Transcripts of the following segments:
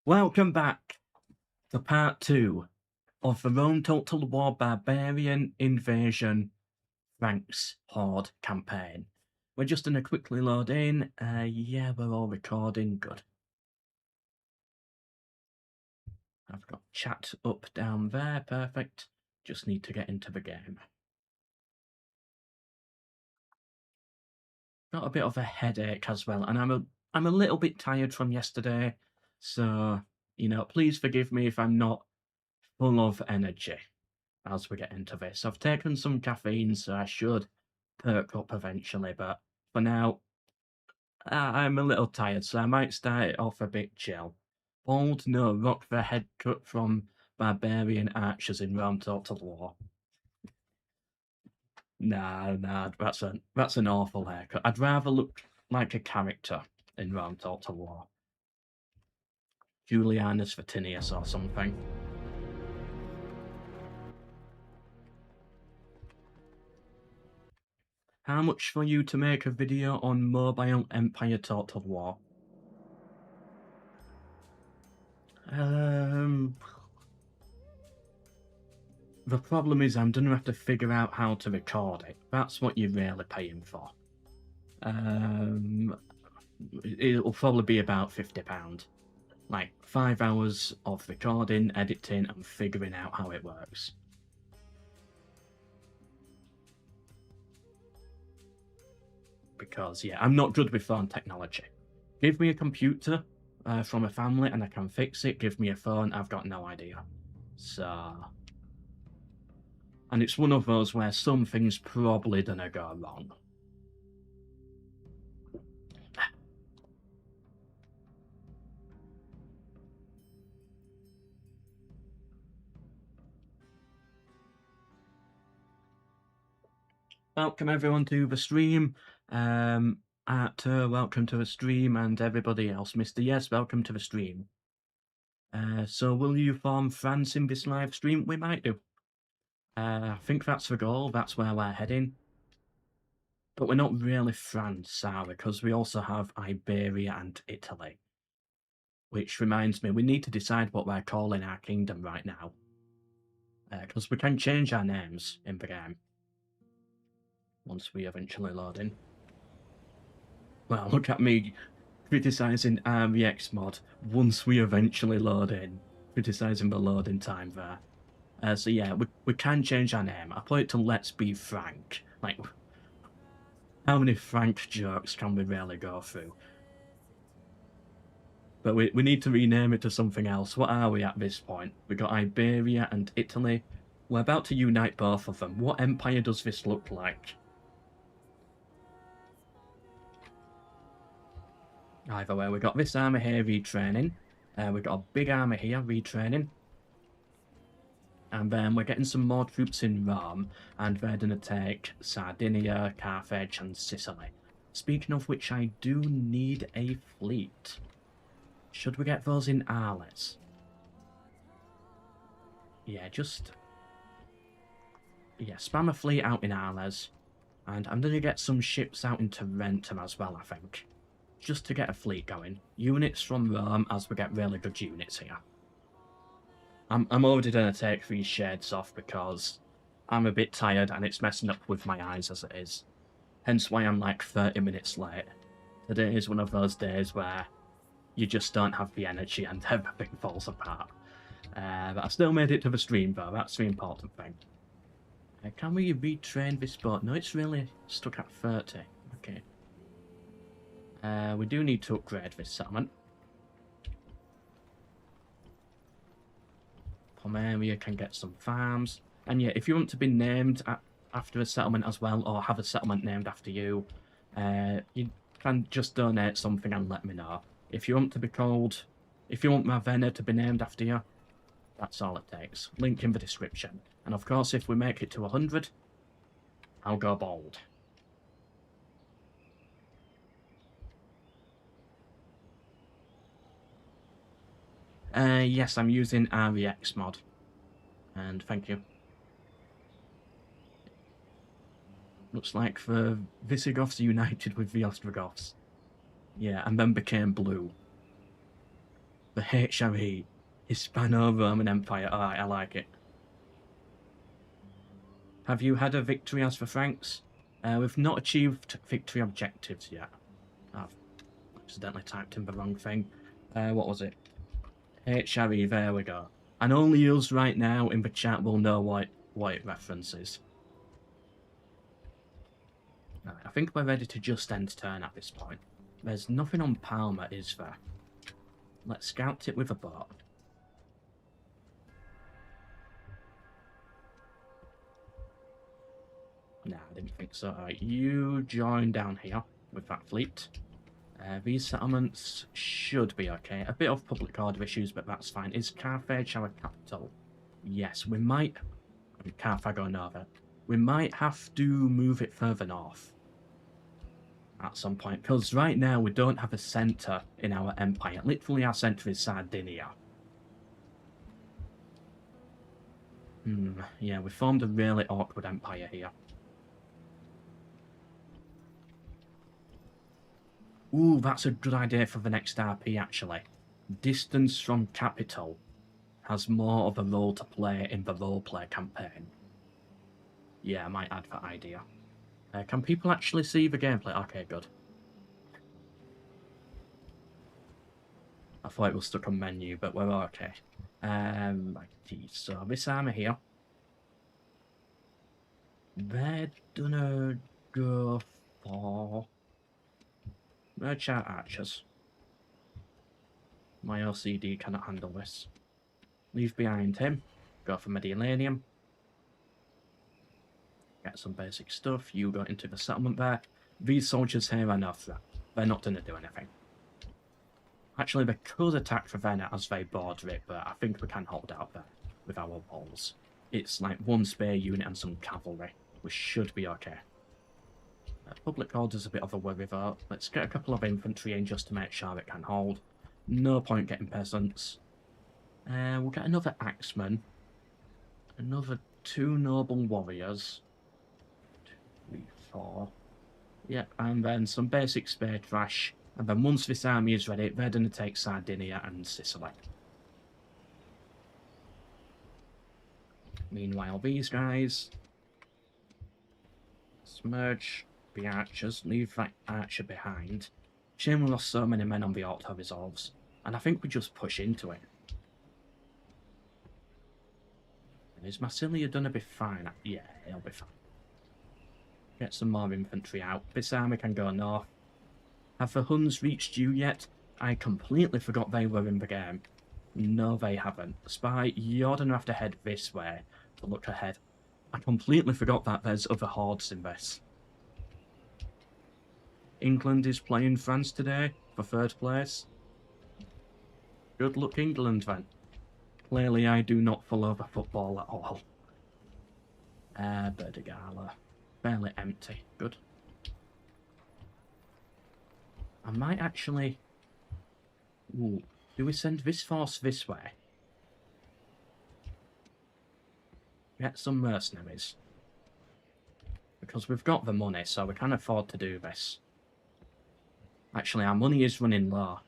Welcome back to part 2 of the Rome Total War Barbarian Invasion Franks Horde campaign. We're just going to quickly load in. Yeah, we're all recording. Good. I've got chat up down there. Perfect. Just need to get into the game. Got a bit of a headache as well, and I'm a little bit tired from yesterday, so please forgive me if I'm not full of energy as we get into this. I've taken some caffeine, so I should perk up eventually, but for now, I'm a little tired, so I might start it off a bit chill. Bold, no, rock the head cut from barbarian archers in Rome Total War. Nah, that's an awful haircut. I'd rather look like a character in Rome Total War. Julianus Vatinius or something. How much for you to make a video on Mobile Empire Total War? The problem is I'm gonna have to figure out how to record it. That's what you're really paying for. It'll probably be about £50. Like 5 hours of recording, editing, and figuring out how it works. Because, yeah, I'm not good with phone technology. Give me a computer from a family and I can fix it. Give me a phone, I've got no idea. So... And it's one of those where some things probably gonna go wrong. Welcome everyone to the stream. Welcome to the stream, and everybody else. Mr. Yes, welcome to the stream. So will you form France in this live stream? We might do. I think that's the goal, that's where we're heading. But we're not really France, are we? Because we also have Iberia and Italy. Which reminds me, we need to decide what we're calling our kingdom right now. Because we can change our names in the game. Once we eventually load in. Well, look at me criticising REX mod once we eventually load in. Criticising the loading time there. So yeah, we can change our name. I put it to Let's Be Frank. Like, how many Frank jokes can we really go through? But we need to rename it to something else. What are we at this point? We got Iberia and Italy. We're about to unite both of them. What empire does this look like? Either way, we got this army here retraining. We've got a big army here retraining. And then we're getting some more troops in Rome, and they're going to take Sardinia, Carthage, and Sicily. Speaking of which, I do need a fleet. Should we get those in Arles? Yeah, spam a fleet out in Arles. And I'm going to get some ships out in Tarentum as well, I think. Just to get a fleet going. Units from Rome, as we get really good units here. I'm already going to take these shades off because I'm a bit tired and it's messing up with my eyes as it is. Hence why I'm like 30 minutes late. Today is one of those days where you just don't have the energy and everything falls apart. But I still made it to the stream though, that's the important thing. Can we retrain this boat? No, it's really stuck at 30. Okay. We do need to upgrade this settlement. Pomeria can get some farms. And yeah, if you want to be named after a settlement as well, or have a settlement named after you, you can just donate something and let me know. If you want to be called, if you want Ravenna to be named after you, that's all it takes. Link in the description. And of course, if we make it to 100, I'll go bold. Yes, I'm using REX mod. And thank you. Looks like the Visigoths united with the Ostrogoths. Yeah, and then became blue. The HRE, Hispano-Roman Empire. Alright, I like it. Have you had a victory as for Franks? We've not achieved victory objectives yet. I've accidentally typed in the wrong thing. What was it? HRE, there we go. And only us right now in the chat will know what it references. Right, I think we're ready to just end turn at this point. There's nothing on Palmer, is there? Let's scout it with a boat. Nah, I didn't think so. Alright, you join down here with that fleet. These settlements should be okay. A bit of public order issues, but that's fine. Is Carthage our capital? Yes, we might... Carthago Nova. We might have to move it further north at some point, because right now we don't have a centre in our empire. Literally our centre is Sardinia. Yeah, we formed a really awkward empire here. Ooh, that's a good idea for the next RP, actually. Distance from capital has more of a role to play in the roleplay campaign. Yeah, I might add that idea. Can people actually see the gameplay? Okay, good. I thought it was stuck on menu, but we're okay. So this army here, they're gonna go for merchant archers. My LCD cannot handle this. Leave behind him. Go for Mediterranean. Get some basic stuff. You go into the settlement there. These soldiers here are no threat. They're not going to do anything. Actually, they could attack Ravenna as they border it, but I think we can hold out there with our walls. It's like one spear unit and some cavalry. We should be okay. Public order's a bit of a worry though. Let's get a couple of infantry in just to make sure it can hold. No point getting peasants. We'll get another axeman. Another 2 noble warriors. 2, 3, 4. Yep, and then some basic spear trash. And then once this army is ready, they're going to take Sardinia and Sicily. Meanwhile, these guys... Smurge the archers. Leave that archer behind. Shame we lost so many men on the auto resolves. And I think we just push into it. Is Massilia gonna be fine? Yeah, he'll be fine. Get some more infantry out. This army can go north. Have the Huns reached you yet? I completely forgot they were in the game. No, they haven't. Spy, you're gonna have to head this way to look ahead. I completely forgot that there's other hordes in this. England is playing France today for 3rd place. Good luck, England, then. Clearly, I do not follow the football at all. Berdigala. Fairly empty. Good. I might actually... Ooh, do we send this force this way? Get some mercenaries. Because we've got the money, so we can afford to do this. Actually, our money is running low.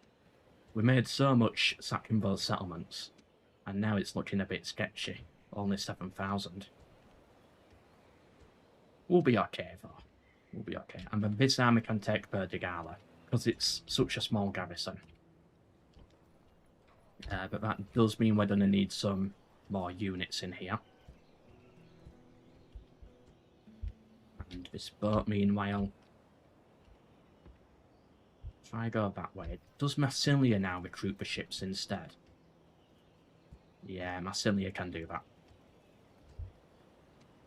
We made so much sacking those settlements. And now it's looking a bit sketchy. Only 7,000. We'll be okay, though. We'll be okay. And then this army can take Berdigala, because it's such a small garrison. But that does mean we're going to need some more units in here. And this boat, meanwhile... If I go that way, does Massilia now recruit the ships instead? Yeah, Massilia can do that.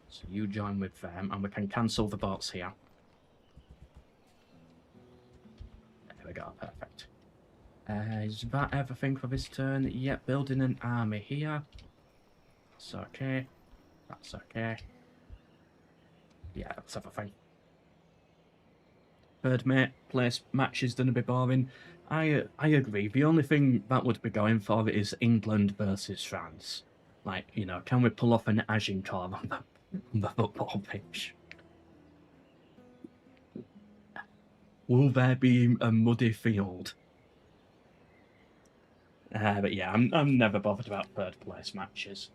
So you join with them, and we can cancel the boats here. There we go, perfect. Is that everything for this turn? Yep, building an army here. It's okay. That's okay. Yeah, that's everything. Third place match is going to be boring. I agree. The only thing that would be going for is England versus France. Like, you know, can we pull off an Agincourt on the football pitch? Will there be a muddy field? But yeah, I'm never bothered about third place matches.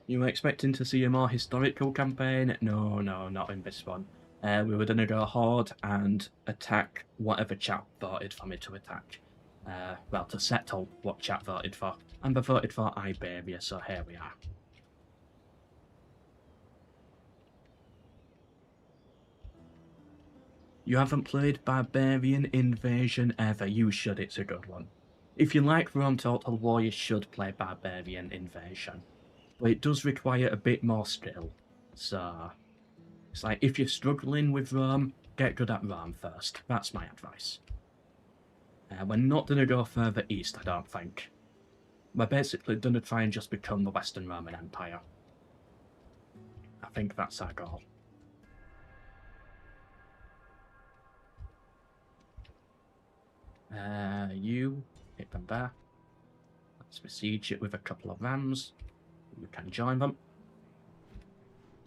You were expecting to see a more historical campaign? No, not in this one. We were going to go Horde and attack whatever chat voted for me to attack. Well, to settle what chat voted for. And they voted for Iberia, so here we are. You haven't played Barbarian Invasion ever, you should, it's a good one. If you like Rome Total War, you should play Barbarian Invasion. But it does require a bit more skill, so it's like if you're struggling with Rome, get good at Rome first. That's my advice. We're not going to go further east, I don't think. We're basically going to try and just become the Western Roman Empire. I think that's our goal. You hit them there. Let's besiege it with a couple of rams. We can join them.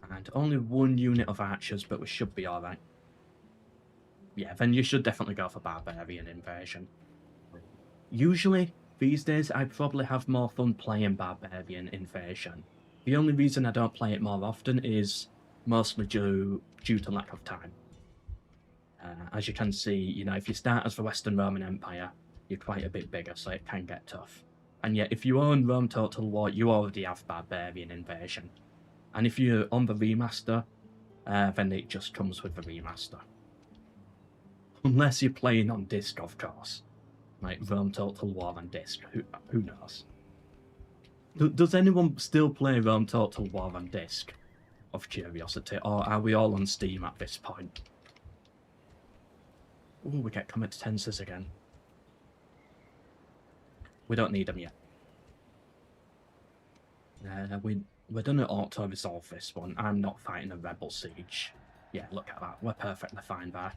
And only one unit of archers, but we should be alright. Yeah, then you should definitely go for Barbarian Invasion. Usually, these days, I probably have more fun playing Barbarian Invasion. The only reason I don't play it more often is mostly due to lack of time. As you can see, you know, if you start as the Western Roman Empire, you're quite a bit bigger, so it can get tough. And yet, if you own Rome Total War, you already have Barbarian Invasion. And if you're on the remaster, then it just comes with the remaster. Unless you're playing on disc, of course. Like Rome Total War on disc, who knows? Does anyone still play Rome Total War on disc? Of curiosity, or are we all on Steam at this point? Ooh, we get comet tensors again. We don't need them yet. We're gonna auto-resolve this one. I'm not fighting a rebel siege. Yeah, look at that. We're perfectly fine there.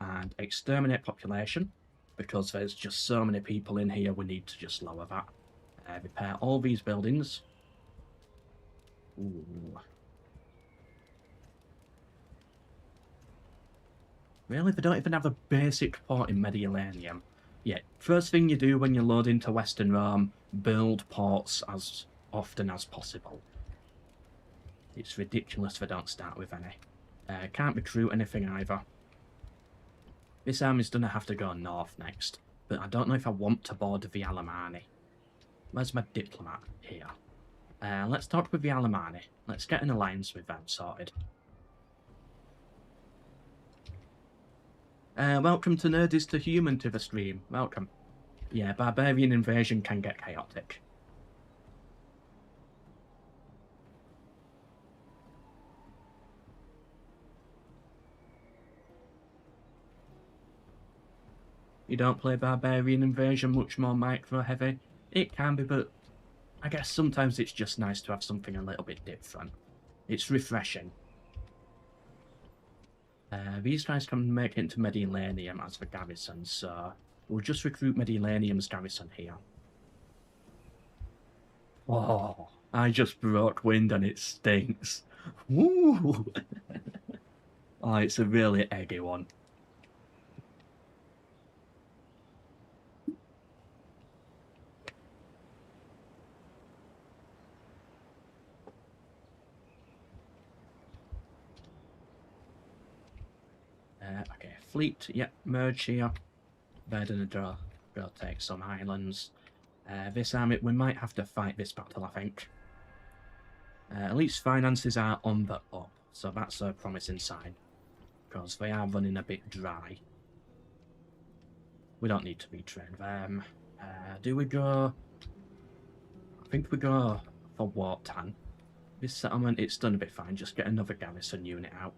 And exterminate population, because there's just so many people in here, we need to just lower that. Repair all these buildings. Ooh. Really? They don't even have a basic port in Mediterranean. Yeah, first thing you do when you load into Western Rome, build ports as often as possible. It's ridiculous they don't start with any. Can't recruit anything either. This army's gonna have to go north next, but I don't know if I want to board the Alemanni. Where's my diplomat? Here. Let's talk with the Alemanni. Let's get an alliance with them sorted. Welcome to Nerd to Human to the stream. Welcome. Yeah, Barbarian Invasion can get chaotic. You don't play Barbarian Invasion much more micro-heavy? It can be, but I guess sometimes it's just nice to have something a little bit different. It's refreshing. These guys can make it into Mediterranean as the garrison, so we'll just recruit Mediterranean's garrison here. Oh, I just broke wind and it stinks. Woo! Oh, it's a really eggy one. Okay, fleet, yep, merge here. They're gonna go take some islands. This army, we might have to fight this battle, I think. At least finances are on the up, so that's a promising sign. Because they are running a bit dry. We don't need to retrain them. Do we go... I think we go for Wartan. This settlement, it's done a bit fine. Just get another garrison unit out.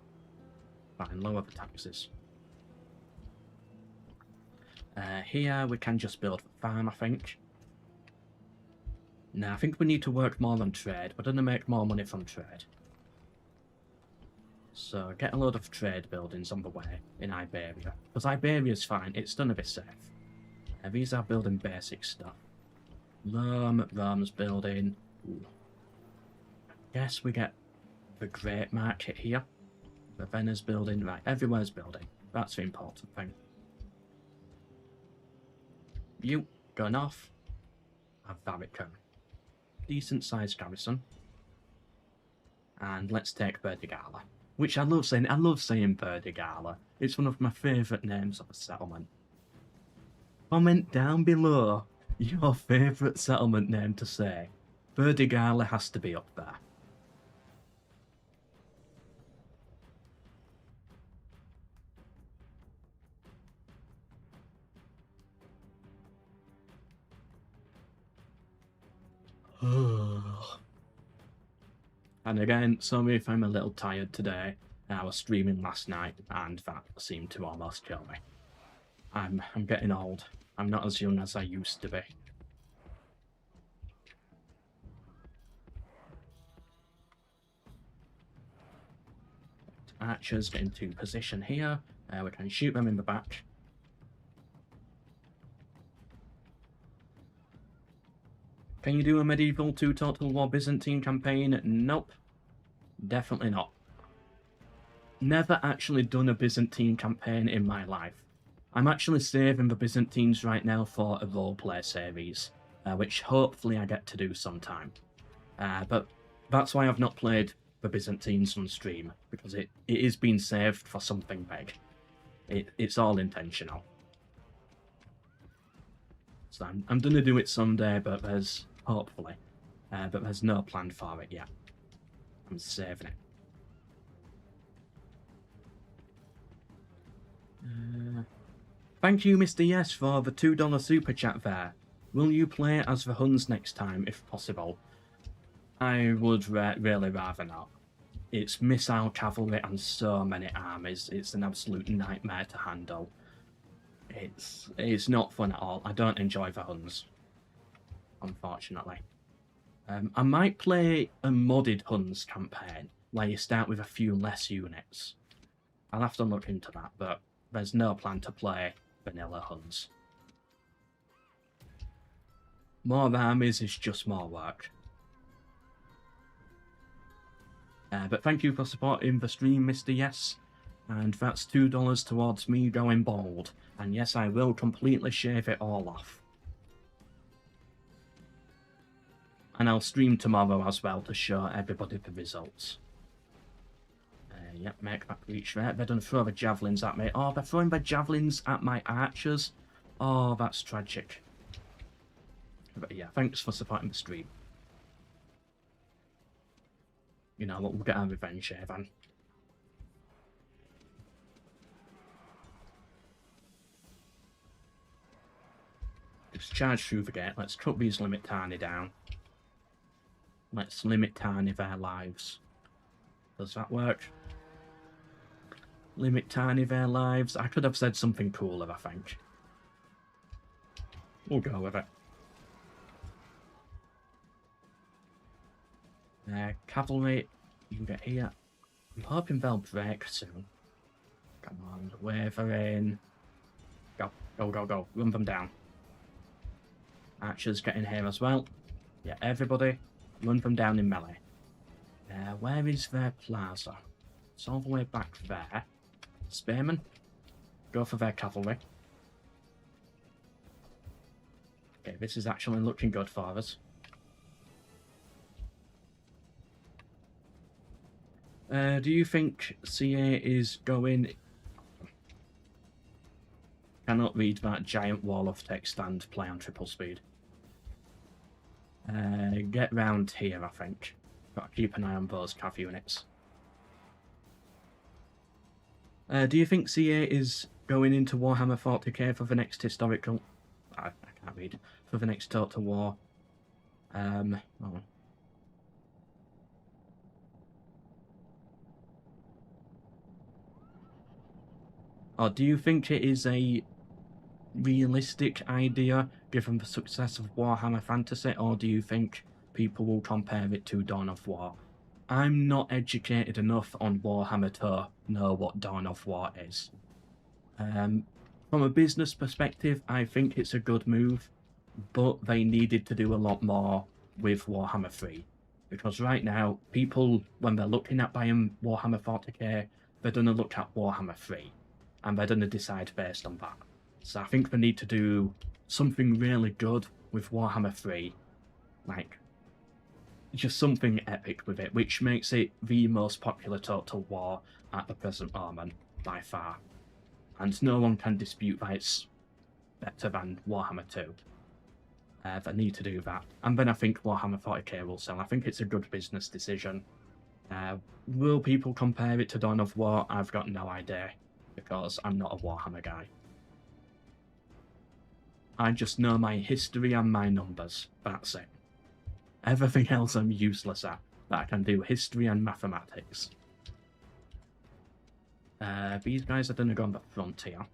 Fine, lower the taxes. Here we can just build a farm, I think. Now, I think we need to work more on trade. We're going to make more money from trade. So, get a load of trade buildings on the way in Iberia. Because Iberia's fine, it's done a bit safe. These are building basic stuff. Rome's building. Ooh. Yes, we get the Great Market here. Ravenna's building. Right, everywhere's building. That's the important thing. You go north. Have Barbican. Decent sized garrison. And let's take Verdigala. Which I love saying. I love saying Verdigala. It's one of my favourite names of a settlement. Comment down below your favourite settlement name to say. Verdigala has to be up there. And again, sorry if I'm a little tired today. I was streaming last night and that seemed to almost kill me. I'm getting old. I'm not as young as I used to be. Archers get into position here. We can shoot them in the back. Can you do a medieval 2 Total War Byzantine campaign? Nope. Definitely not. Never actually done a Byzantine campaign in my life. I'm actually saving the Byzantines right now for a roleplay series, which hopefully I get to do sometime. But that's why I've not played the Byzantines on stream, because it is being saved for something big. It's all intentional. So I'm going to do it someday, but there's, hopefully, but there's no plan for it yet. I'm saving it. Thank you, Mr. Yes, for the $2 super chat there. Will you play as the Huns next time, if possible? I would really rather not. It's missile cavalry and so many armies. It's an absolute nightmare to handle. It's not fun at all. I don't enjoy the Huns, unfortunately. I might play a modded Huns campaign, where you start with a few less units. I'll have to look into that, but there's no plan to play vanilla Huns. More armies is just more work. But thank you for supporting the stream, Mr. Yes. And that's $2 towards me going bald. And yes, I will completely shave it all off. And I'll stream tomorrow as well to show everybody the results. Yep, make that reach there. They're going to throw the javelins at me. Oh, they're throwing the javelins at my archers. Oh, that's tragic. But yeah, thanks for supporting the stream. You know what, we'll get our revenge here, Van. Just charge through the gate. Let's cut these limit Tarni down. Let's limit Tarni their lives. Does that work? Limit Tarni their lives. I could have said something cooler, I think. We'll go with it. Cavalry, you can get here. I'm hoping they'll break soon. Come on, wavering. Go, go, go, go. Run them down. Archers get in here as well. Yeah, everybody, run them down in melee. Where is their plaza? It's all the way back there. Spearmen, go for their cavalry. Okay, this is actually looking good for us. Do you think CA is going... Cannot read that giant wall of text and play on triple speed. Get round here, I think. Gotta keep an eye on those cav units. Do you think CA is going into Warhammer 40k for the next historical... I can't read. For the next Total War. Oh. Or do you think it is a realistic idea given the success of Warhammer Fantasy, or do you think people will compare it to Dawn of War? I'm not educated enough on Warhammer to know what Dawn of War is. From a business perspective, I think it's a good move, but they needed to do a lot more with Warhammer 3. Because right now, people, when they're looking at buying Warhammer 40k, they're going to look at Warhammer 3. And they're going to decide based on that. So I think they need to do something really good with Warhammer 3. Like, just something epic with it, which makes it the most popular Total War at the present moment, by far. And no one can dispute that it's better than Warhammer 2. They need to do that. And then I think Warhammer 40k will sell. I think it's a good business decision. Will people compare it to Dawn of War? I've got no idea, because I'm not a Warhammer guy. I just know my history and my numbers. That's it. Everything else I'm useless at, but I can do history and mathematics. These guys are going to go on the frontier.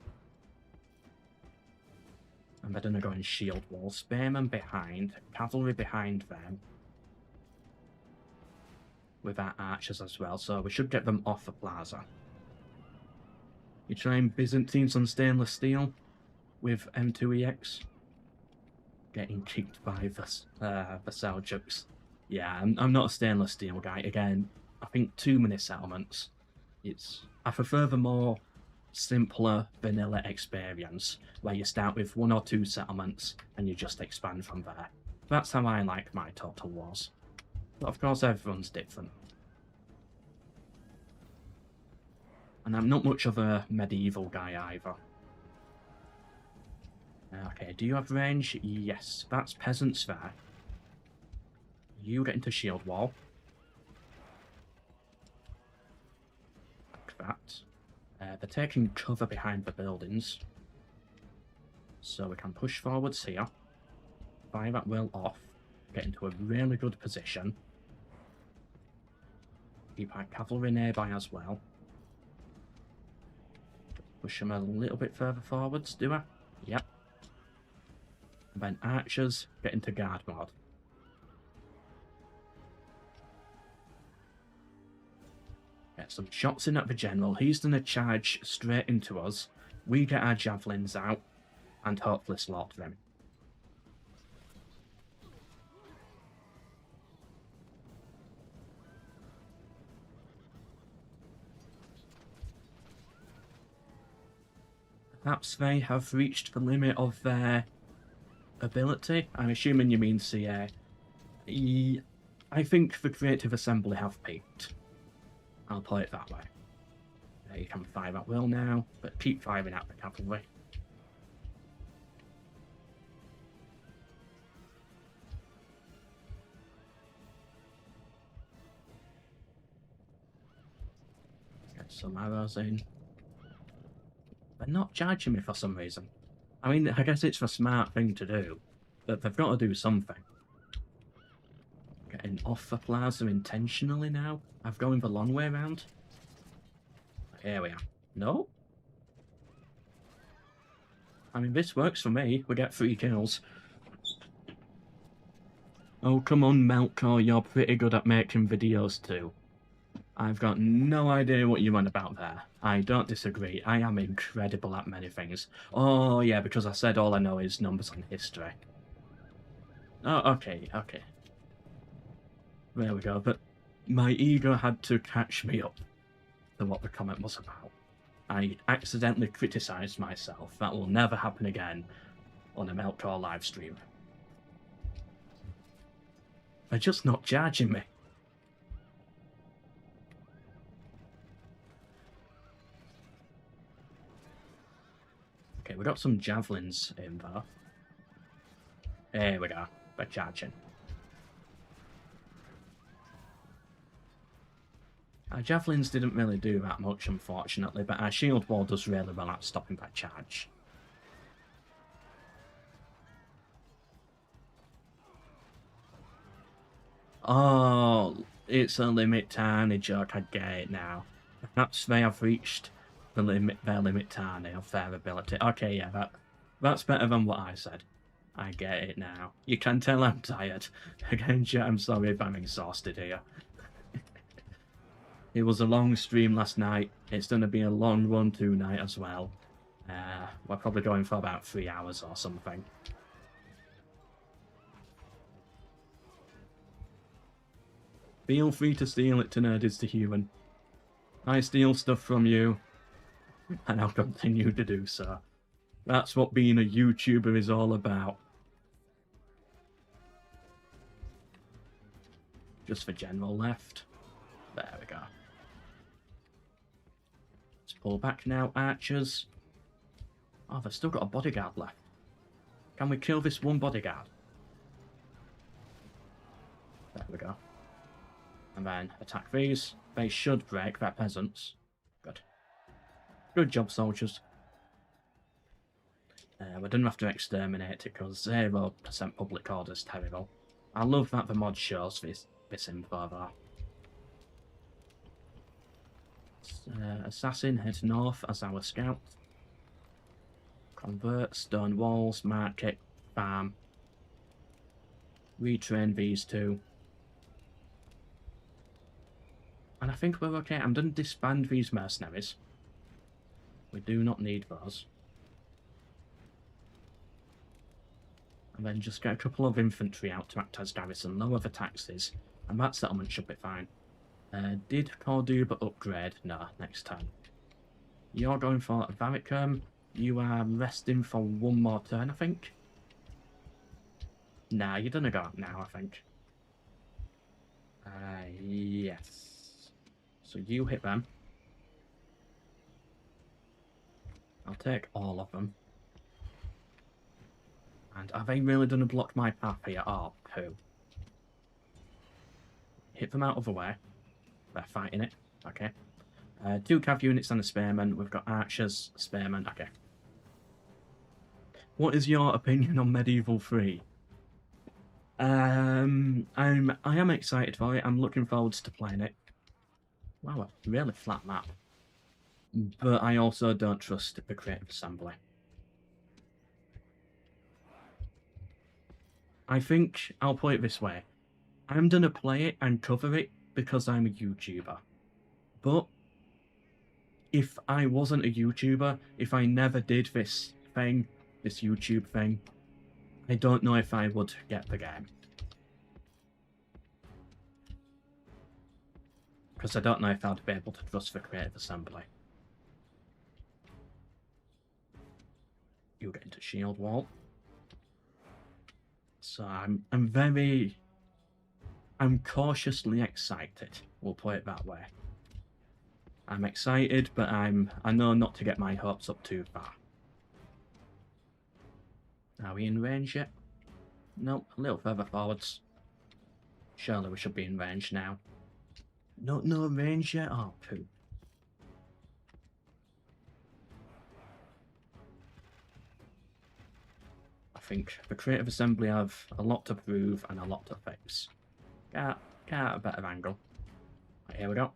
And they're going to go in shield wall. Spearmen behind, cavalry behind them. With our archers as well, so we should get them off the plaza. You trying Byzantines on stainless steel with M2EX? Getting kicked by the Seljuks. Yeah, I'm not a stainless steel guy. Again, I think too many settlements. I prefer the more simpler vanilla experience where you start with 1 or 2 settlements and you just expand from there. That's how I like my Total Wars. But of course everyone's different. And I'm not much of a medieval guy either. Okay, do you have range? Yes, that's peasants there. You get into shield wall. Like that. They're taking cover behind the buildings. So we can push forwards here. Fire that will off. Get into a really good position. Keep our cavalry nearby as well. Push them a little bit further forwards, do I? Yep. And then archers get into guard mode. Get some shots in at the general. He's going to charge straight into us. We get our javelins out and hopefully slaughter them. Perhaps they have reached the limit of their ability. I'm assuming you mean CA. I think the Creative Assembly have peaked. I'll put it that way. You can fire at will now, but keep firing at the cavalry. Get some arrows in. They're not charging me for some reason. I mean, I guess it's the smart thing to do, but they've got to do something. Getting off the plaza intentionally now. I'm going the long way around. Here we are. No? I mean, this works for me. We get 3 kills. Oh, come on, MELKOR. You're pretty good at making videos too. I've got no idea what you want about there. I don't disagree. I am incredible at many things. Oh, yeah, because I said all I know is numbers and history. Oh, okay. There we go, but my ego had to catch me up to what the comment was about. I accidentally criticised myself. That will never happen again on a MELKOR livestream. They're just not charging me. Okay, we got some javelins in there. Here we go. They're charging. Our javelins didn't really do that much, unfortunately, but our shield wall does really well at stopping that charge. Oh, it's a limit tiny joke, I get it now. Perhaps they have reached their limit tiny of their ability. Okay, yeah, that's better than what I said. I get it now. You can tell I'm tired. Again, chat, I'm sorry if I'm exhausted here. It was a long stream last night. It's going to be a long one tonight as well. We're probably going for about 3 hours or something. Feel free to steal it to Nerd is to Human. I steal stuff from you, and I'll continue to do so. That's what being a YouTuber is all about. Just for general left. There we go. Let's pull back now, archers. Oh, they've still got a bodyguard left. Can we kill this one bodyguard? There we go. And then attack these. They should break, they're peasants. Good. Good job, soldiers. We didn't have to exterminate it because 0% public order is terrible. I love that the mod shows this info though. Assassin heads north as our scout. Convert, stone walls, market, farm. Retrain these two. And I think we're okay. I'm going to disband these mercenaries. We do not need those. And then just get a couple of infantry out to act as garrison, lower the taxes, and that settlement should be fine. Did Corduba upgrade? No, next time. You're going for Varicum. You are resting for one more turn, I think. Nah, you're gonna go up now, I think. Yes. So you hit them. I'll take all of them. And are they really going to block my path here? Oh, poo. Hit them out of the way. They're fighting it. Okay. 2 cav units and a spearman. We've got archers, spearmen. Okay. What is your opinion on Medieval 3? I am excited for it. I'm looking forward to playing it. Wow, a really flat map. But I also don't trust the Creative Assembly. I think I'll put it this way. I'm going to play it and cover it because I'm a YouTuber. But if I wasn't a YouTuber, if I never did this thing, this YouTube thing, I don't know if I would get the game. Because I don't know if I'd be able to trust the Creative Assembly. You get into shield wall. So I'm cautiously excited. We'll put it that way. I'm excited, but I know not to get my hopes up too far. Are we in range yet? Nope, a little further forwards. Surely we should be in range now. No range yet? Oh, poo. I think the Creative Assembly have a lot to prove and a lot to fix. Get a better angle. Right, here we go.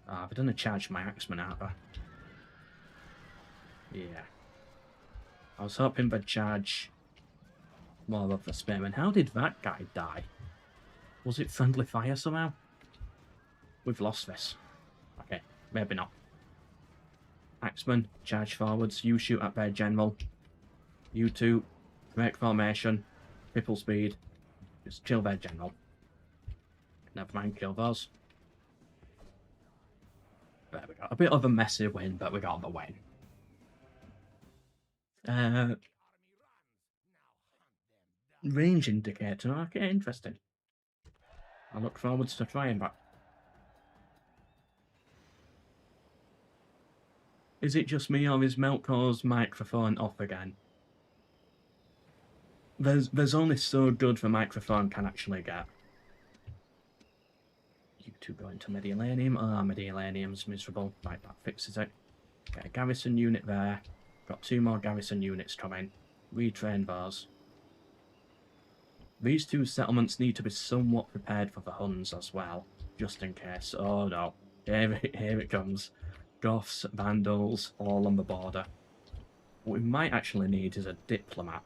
Oh, they're gonna charge my axeman, aren't they? Yeah. I was hoping they'd charge more of the spearmen. How did that guy die? Was it friendly fire somehow? We've lost this. Okay, maybe not. Axeman, charge forwards. You shoot at their general. You two, break formation. Triple speed. Just kill their general. Never mind, kill those. There we go. A bit of a messy win, but we got the win. Range indicator. Okay, interesting. I look forward to trying that. Is it just me or is MELKOR's microphone off again? There's only so good the microphone can actually get. You two go into Mediolanium. Ah, Mediolanium's miserable. Right, that fixes it. Get a garrison unit there. Got 2 more garrison units coming. Retrain those. These 2 settlements need to be somewhat prepared for the Huns as well, just in case. Oh no, here it comes. Goths, Vandals, all on the border. What we might actually need is a diplomat.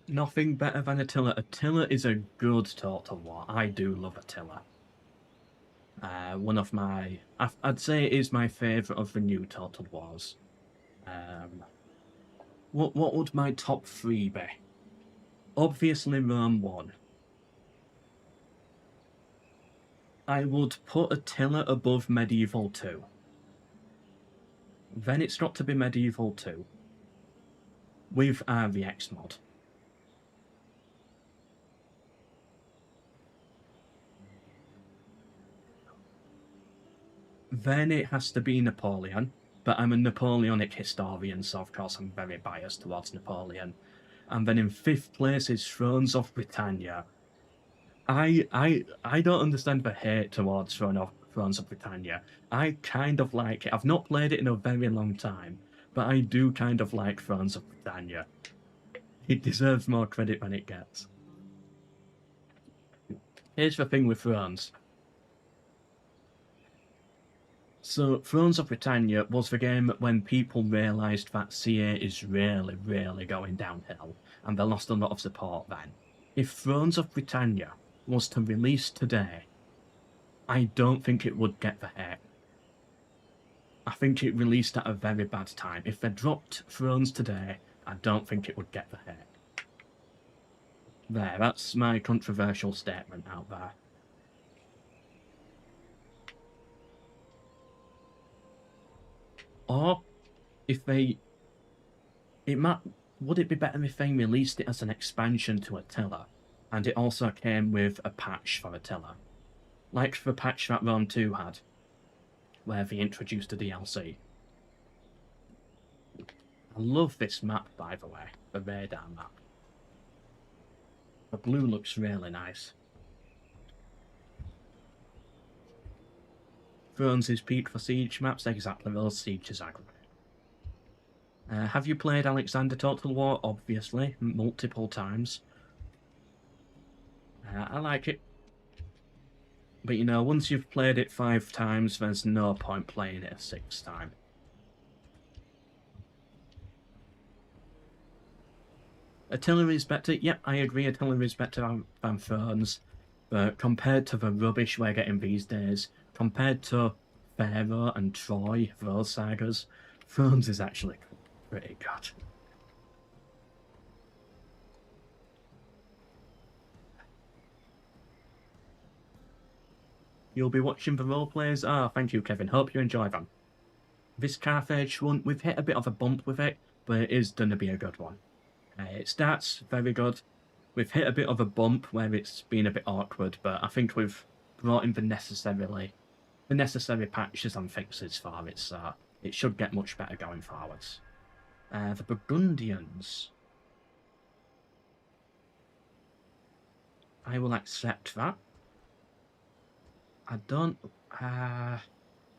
Nothing better than Attila. Attila is a good Total War. I do love Attila. One of my... I'd say it is my favourite of the new Total Wars. What would my top 3 be? Obviously Rome 1. I would put Attila above Medieval 2. Then it's got to be Medieval 2. With RVX mod. Then it has to be Napoleon, but I'm a Napoleonic historian, so of course I'm very biased towards Napoleon. And then in 5th place is Thrones of Britannia. I don't understand the hate towards Thrones of Britannia. I kind of like it. I've not played it in a very long time, but I do kind of like Thrones of Britannia. It deserves more credit than it gets. Here's the thing with Thrones. So, Thrones of Britannia was the game when people realised that CA is really, really going downhill, and they lost a lot of support then. If Thrones of Britannia was to release today, I don't think it would get the hate. I think it released at a very bad time. If they dropped Thrones today, I don't think it would get the hate. There, that's my controversial statement out there. Or, if they... Would it be better if they released it as an expansion to Attila, and it also came with a patch for Attila? Like the patch that Rome 2 had, where they introduced a DLC. I love this map, by the way, the radar map. The blue looks really nice. Thrones is peak for siege maps, exactly, those sieges are great. Have you played Alexander Total War? Obviously, multiple times. I like it. But you know, once you've played it 5 times, there's no point playing it a 6th time. Artillery is better. Yep, I agree, artillery is better than Thrones. But compared to the rubbish we're getting these days, compared to Pharaoh and Troy, those sagas, Thrones is actually pretty good. You'll be watching the roleplays? Ah, thank you, Kevin. Hope you enjoy them. This Carthage one, we've hit a bit of a bump with it, but it is going to be a good one. It starts very good. We've hit a bit of a bump where it's been a bit awkward, but I think we've brought in the necessary patches and fixes for it, so it should get much better going forwards. The Burgundians. I will accept that. I'm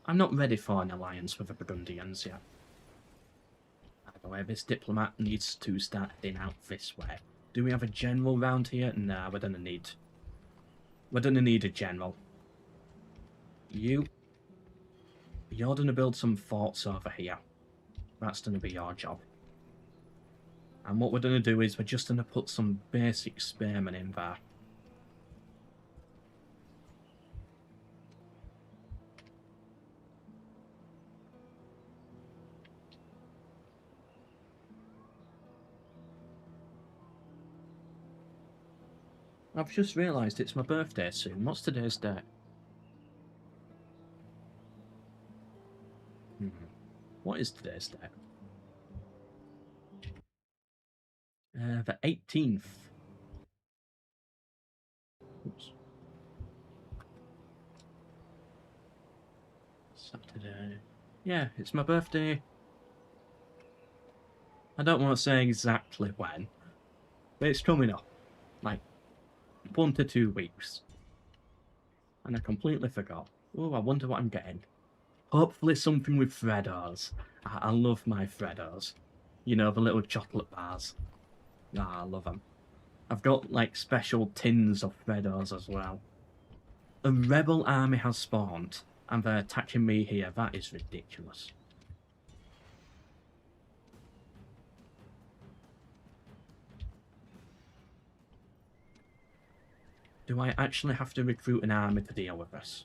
not ready for an alliance with the Burgundians yet. By the way, this diplomat needs to start heading out this way. Do we have a general round here? Nah, we're gonna need a general. You're gonna build some forts over here. That's gonna be your job. And what we're gonna do is we're just gonna put some basic spearmen in there. I've just realised it's my birthday soon. What's today's date? What is today's date? The 18th. Oops. Saturday. Yeah, it's my birthday. I don't want to say exactly when, but it's coming up. Like, 1 to 2 weeks. And I completely forgot. Oh, I wonder what I'm getting. Hopefully something with Freddos. I love my Freddos. You know, the little chocolate bars. Ah, I love them. I've got, like, special tins of Freddos as well. A rebel army has spawned, and they're attacking me here. That is ridiculous. Do I actually have to recruit an army to deal with this?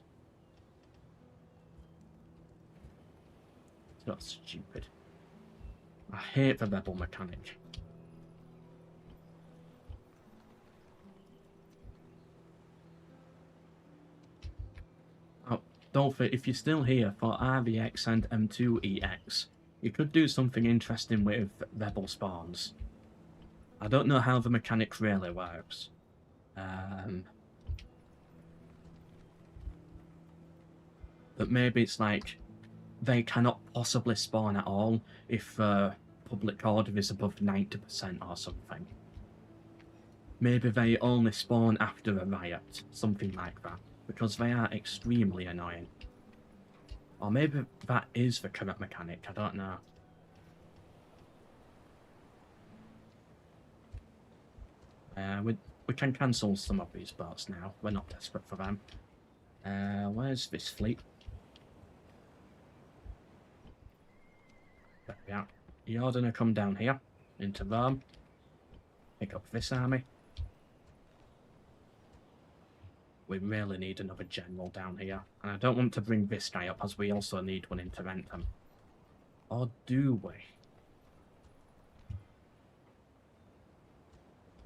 It's not stupid. I hate the rebel mechanic. Oh, Dolphin, if you're still here for RVX and M2EX, you could do something interesting with rebel spawns. I don't know how the mechanic really works. But maybe it's like they cannot possibly spawn at all if public order is above 90% or something. Maybe they only spawn after a riot, something like that, because they are extremely annoying. Or maybe that is the correct mechanic, I don't know. We can cancel some of these boats now, we're not desperate for them. Where's this fleet? There we are. You're gonna come down here, into Rome, pick up this army. We really need another general down here, and I don't want to bring this guy up as we also need one in Tarentum. Or do we?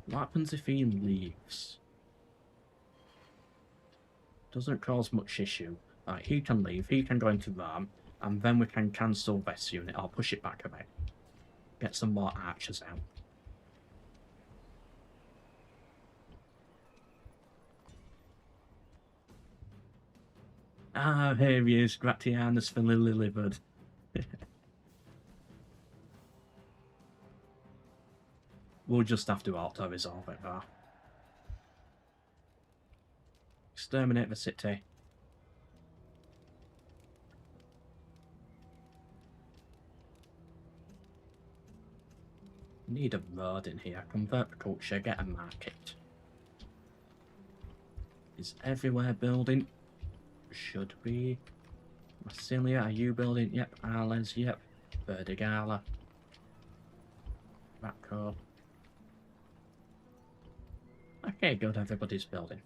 What happens if he leaves? Doesn't cause much issue. Right, he can leave, he can go into Rome, and then we can cancel this unit or push it back a bit. Get some more archers out. Ah, here he is, Gratianus for Lily Livered. We'll just have to auto-resolve it though. Exterminate the city. Need a road in here. Convert the culture, get a market. Is everywhere building? Should be. Massilia, are you building? Yep. Arles, yep. Verdigala. Rapco. Okay, good, everybody's building.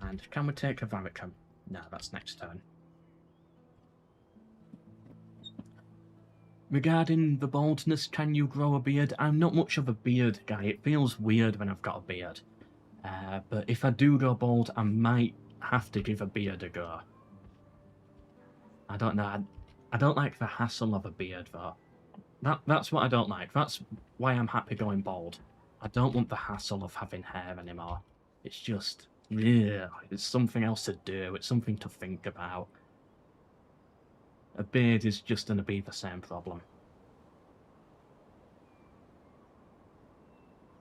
And can we take a Varicum? No, that's next turn. Regarding the baldness, can you grow a beard? I'm not much of a beard guy. It feels weird when I've got a beard. But if I do go bald, I might have to give a beard a go. I don't know. I don't like the hassle of a beard, though. That's what I don't like. That's why I'm happy going bald. I don't want the hassle of having hair anymore. It's just, yeah, it's something else to do. It's something to think about. A beard is just going to be the same problem.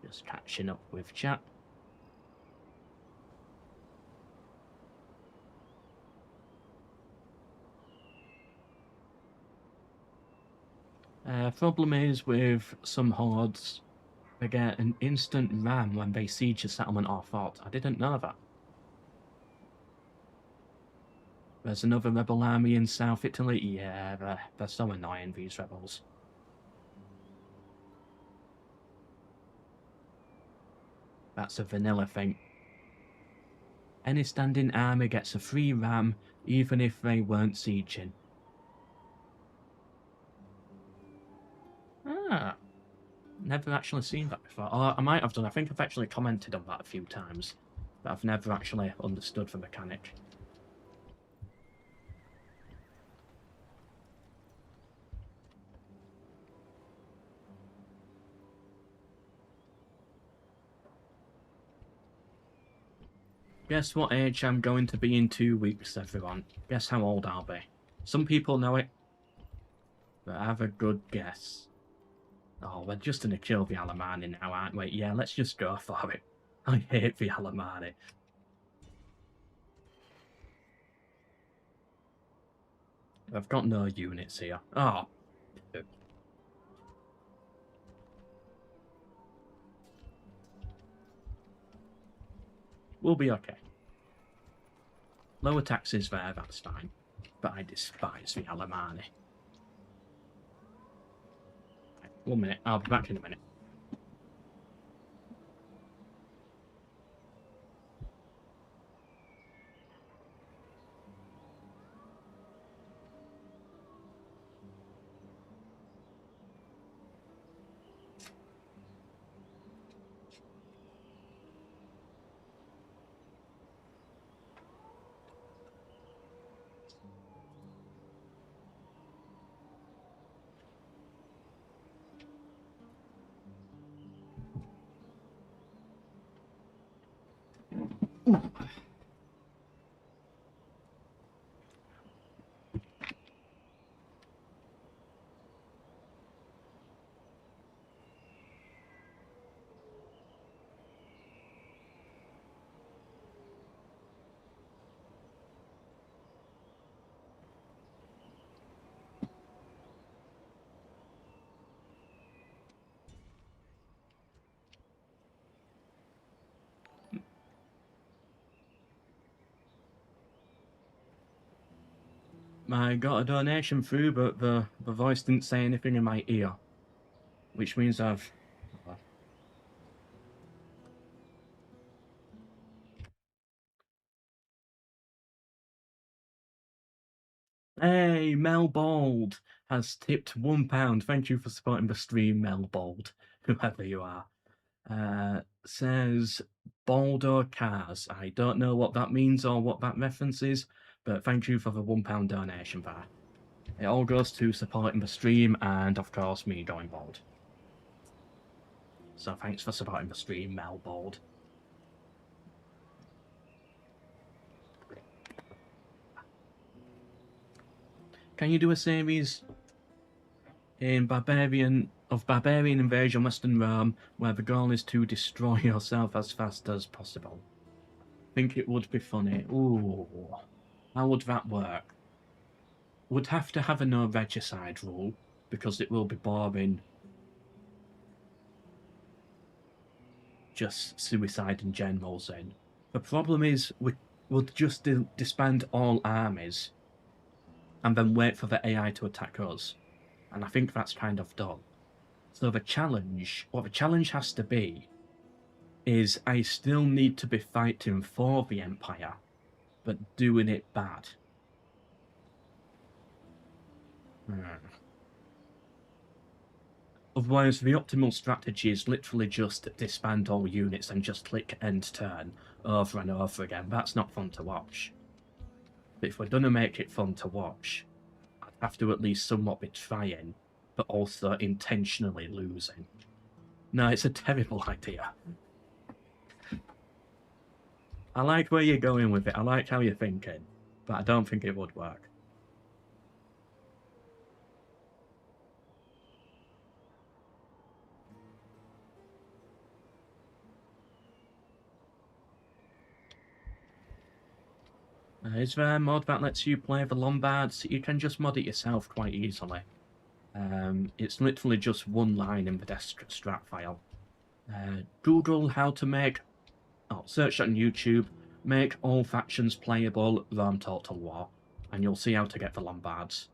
Just catching up with chat. Problem is with some hordes, they get an instant ram when they siege a settlement or fort. I didn't know that. There's another rebel army in South Italy. Yeah, they're so annoying, these rebels. That's a vanilla thing. Any standing army gets a free ram, even if they weren't sieging. Ah, never actually seen that before. Or I might have done. I think I've actually commented on that a few times, but I've never actually understood the mechanic. Guess what age I'm going to be in 2 weeks, everyone. Guess how old I'll be. Some people know it, but have a good guess. Oh, we're just gonna kill the Alemanni now, aren't we? Yeah, let's just go for it. I hate the Alemanni. I've got no units here. Oh. We'll be okay. Lower taxes there, that's fine. But I despise the Alemanni. 1 minute, I'll be back in a minute. I got a donation through, but the voice didn't say anything in my ear, which means I've... Hey, Mel Bold has tipped £1. Thank you for supporting the stream, Mel Bold, whoever you are. Says Baldo Cars. I don't know what that means or what that reference is, but thank you for the £1 donation there. It all goes to supporting the stream and, of course, me going bald. So thanks for supporting the stream, Mel Bold. Can you do a series in Barbarian Invasion Western Rome where the goal is to destroy yourself as fast as possible? Think it would be funny. Ooh, how would that work? Would have to have a no regicide rule because it will be boring. Just suicide in general then. The problem is we would just disband all armies and then wait for the AI to attack us. And I think that's kind of dull. So the challenge, what the challenge has to be, is I still need to be fighting for the Empire, but doing it bad. Otherwise, the optimal strategy is literally just disband all units and just click end turn over and over again. That's not fun to watch. But if we're going to make it fun to watch, I'd have to at least somewhat be trying, but also intentionally losing. No, it's a terrible idea. I like where you're going with it. I like how you're thinking, but I don't think it would work. Is there a mod that lets you play the Lombards? You can just mod it yourself quite easily. It's literally just one line in the desk strat file. Google how to make... Oh, search on YouTube. Make all factions playable Rome Total War. And you'll see how to get the Lombards.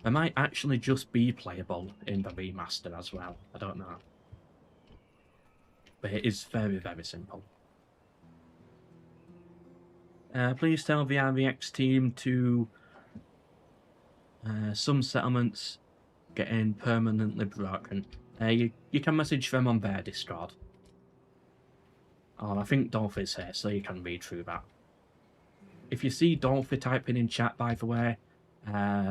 They might actually just be playable in the remaster as well. I don't know. But it is very, very simple. Please tell the RVX team to... some settlements getting permanently broken. You can message them on their Discord. Oh, I think Dolph is here, so you can read through that. If you see Dolphy typing in chat, by the way,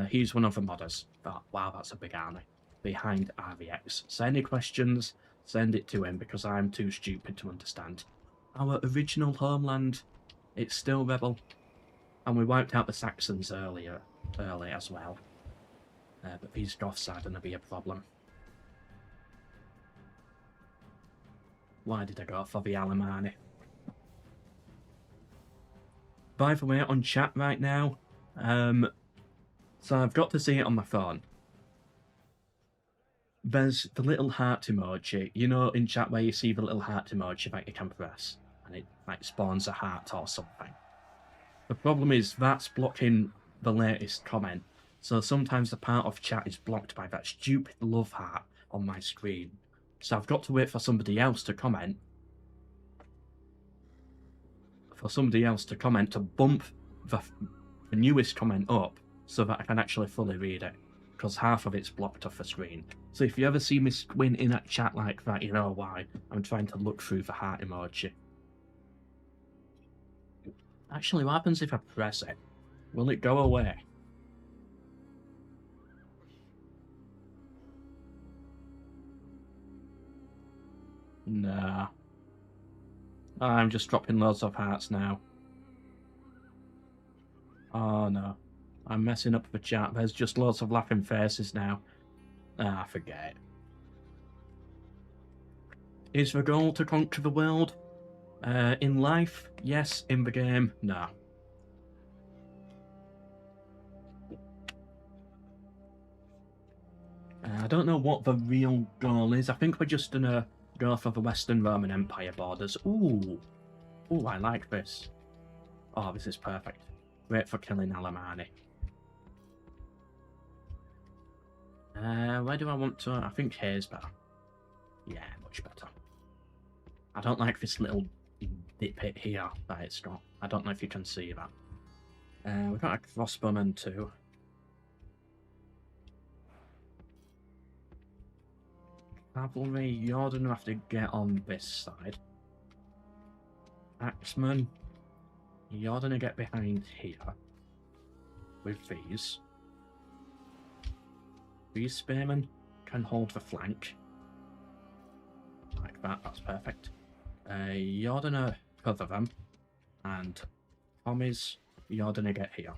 he's one of the modders. But, wow, that's a big army behind RVX. So any questions, send it to him, because I'm too stupid to understand. Our original homeland, it's still rebel. And we wiped out the Saxons early as well. But these Goths are going to be a problem. Why did I go for the Alemanni? By the way, on chat right now, so I've got to see it on my phone. There's the little heart emoji, you know, in chat where you see the little heart emoji that you can press, and it like spawns a heart or something. The problem is that's blocking the latest comment, so sometimes the part of chat is blocked by that stupid love heart on my screen. So I've got to wait for somebody else to comment. To bump the newest comment up so that I can actually fully read it, because half of it's blocked off the screen. So if you ever see me squinting at chat like that, you know why. I'm trying to look through the heart emoji. Actually, what happens if I press it? Will it go away? Nah. I'm just dropping loads of hearts now. Oh no. I'm messing up the chat. There's just loads of laughing faces now. Ah, forget it. Is the goal to conquer the world? In life, yes. In the game, no. I don't know what the real goal is. I think we're just gonna go for the Western Roman Empire borders. Ooh. Ooh, I like this. Oh, this is perfect. Great for killing Alemanni. Where do I want to? I think here's better. Yeah, much better. I don't like this little dip hit here that it's got. I don't know if you can see that. We've got a crossbowman too. Cavalry, you're gonna have to get on this side. Axeman, you're gonna get behind here with these. These spearmen can hold the flank. Like that, that's perfect. You're gonna cover them, and Tommy's, you're gonna get here.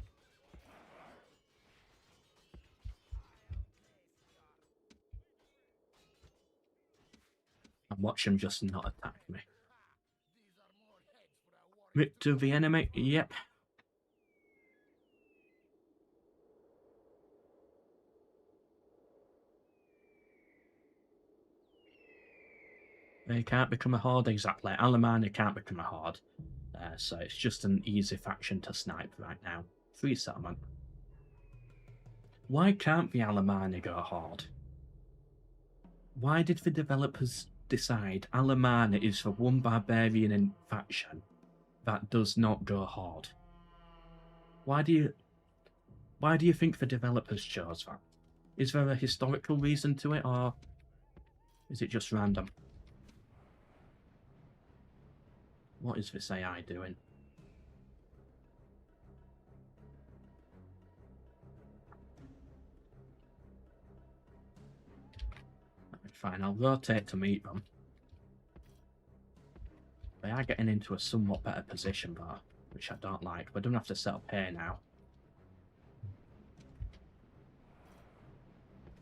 And watch them just not attack me. Victor the enemy, yep. They can't become a horde, exactly. Alemanni can't become a horde. So it's just an easy faction to snipe right now. 3 settlement. Why can't the Alemanni go horde? Why did the developers decide Alemanni is the one barbarian in faction that does not go horde? Why do you think the developers chose that? Is there a historical reason to it, or is it just random? What is this AI doing? Fine, I'll rotate to meet them. They are getting into a somewhat better position though, which I don't like. We don't have to set up here now.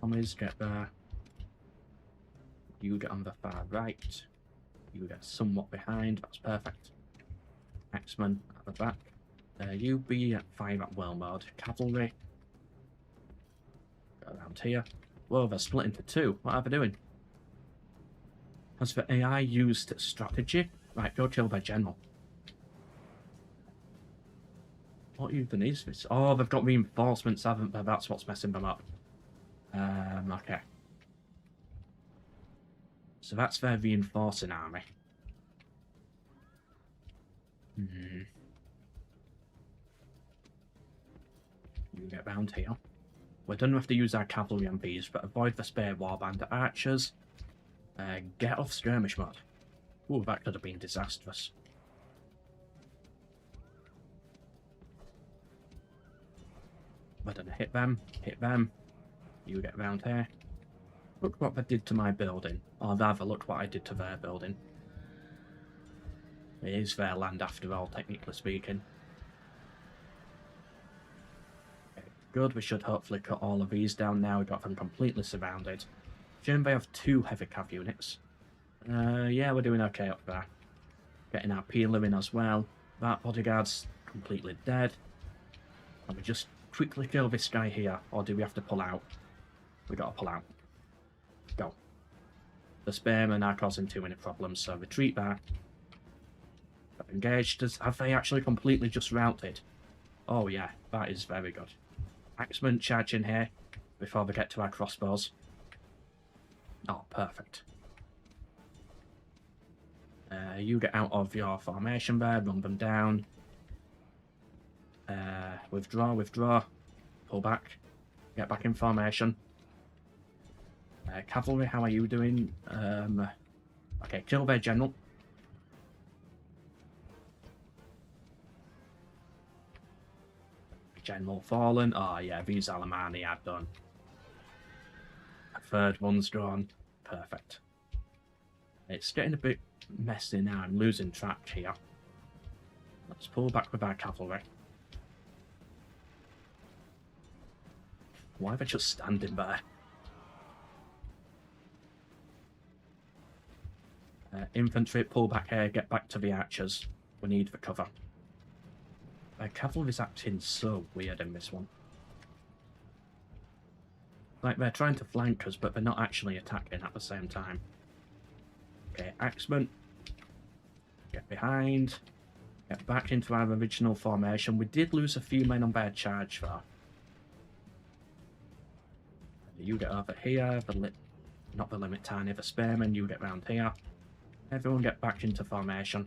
Tommies, get there. You get on the far right. You get somewhat behind, that's perfect. Axeman at the back. You be at 5 at well mode. Cavalry. Go around here. Whoa, they're split into 2. What are they doing? Has the AI used strategy? Right, go kill their general. What even is this? Oh, they've got reinforcements, haven't they? That's what's messing them up. Okay. So that's their reinforcing army. You get round here. We don't have to use our cavalry on these, but avoid the spare warband archers. Get off skirmish mode. Ooh, that could have been disastrous. We're gonna hit them, You get round here. Look what they did to my building. Or rather, look what I did to their building. It is their land after all, technically speaking. Okay, good, we should hopefully cut all of these down now. We got them completely surrounded. Shouldn't they have 2 heavy cav units? Yeah, we're doing okay up there. Getting our peeler in as well. That bodyguard's completely dead. Can we just quickly kill this guy here, or do we have to pull out? We gotta pull out. Go. The spearmen are causing too many problems, so retreat back. Engaged. Have they actually completely just routed? Oh yeah, that is very good. Axemen charge in here before they get to our crossbows. Oh, perfect. You get out of your formation there, run them down. Withdraw. Pull back. Get back in formation. Cavalry, how are you doing? Okay, kill their general. General fallen. Oh yeah, these Alemanni are done. A third one's gone. Perfect. It's getting a bit messy now. I'm losing track here. Let's pull back with our cavalry. Why are they just standing there? Infantry, pull back here, get back to the archers. We need the cover. Cavalry's acting so weird in this one. Like, they're trying to flank us, but they're not actually attacking at the same time. Okay, axemen. Get behind. Get back into our original formation. We did lose a few men on their charge, though. You get over here. Not the limit tiny, the spearmen. You get round here. Everyone get back into formation.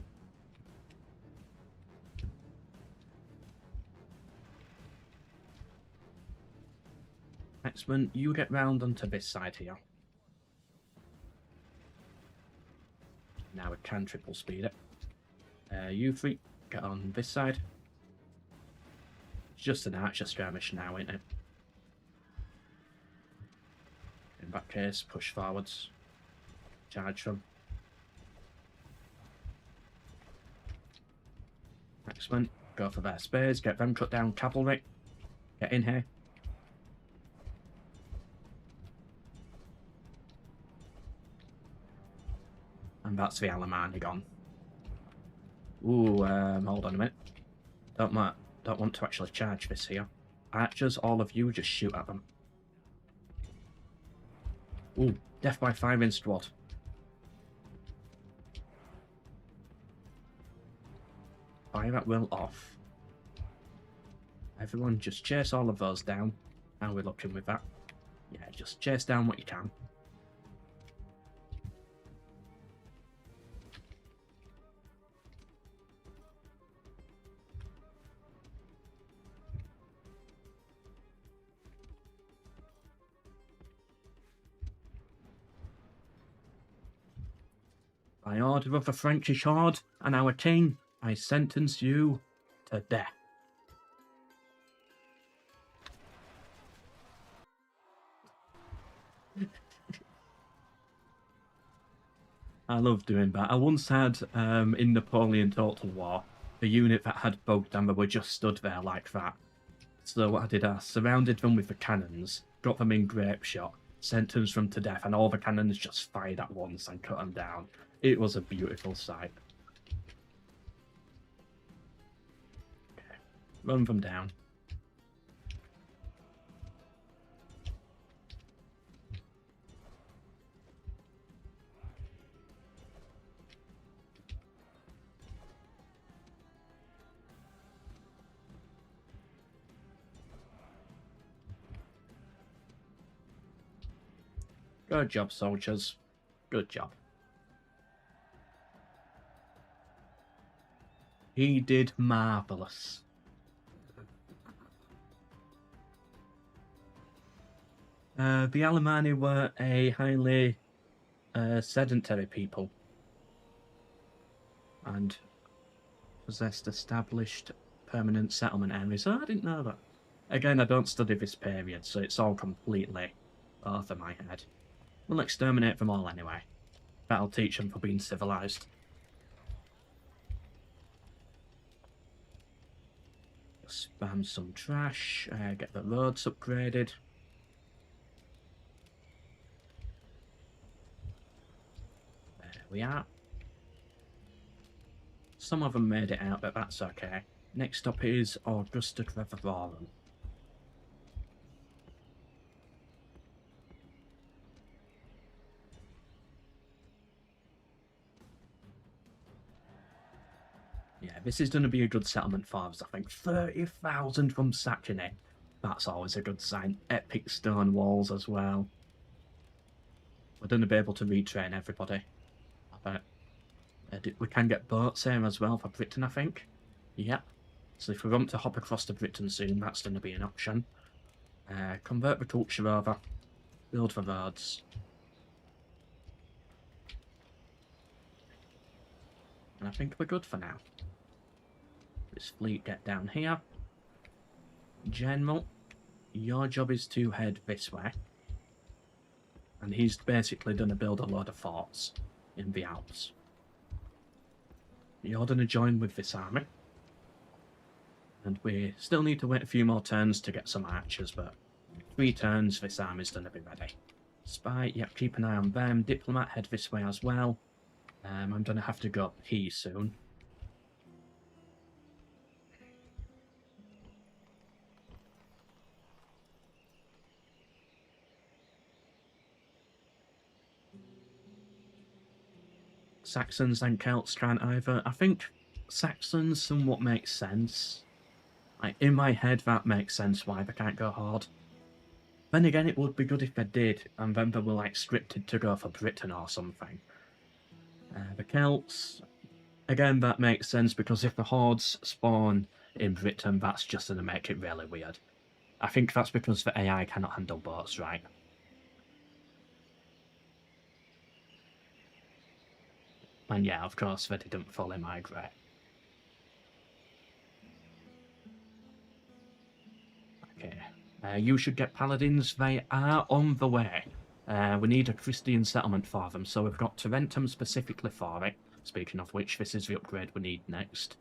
Axemen, you get round onto this side here. Now we can triple speed it. You three, get on this side. It's just an archer skirmish now, isn't it? In that case, push forwards. Charge them. Axemen, go for their spears, get them cut down. Cavalry, get in here. And that's the Alemanni gone. Ooh, hold on a minute. Don't want to actually charge this here. Archers, all of you, just shoot at them. Ooh, death by firing squad. Fire at will off. Everyone just chase all of those down. How are we looking with that? Yeah, just chase down what you can. By order of the Frankish Horde and our king, I sentence you to death. I love doing that. I once had, in Napoleon Total War, a unit that had Bogdan that were just stood there like that. So what I did, I surrounded them with the cannons, got them in grape shot, sentenced them to death, and all the cannons just fired at once and cut them down. It was a beautiful sight. Okay. Run them down. Good job, soldiers. Good job. He did marvellous. The Alemanni were a highly sedentary people and possessed established permanent settlement areas. Oh, I didn't know that. Again, I don't study this period, so it's all completely over my head. We'll exterminate them all anyway. That'll teach them for being civilized. Spam some trash, get the roads upgraded. There we are. Some of them made it out, but that's okay. Next up is Augusta Reverorum. Yeah, this is going to be a good settlement for us, I think. 30,000 from Saxony. That's always a good sign. Epic stone walls as well. We're going to be able to retrain everybody. I bet. We can get boats here as well for Britain, I think. Yep. So if we want to hop across to Britain soon, that's going to be an option. Convert the culture over. Build the roads. And I think we're good for now. This fleet get down here. General, your job is to head this way. And he's basically going to build a load of forts in the Alps. You're going to join with this army. And we still need to wait a few more turns to get some archers, but 3 turns, this army's going to be ready. Spy, yep, keep an eye on them. Diplomat, head this way as well. I'm going to have to go pee soon. Saxons and Celts can't either. I think Saxons somewhat makes sense. Like, in my head, that makes sense why they can't go Horde. Then again, it would be good if they did, and then they were like scripted to go for Britain or something. The Celts, again, that makes sense because if the Hordes spawn in Britain, that's just going to make it really weird. I think that's because the AI cannot handle boats, right? And yeah, of course, they didn't fully migrate. Okay. You should get paladins. They are on the way. We need a Christian settlement for them, so we've got Tarentum specifically for it. Speaking of which, this is the upgrade we need next.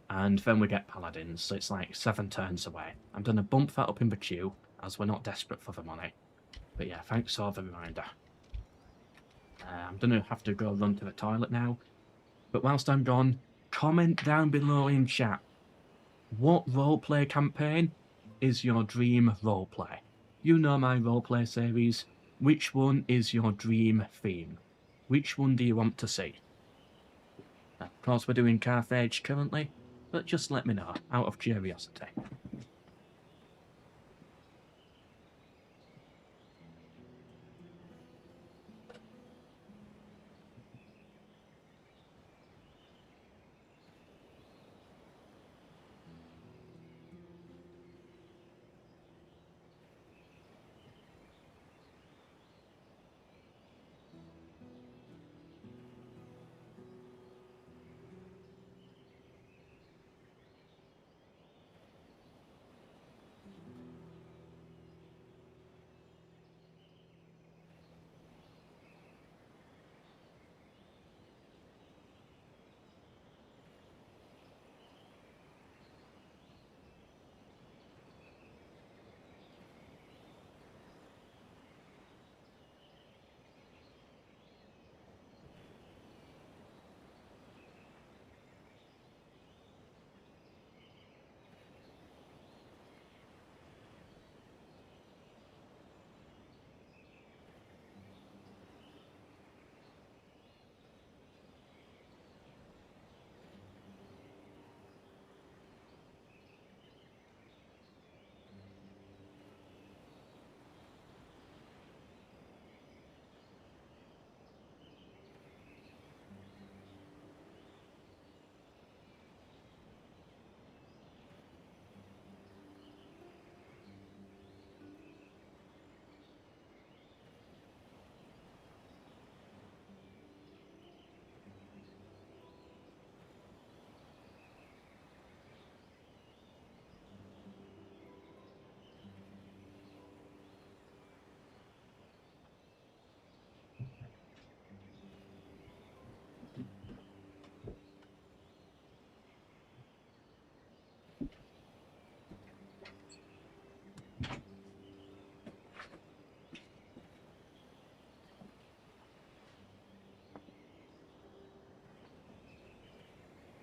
And then we get paladins, so it's like 7 turns away. I'm going to bump that up in the queue, as we're not desperate for the money. But yeah, thanks for the reminder. I'm going to have to go run to the toilet now. But whilst I'm gone, comment down below in chat. What roleplay campaign is your dream roleplay? You know my roleplay series. Which one is your dream theme? Which one do you want to see? Of course, we're doing Carthage currently, but just let me know, out of curiosity.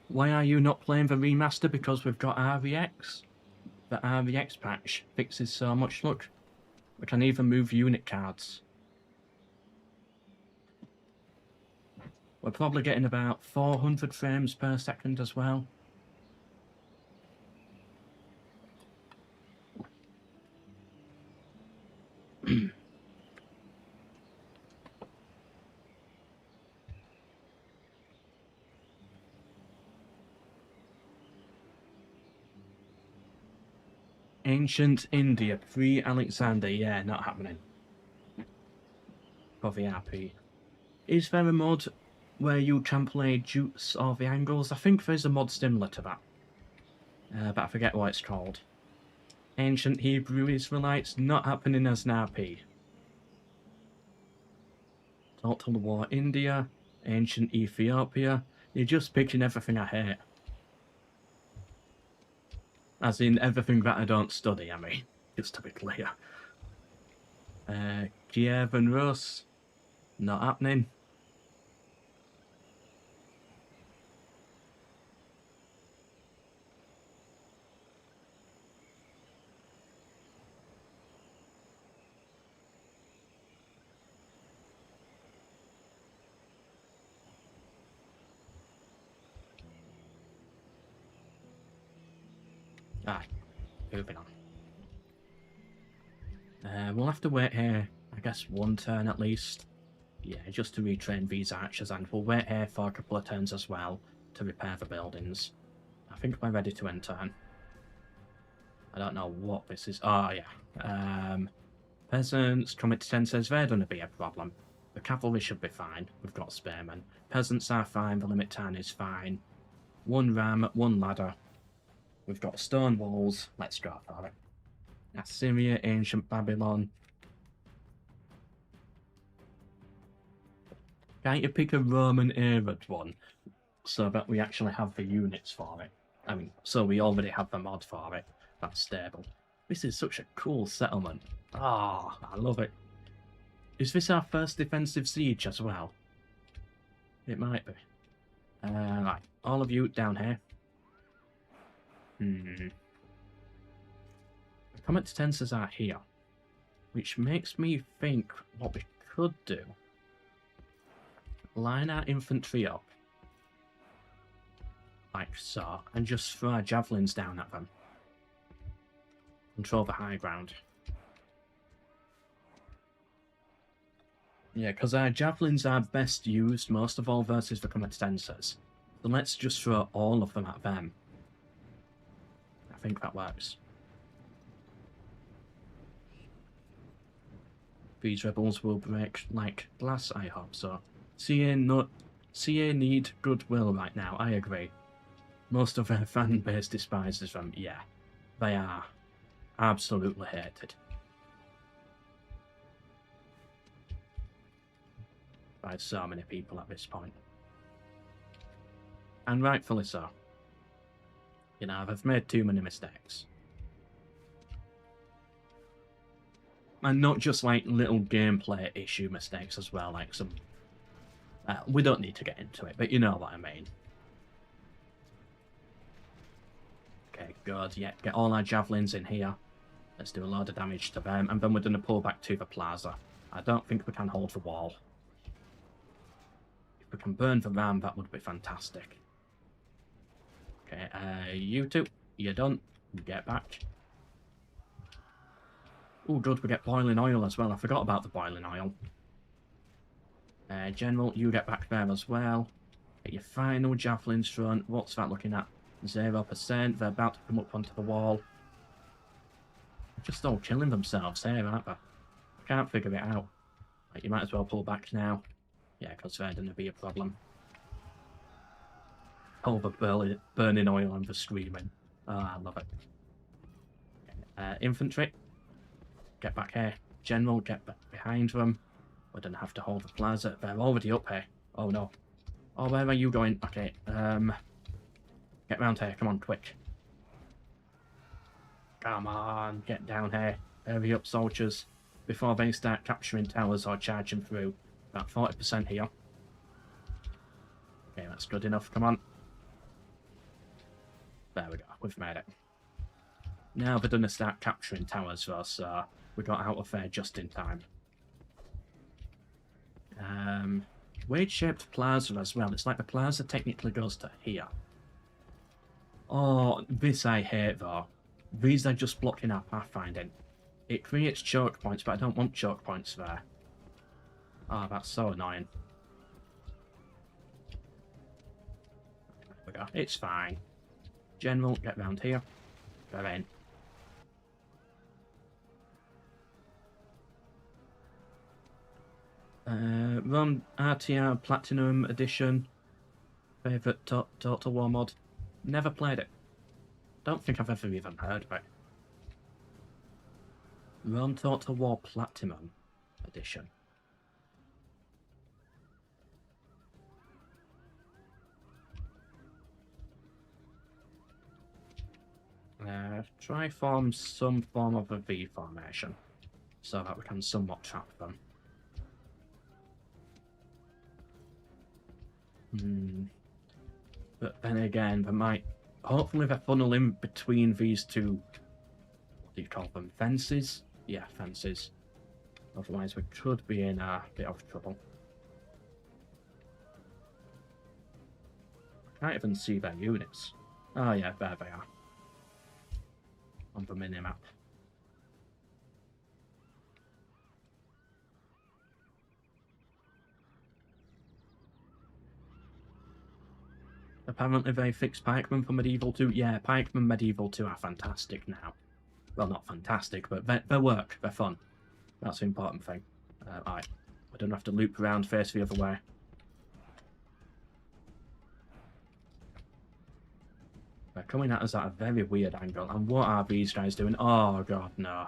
Why are you not playing the remaster? Because we've got RVX. The RVX patch fixes so much. Look, we can even move unit cards. We're probably getting about 400 frames per second as well. Ancient India, pre-Alexander, yeah, not happening. For the RP. Is there a mod where you can play Jutes or the Angles? I think there's a mod similar to that. But I forget what it's called. Ancient Hebrew Israelites, not happening as an RP. Total War India, Ancient Ethiopia. You're just picking everything I hate. As in everything that I don't study, I mean, just to be clear. Kiev and Rus, not happening. Aye, moving on. We'll have to wait here, I guess, one turn at least. Yeah, just to retrain these archers, and we'll wait here for a couple of turns as well to repair the buildings. I think we're ready to end turn. I don't know what this is. Oh, yeah. Peasants, combatant says they're going to be a problem. The cavalry should be fine. We've got spearmen. Peasants are fine. The limit turn is fine. One ram, one ladder. We've got stone walls. Let's go for it. Assyria, ancient Babylon. Can't you pick a Roman era one so that we actually have the units for it? I mean, so we already have the mod for it. That's stable. This is such a cool settlement. Ah, I love it. Is this our first defensive siege as well? It might be. Right, all of you down here. The comet tensors are here, which makes me think what we could do. Line our infantry up, like so, and just throw our javelins down at them. Control the high ground. Yeah, because our javelins are best used most of all versus the comet tensors. So let's just throw all of them at them. I think that works. These rebels will break like glass, I hope so. CA need goodwill right now, I agree. Most of their fan base despises them, yeah. They are absolutely hated. By so many people at this point. And rightfully so. You know, they've made too many mistakes. And not just like little gameplay issue mistakes as well, like some... we don't need to get into it, but you know what I mean. Okay, good, yeah, get all our javelins in here. Let's do a load of damage to them, and then we're going to pull back to the plaza. I don't think we can hold the wall. If we can burn the ram, that would be fantastic. Okay, you two, you're done. Get back. Oh, good, we get boiling oil as well. I forgot about the boiling oil. General, you get back there as well. Get your final javelins thrown. What's that looking at? 0%. They're about to come up onto the wall. They're just all killing themselves here, aren't they? I can't figure it out. Like, you might as well pull back now. Yeah, because they're going to be a problem. All the burning oil and the screaming. Oh, I love it. Infantry, get back here. General, get back behind them. We don't have to hold the plaza. They're already up here. Oh no. Oh, where are you going? Okay, get round here. Come on, quick. Come on, get down here. Hurry up, soldiers. Before they start capturing towers or charging through. About 40% here. Okay, that's good enough. Come on. There we go. We've made it. Now they're going to start capturing towers though, so we got out of there just in time. Weight-shaped plaza as well. It's like the plaza technically goes to here. Oh, this I hate though. These are just blocking our pathfinding. It creates choke points, but I don't want choke points there. Oh, that's so annoying. There we go. It's fine. General, get round here. Go in. Run RTR Platinum Edition. Favourite Total War mod. Never played it. Don't think I've ever even heard of it. Run Total War Platinum Edition. Try form some form of a V formation so that we can somewhat trap them. But then again, they might... Hopefully they funnel in between these two... What do you call them? Fences? Yeah, fences. Otherwise we could be in a bit of trouble. I can't even see their units. Oh yeah, there they are. On the minimap. Apparently they fixed pikemen for Medieval 2. Yeah, pikemen Medieval 2 are fantastic now. Well, not fantastic, but they work. They're fun. That's the important thing. Alright. We don't have to loop around, face the other way. They're coming at us at a very weird angle. And what are these guys doing? Oh, God, no.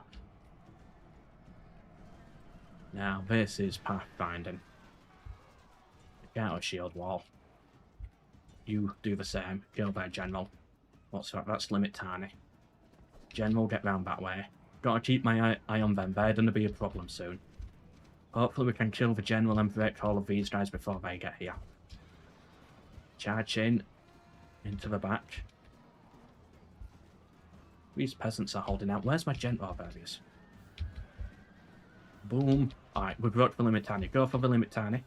Now, this is pathfinding. Get out of shield wall. You do the same. Kill their general. What's that? That's Limit Tiny. General, get round that way. Gotta keep my eye on them. They're gonna be a problem soon. Hopefully we can kill the general and break all of these guys before they get here. Charge in. Into the back. These peasants are holding out. Where's my general? Oh, there he is. Boom. Alright, we broke the Limit Tiny. Go for the Limit Tiny.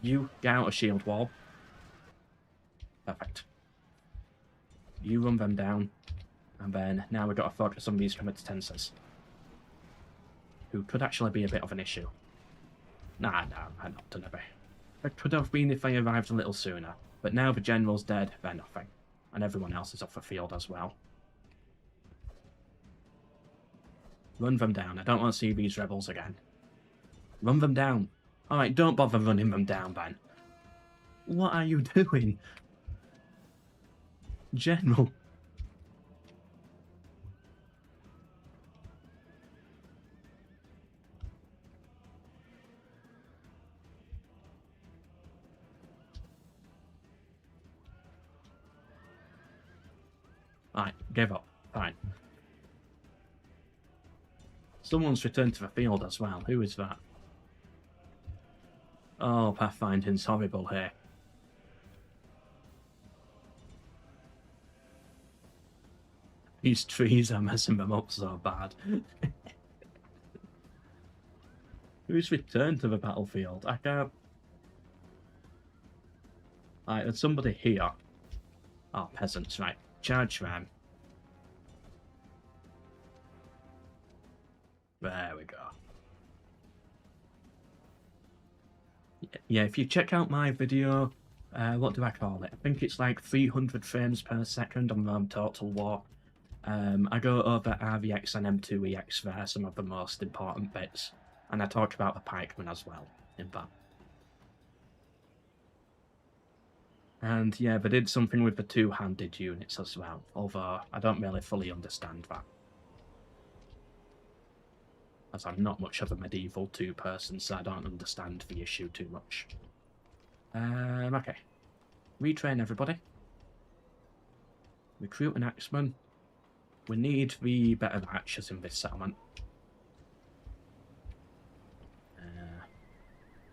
You get out of shield wall. Perfect. You run them down. And then now we've got to focus on these comitatenses. Who could actually be a bit of an issue. Nah, I'm not gonna be. It could have been if they arrived a little sooner. But now the general's dead, they're nothing. And everyone else is off the field as well. Run them down. I don't want to see these rebels again. Run them down. Alright, don't bother running them down, then. What are you doing? General. Alright, give up. Fine. Someone's returned to the field as well. Who is that? Oh, pathfinding's horrible here. These trees are messing them up so bad. Who's returned to the battlefield? I can't... Alright, there's somebody here. Oh, peasants, right. Charge them. There we go. Yeah, if you check out my video, what do I call it? I think it's like 300 frames per second on Total War. I go over RVX and M2EX there, some of the most important bits. And I talk about the pikemen as well, in that. And yeah, they did something with the two-handed units as well, although I don't really fully understand that. As I'm not much of a Medieval 2 person, so I don't understand the issue too much. Okay. Retrain everybody. Recruit an axeman. We need the better archers in this settlement.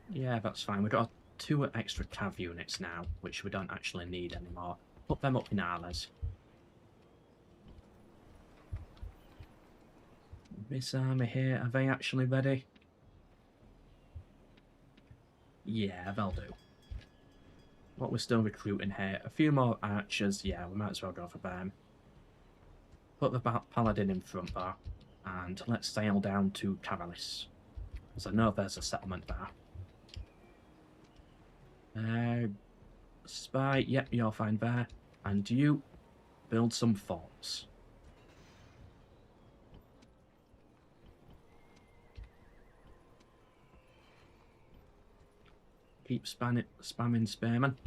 Yeah, that's fine. We've got 2 extra cav units now, which we don't actually need anymore. Put them up in Arles. This army here, are they actually ready? Yeah, they'll do. What we're still recruiting here, a few more archers, yeah, we might as well go for them. Put the paladin in front there, and let's sail down to Cavalis. Because I know there's a settlement there. Spy, yep, you're fine there. And you build some forts. Keep spamming spearmen.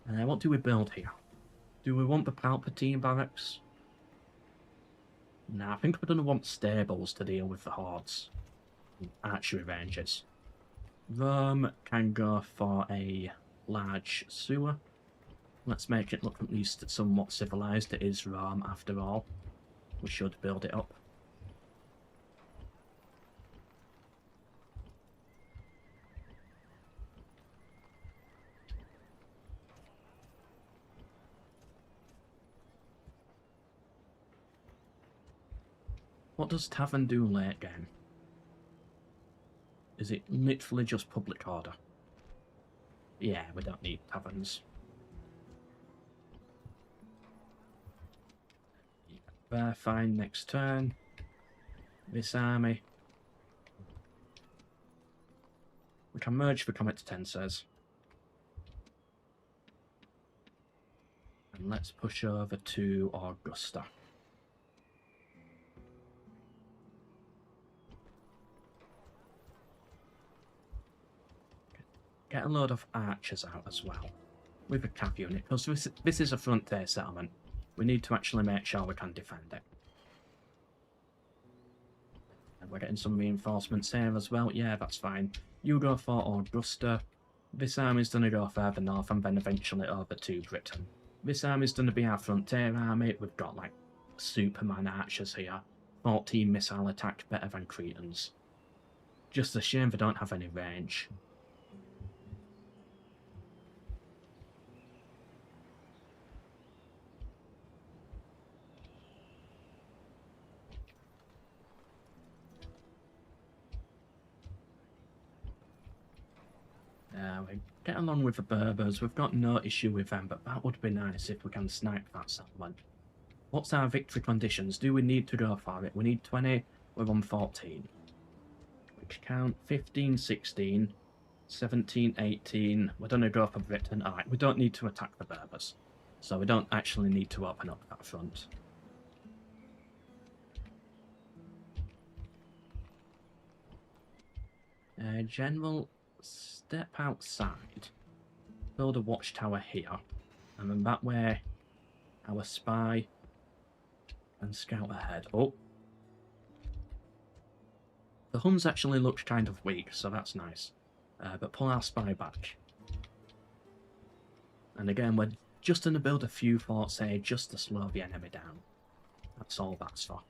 What do we build here? Do we want the Palpatine barracks? Nah, I think we're going to want stables to deal with the hordes. Archery ranges. Rome can go for a large sewer. Let's make it look at least somewhat civilized. It is Rome, after all. We should build it up. What does Tavern do late game? Is it literally just public order? Yeah, we don't need taverns. Fine, next turn. This army. We can merge the Comet to Tensors. And let's push over to Augusta. Get a load of archers out as well. With a cav unit, because this is a frontier settlement. We need to actually make sure we can defend it. And we're getting some reinforcements here as well. Yeah, that's fine. You go for Augusta. This army's going to go further north and then eventually over to Britain. This army's going to be our frontier army. We've got like Superman archers here. 14 missile attack, better than Cretans. Just a shame they don't have any range. We get along with the Berbers. We've got no issue with them, but that would be nice if we can snipe that settlement. What's our victory conditions? Do we need to go for it? We need 20, we're on 14. Which count 15, 16, 17, 18. We're going to go for Britain. Alright, we don't need to attack the Berbers. So we don't actually need to open up that front. General, step outside. Build a watchtower here. And then that way, our spy and scout ahead. Oh. The Huns actually look kind of weak, so that's nice. But pull our spy back. And again, we're just going to build a few forts here just to slow the enemy down. That's all that's for.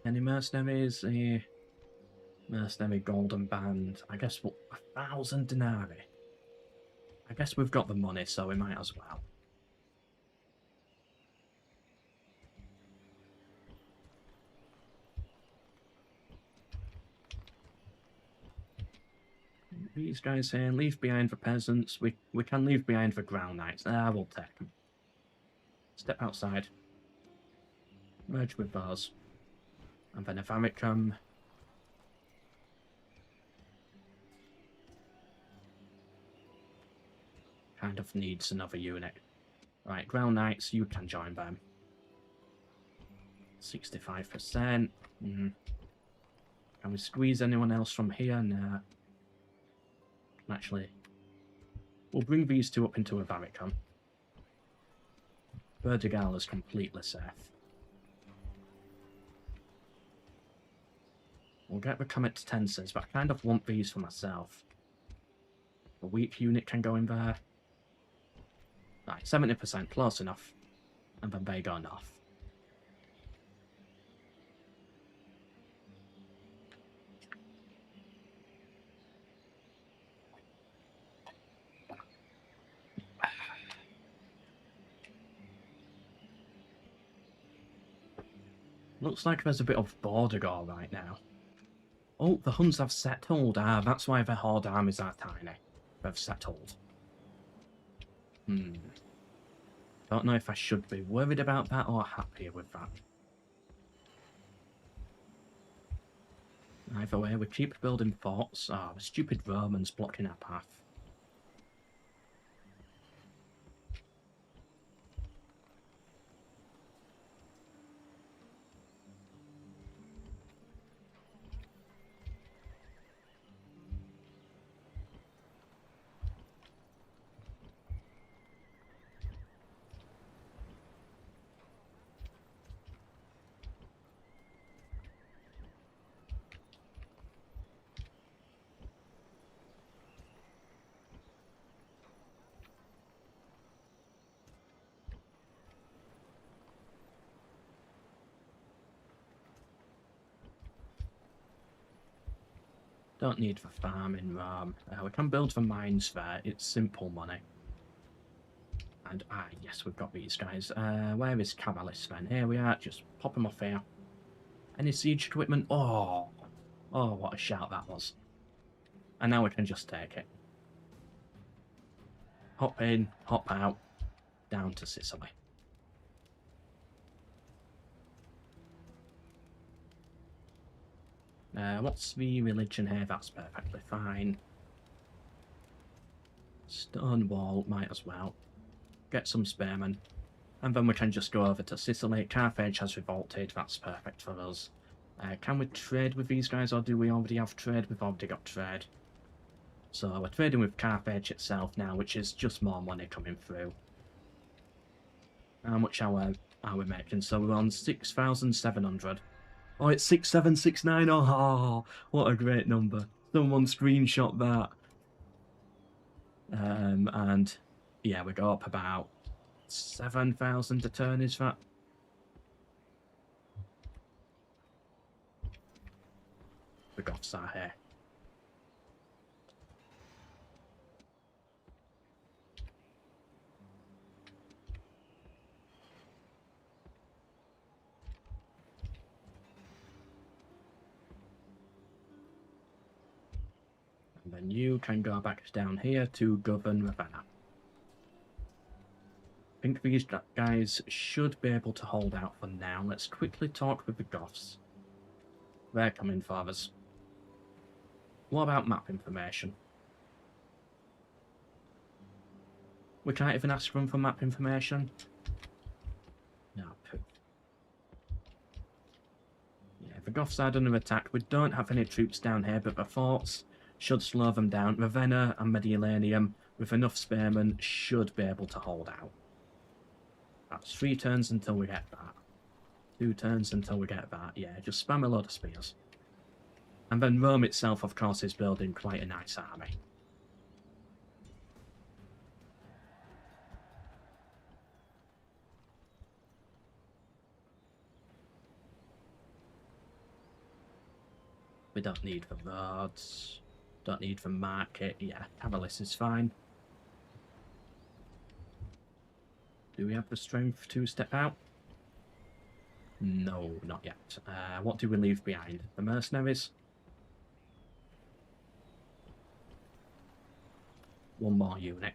Any mercenaries? Mercenary golden band. I guess 1,000 denarii. I guess we've got the money, so we might as well. These guys here, leave behind the peasants. We can leave behind the ground knights. We'll take them. Step outside. Merge with those. And then if Amicum. Kind of needs another unit. Right, ground knights, you can join them. 65%. Can we squeeze anyone else from here? No. Actually, we'll bring these two up into a Varicum. Vertigal is completely safe. We'll get the Comet to Tensors, but I kind of want these for myself. A weak unit can go in there. Right, 70%, close enough. And then they go north. Looks like there's a bit of border gore right now. Oh, the Huns have settled. That's why the Horde armies are tiny. They've settled. Don't know if I should be worried about that or happy with that. Either way, we keep building forts. The stupid Romans blocking our path. Don't need for farming Rome. We can build for mines there. It's simple money. And yes, we've got these guys. Where is Cavalis then? Here we are. Just pop them off here. Any siege equipment? Oh, what a shout that was. And now we can just take it. Hop in, hop out, down to Sicily. What's the religion here? That's perfectly fine. Stone wall, might as well. Get some spearmen. And then we can just go over to Sicily. Carthage has revolted, that's perfect for us. Can we trade with these guys, or do we already have trade? We've already got trade. So we're trading with Carthage itself now, which is just more money coming through. How much are we making? So we're on 6,700. Oh, it's 6,769. Oh, what a great number. Someone screenshot that. And yeah, we go up about 7,000 a turn, is that? The Goths are here. And then you can go back down here to govern Ravenna. I think these guys should be able to hold out for now. Let's quickly talk with the Goths. They're coming for us. What about map information? We can't even ask them for map information? No, poof. Yeah, the Goths are under attack. We don't have any troops down here, but the forts should slow them down. Ravenna and Mediolanum, with enough spearmen, should be able to hold out. That's 3 turns until we get that. 2 turns until we get that. Yeah, just spam a load of spears. And then Rome itself, of course, is building quite a nice army. We don't need the roads. Don't need the market. Yeah, Cavalis is fine. Do we have the strength to step out? No, not yet. What do we leave behind? The mercenaries? 1 more unit.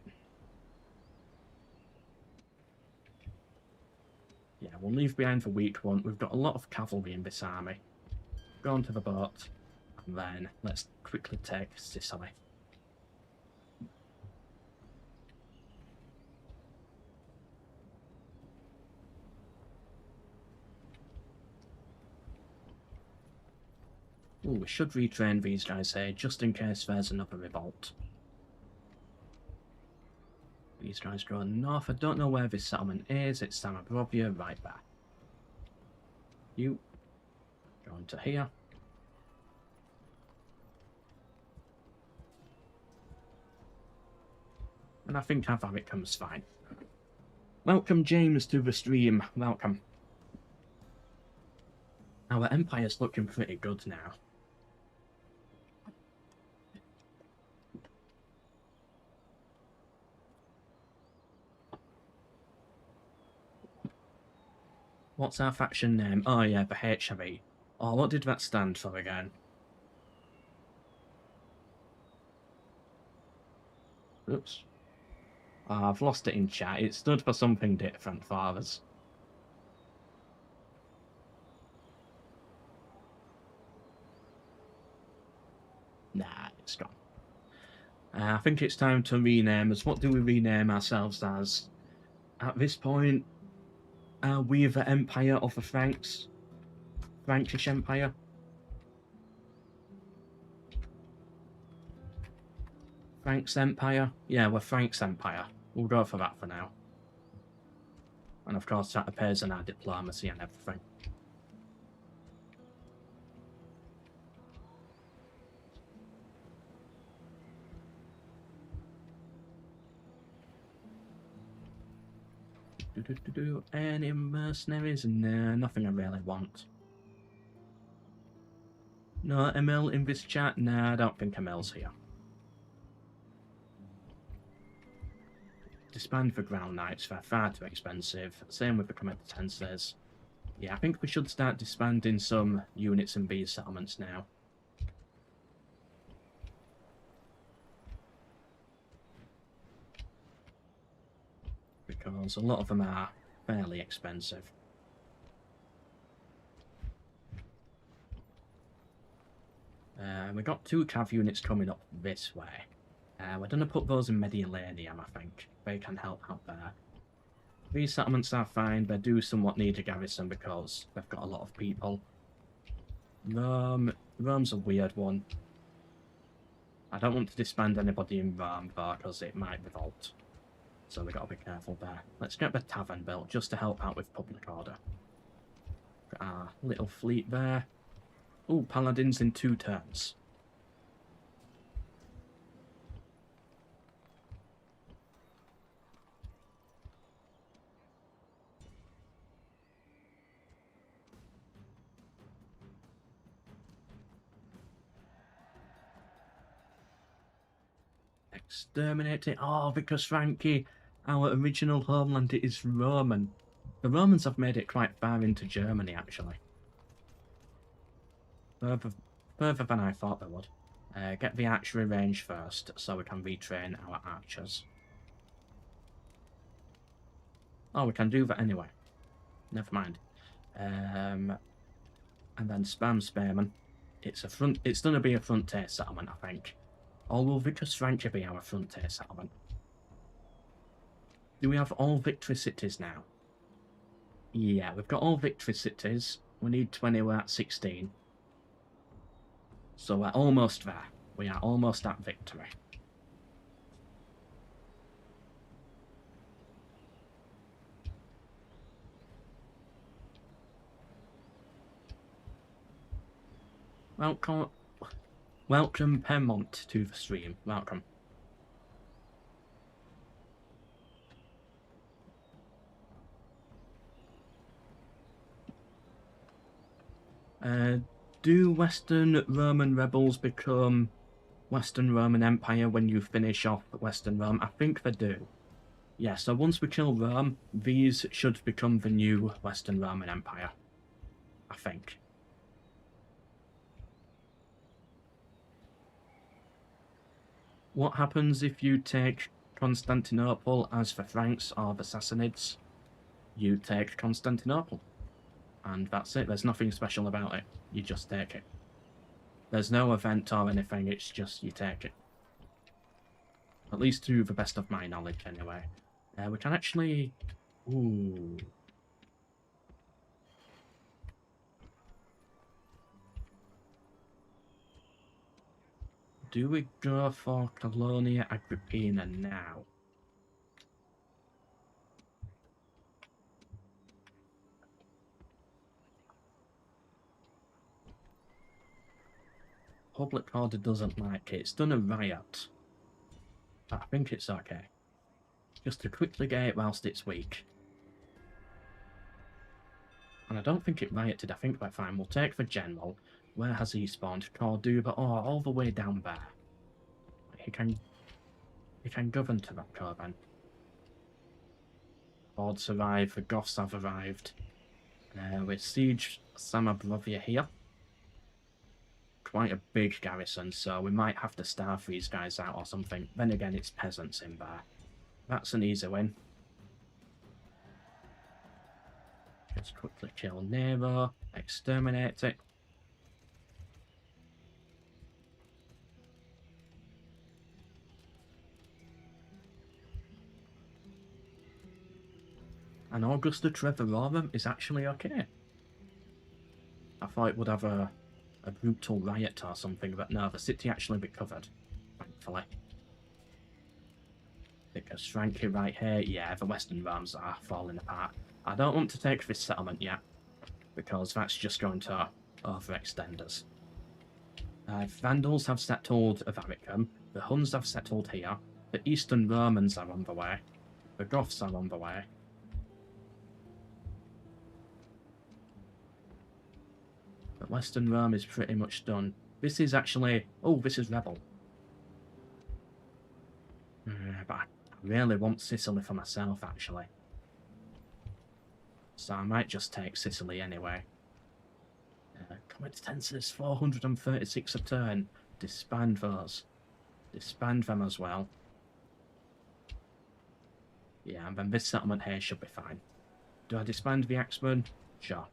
Yeah, we'll leave behind the weak one. We've got a lot of cavalry in this army. Go on to the boat, and then let's quickly take Sicily. Ooh, we should retrain these guys here, just in case there's another revolt. These guys go north. I don't know where this settlement is. It's Samobrovia, right there. You go into here. And I think Avaricum's fine. Welcome, James, to the stream. Welcome. Our empire's looking pretty good now. What's our faction name? Oh yeah, the HME. Oh, what did that stand for again? Oops. Oh, I've lost it in chat. It stood for something different for us. Nah, it's gone. I think it's time to rename us. What do we rename ourselves as? At this point, are we the Empire of the Franks? Frankish Empire? Franks Empire? Yeah, we're Franks Empire. We'll go for that for now. And of course that appears in our diplomacy and everything. Any mercenaries? No, nothing I really want. No Emil in this chat? Nah, I don't think Emil's here. Disband for Ground Knights, they're far too expensive. Same with the competences. Yeah, I think we should start disbanding some units in these settlements now. Because a lot of them are fairly expensive. We've got 2 cav units coming up this way. We're going to put those in Mediolanum, I think. They can help out there. These settlements are fine. They do somewhat need a garrison because they've got a lot of people. Rome's a weird one. I don't want to disband anybody in Rome though, because it might revolt. So we've got to be careful there. Let's get the tavern built just to help out with public order. Got our little fleet there. Ooh, paladins in 2 turns. Exterminate it. Oh, because Frankie, our original homeland is Roman. The Romans have made it quite far into Germany, actually. Further than I thought they would. Get the archery range first, so we can retrain our archers. Oh, we can do that anyway. Never mind. And then spam Spearman. It's going to be a frontier settlement, I think. Or will Vicus Franca be our frontier settlement? Do we have all victory cities now? Yeah, we've got all victory cities. We need 20, we're at 16. So we're almost there. We are almost at victory. Welcome, Permont, to the stream. Welcome. Do Western Roman rebels become Western Roman Empire when you finish off Western Rome? I think they do. Yeah, so once we kill Rome, these should become the new Western Roman Empire. I think. What happens if you take Constantinople as the Franks or the Sassanids? You take Constantinople. And that's it. There's nothing special about it. You just take it. There's no event or anything, it's just you take it. At least to the best of my knowledge, anyway. We can actually... Ooh. Do we go for Colonia Agrippina now? Public Order doesn't like it. It's done a riot. But I think it's okay. Just to quickly get it whilst it's weak. And I don't think it rioted. I think we're fine. We'll take the General. Where has he spawned? Corduba. Oh, all the way down there. He can govern to that caravan. Hordes arrive. The Goths have arrived. We siege Samabrovia here. Quite a big garrison, so we might have to starve these guys out or something. Then again, it's peasants in there. That's an easy win. Just quickly kill Nero, exterminate it. And Augusta Treverorum is actually okay. I thought it would have a brutal riot or something, but no, the city actually recovered, thankfully. Because Frankie right here, yeah, the Western Roms are falling apart. I don't want to take this settlement yet, because that's just going to overextend us. Vandals have settled Avaricum, the Huns have settled here, the Eastern Romans are on the way, the Goths are on the way. But Western Rome is pretty much done. This is actually... Oh, this is Rebel. But I really want Sicily for myself, actually. So I might just take Sicily anyway. Competences 436 a turn. Disband those. Disband them as well. Yeah, and then this settlement here should be fine. Do I disband the Axemen? Sure.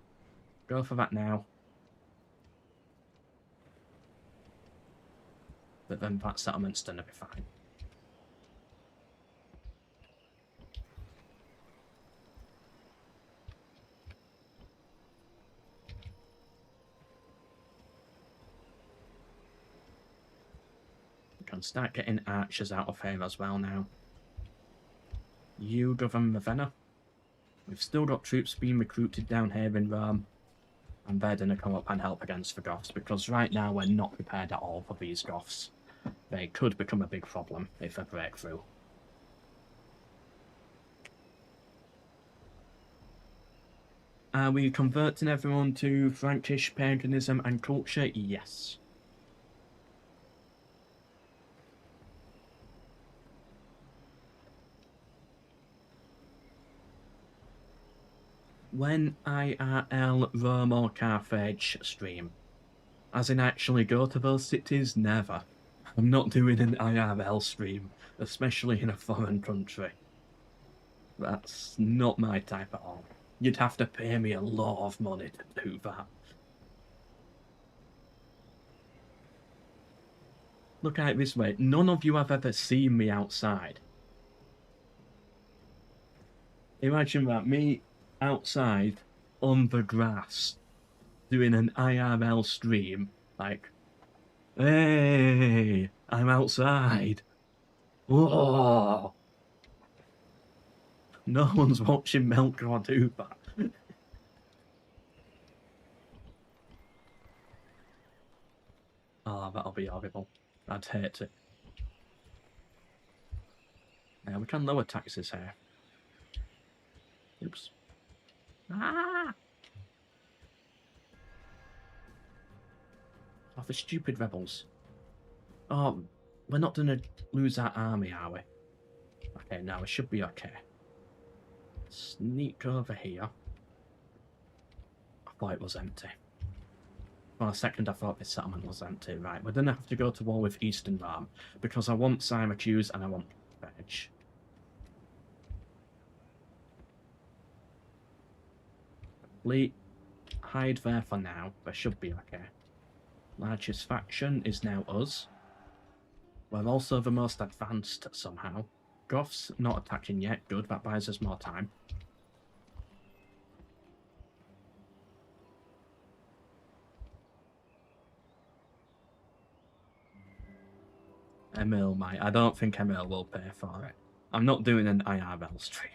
Go for that now. But then that settlement's gonna be fine. We can start getting archers out of here as well now. You govern Ravenna. We've still got troops being recruited down here in Rome. And they're going to come up and help against the Goths, because right now we're not prepared at all for these Goths. They could become a big problem if they break through. Are we converting everyone to Frankish paganism and culture? Yes. When IRL Rome or Carthage stream, as in actually go to those cities, never. I'm not doing an IRL stream, especially in a foreign country. That's not my type at all. You'd have to pay me a lot of money to do that. Look at it this way, none of you have ever seen me outside. Imagine that, me outside on the grass doing an IRL stream, like, hey, I'm outside. Whoa. No one's watching MELKOR do that. Oh, that'll be horrible. I'd hate it. Yeah, we can lower taxes here. Oops. Ah! Oh, the stupid rebels. Oh, we're not gonna lose our army, are we? Okay, no, it should be okay. Sneak over here. I thought it was empty. For a second, I thought this settlement was empty. Right, we're gonna have to go to war with Eastern Rome, because I want Syracuse and I want Carthage. Fleet, hide there for now. They should be okay. Largest faction is now us. We're also the most advanced somehow. Goths not attacking yet. Good, that buys us more time. Emil might. I don't think Emil will pay for it. I'm not doing an IRL stream.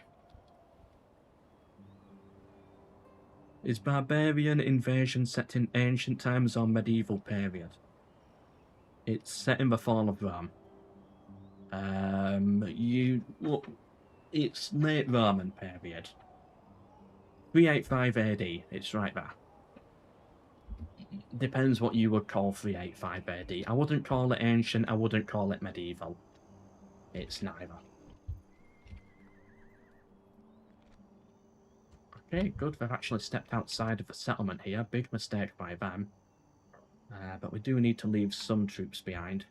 Is Barbarian invasion set in ancient times or medieval period? It's set in the fall of Rome. It's late Roman period. 385 AD, it's right there. Depends what you would call 385 AD. I wouldn't call it ancient, I wouldn't call it medieval. It's neither. Okay, good, they've actually stepped outside of the settlement here. Big mistake by them. But we do need to leave some troops behind.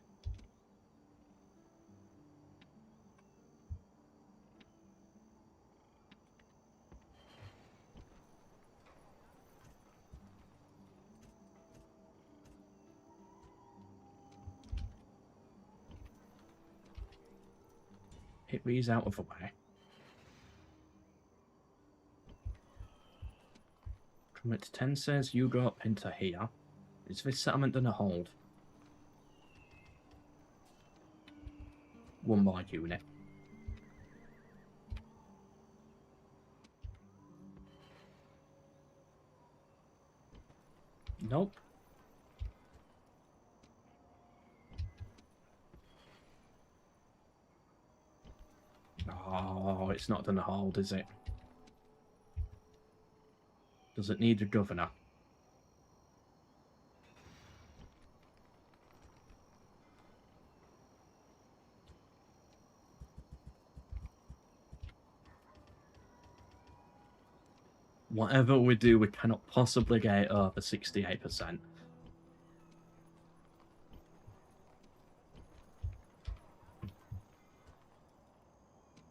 Hit these out of the way. Commit 10 says you go up into here. Is this settlement gonna hold? One more unit. Nope. Oh, it's not gonna hold, is it? Does it need a governor? Whatever we do, we cannot possibly get it over 68%.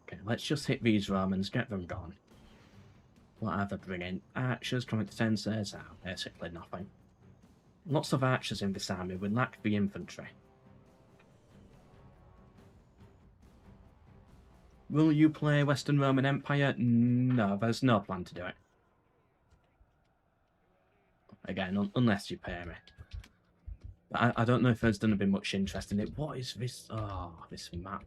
Okay, let's just hit these Romans, get them gone. What are they bringing? Archers, coming to sensors? Ah, basically nothing. Lots of archers in this army, we lack the infantry. Will you play Western Roman Empire? No, there's no plan to do it. Again, unless you pay me. I don't know if there's going to be much interest in it. What is this? Oh, this map.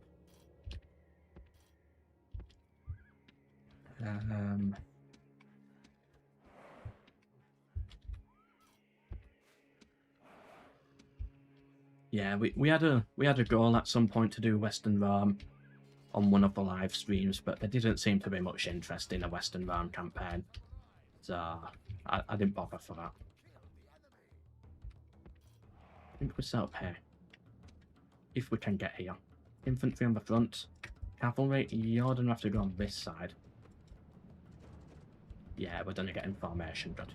Yeah, we had a goal at some point to do Western Rome on one of the live streams, but there didn't seem to be much interest in a Western Rome campaign, so I didn't bother for that. I think we're set up here. If we can get here. Infantry on the front. Cavalry, you're gonna have to go on this side. Yeah, we're gonna get in formation, good.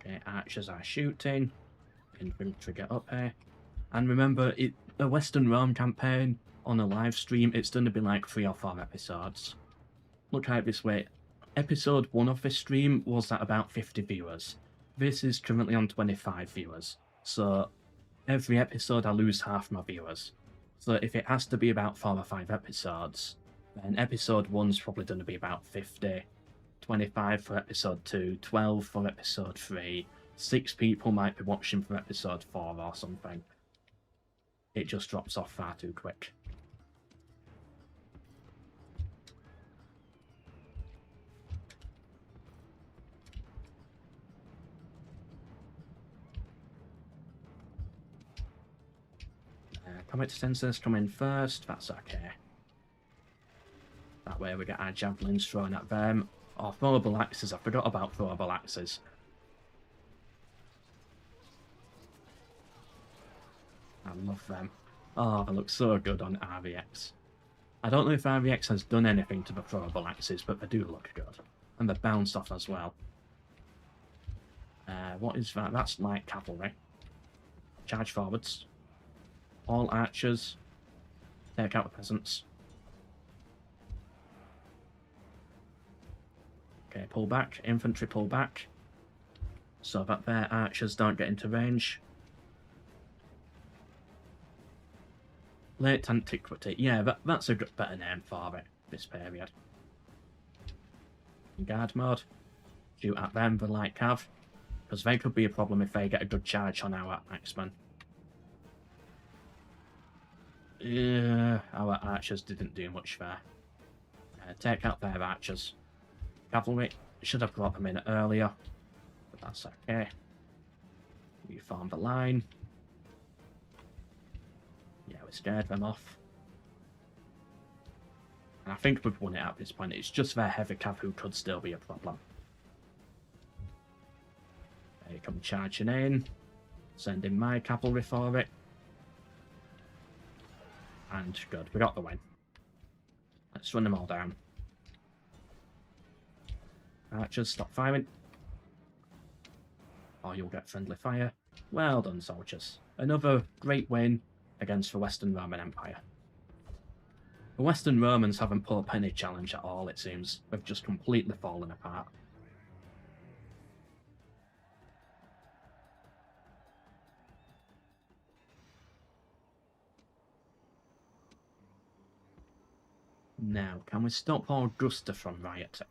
Okay, archers are shooting. Infantry get up here. And remember, a Western Rome campaign on a live stream, it's going to be like 3 or 4 episodes. Look at it this way. Episode 1 of this stream was at about 50 viewers. This is currently on 25 viewers. So every episode I lose half my viewers. So if it has to be about 4 or 5 episodes, then episode 1's probably going to be about 50, 25 for episode 2, 12 for episode 3, 6 people might be watching for episode 4 or something. It just drops off far too quick. Combat sensors come in first, that's okay. That way we get our javelins thrown at them. Oh, throwable axes, I forgot about throwable axes. I love them. Oh, they look so good on RVX. I don't know if RVX has done anything to the throwable axes, but they do look good. And they're bounced off as well. What is that? That's light cavalry. Charge forwards. All archers. Take out the peasants. Okay, pull back. Infantry pull back. So that their archers don't get into range. Late Antiquity. Yeah, that's a better name for it, this period. Guard mode. Shoot at them, the light cav. Because they could be a problem if they get a good charge on our axemen. Our archers didn't do much there. Take out their archers. Cavalry, should have brought them in earlier, but that's okay. We form the line. Yeah, we scared them off. And I think we've won it at this point. It's just their heavy cav who could still be a problem. They come charging in. Send in my cavalry for it. And good, we got the win. Let's run them all down. Archers, stop firing. Or you'll get friendly fire. Well done, soldiers. Another great win against the Western Roman Empire. The Western Romans haven't put up any challenge at all, it seems. They've just completely fallen apart. Now, can we stop Augusta from rioting?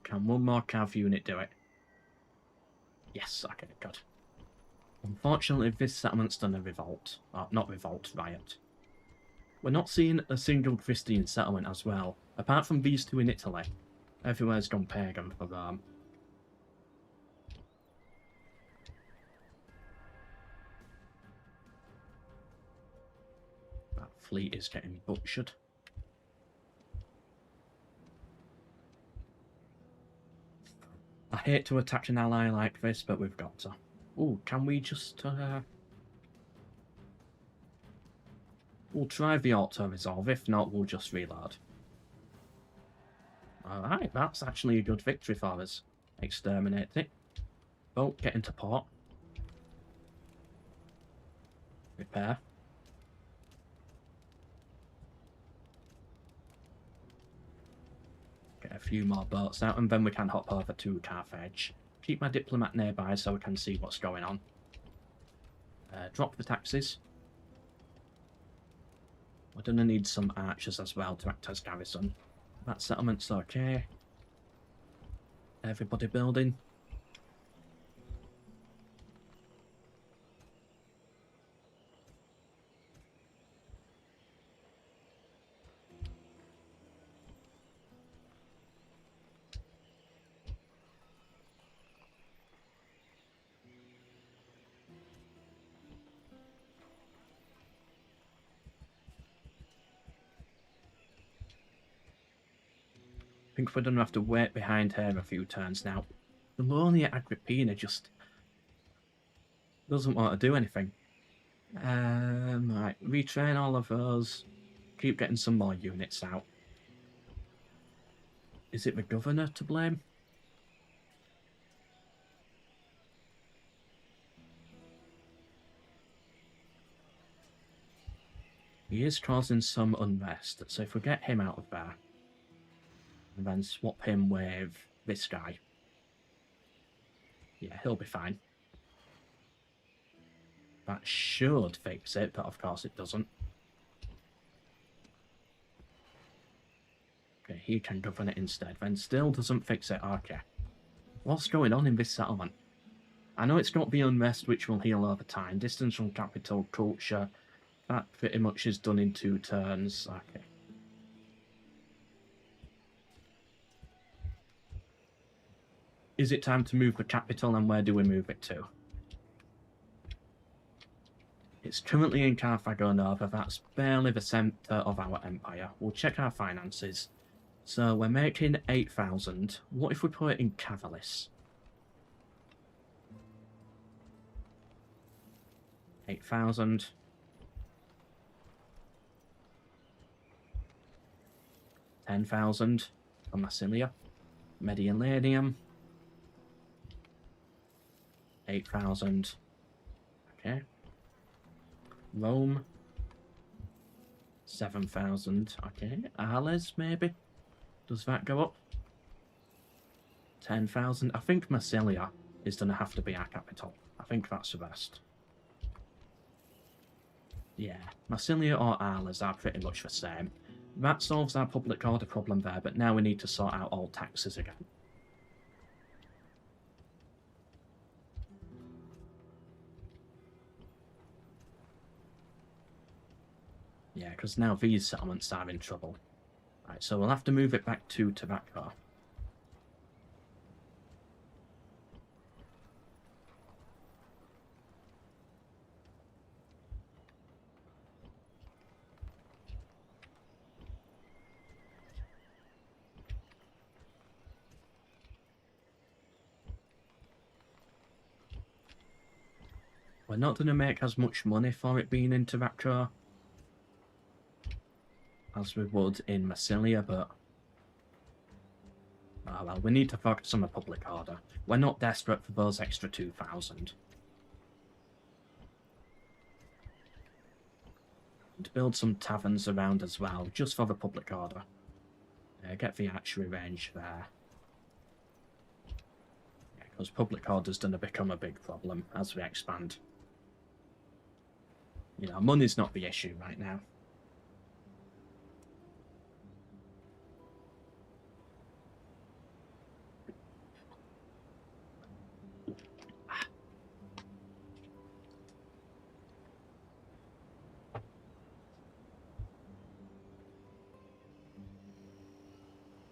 Can one more cav unit do it? Yes, okay, good. Unfortunately, this settlement's done a revolt. Not revolt, riot. We're not seeing a single Christian settlement as well. Apart from these 2 in Italy. Everywhere's gone pagan for Rome. That fleet is getting butchered. hate to attack an ally like this, but we've got to. Ooh, can we just... We'll try the auto-resolve. If not, we'll just reload. Alright, that's actually a good victory for us. Exterminate it. Oh, get into port. Repair. Get a few more boats out, and then we can hop over to Carthage. Keep my diplomat nearby so we can see what's going on. Drop the taxes. We're going to need some archers as well to act as garrison. That settlement's okay. Everybody building. I think we're going to have to wait behind her a few turns now. The lonely Agrippina just doesn't want to do anything. Right, retrain all of those. Keep getting some more units out. Is it the governor to blame? He is causing some unrest, so if we get him out of there, and then swap him with this guy, yeah, he'll be fine. That should fix it, but of course it doesn't. Okay, he can govern it instead, then still doesn't fix it. Okay. What's going on in this settlement? I know it's got the unrest, which will heal over time. Distance from capital, culture. That pretty much is done in 2 turns. Okay. Is it time to move the capital, and where do we move it to? It's currently in Carthago Nova. That's barely the centre of our empire. We'll check our finances. So we're making 8,000. What if we put it in Cavalis? 8,000. 10,000 for Massilia. Mediolanum. 8,000. Okay. Rome. 7,000. Okay. Arles, maybe? Does that go up? 10,000. I think Massilia is going to have to be our capital. I think that's the best. Yeah. Massilia or Arles are pretty much the same. That solves our public order problem there, but now we need to sort out all taxes again. Yeah, because now these settlements are in trouble. Right, so we'll have to move it back to Tobacco. We're not going to make as much money for it being in Tobacco as we would in Massilia, but... oh well, we need to focus on the public order. We're not desperate for those extra 2,000. And build some taverns around as well, just for the public order. Get the archery range there. Yeah, because public order's going to become a big problem as we expand. You know, money's not the issue right now.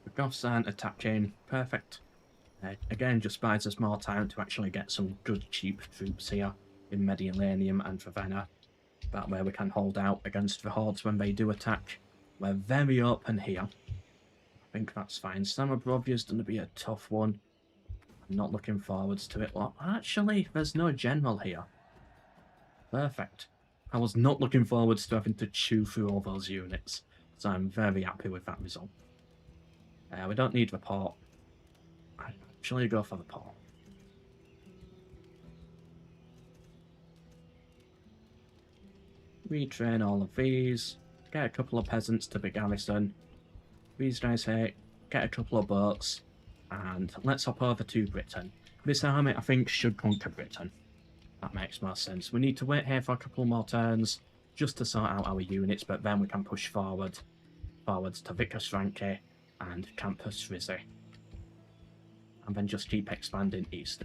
The Goths aren't attacking. Perfect. Again, just buys us more time to actually get some good cheap troops here in Mediolanum and Ravenna. That way we can hold out against the Hordes when they do attack. We're very open here. I think that's fine. Samobrovia's going to be a tough one. Not looking forwards to it. Well, actually, there's no general here. Perfect. I was not looking forwards to having to chew through all those units, so I'm very happy with that result. We don't need the port. I'd actually go for the port. Retrain all of these, get a couple of peasants to the garrison. These guys here, get a couple of boats, and let's hop over to Britain. This army, I think, should conquer Britain. That makes more sense. We need to wait here for a couple more turns just to sort out our units, but then we can push forwards to Vickers Franke and Campus Rizzi. And then just keep expanding east.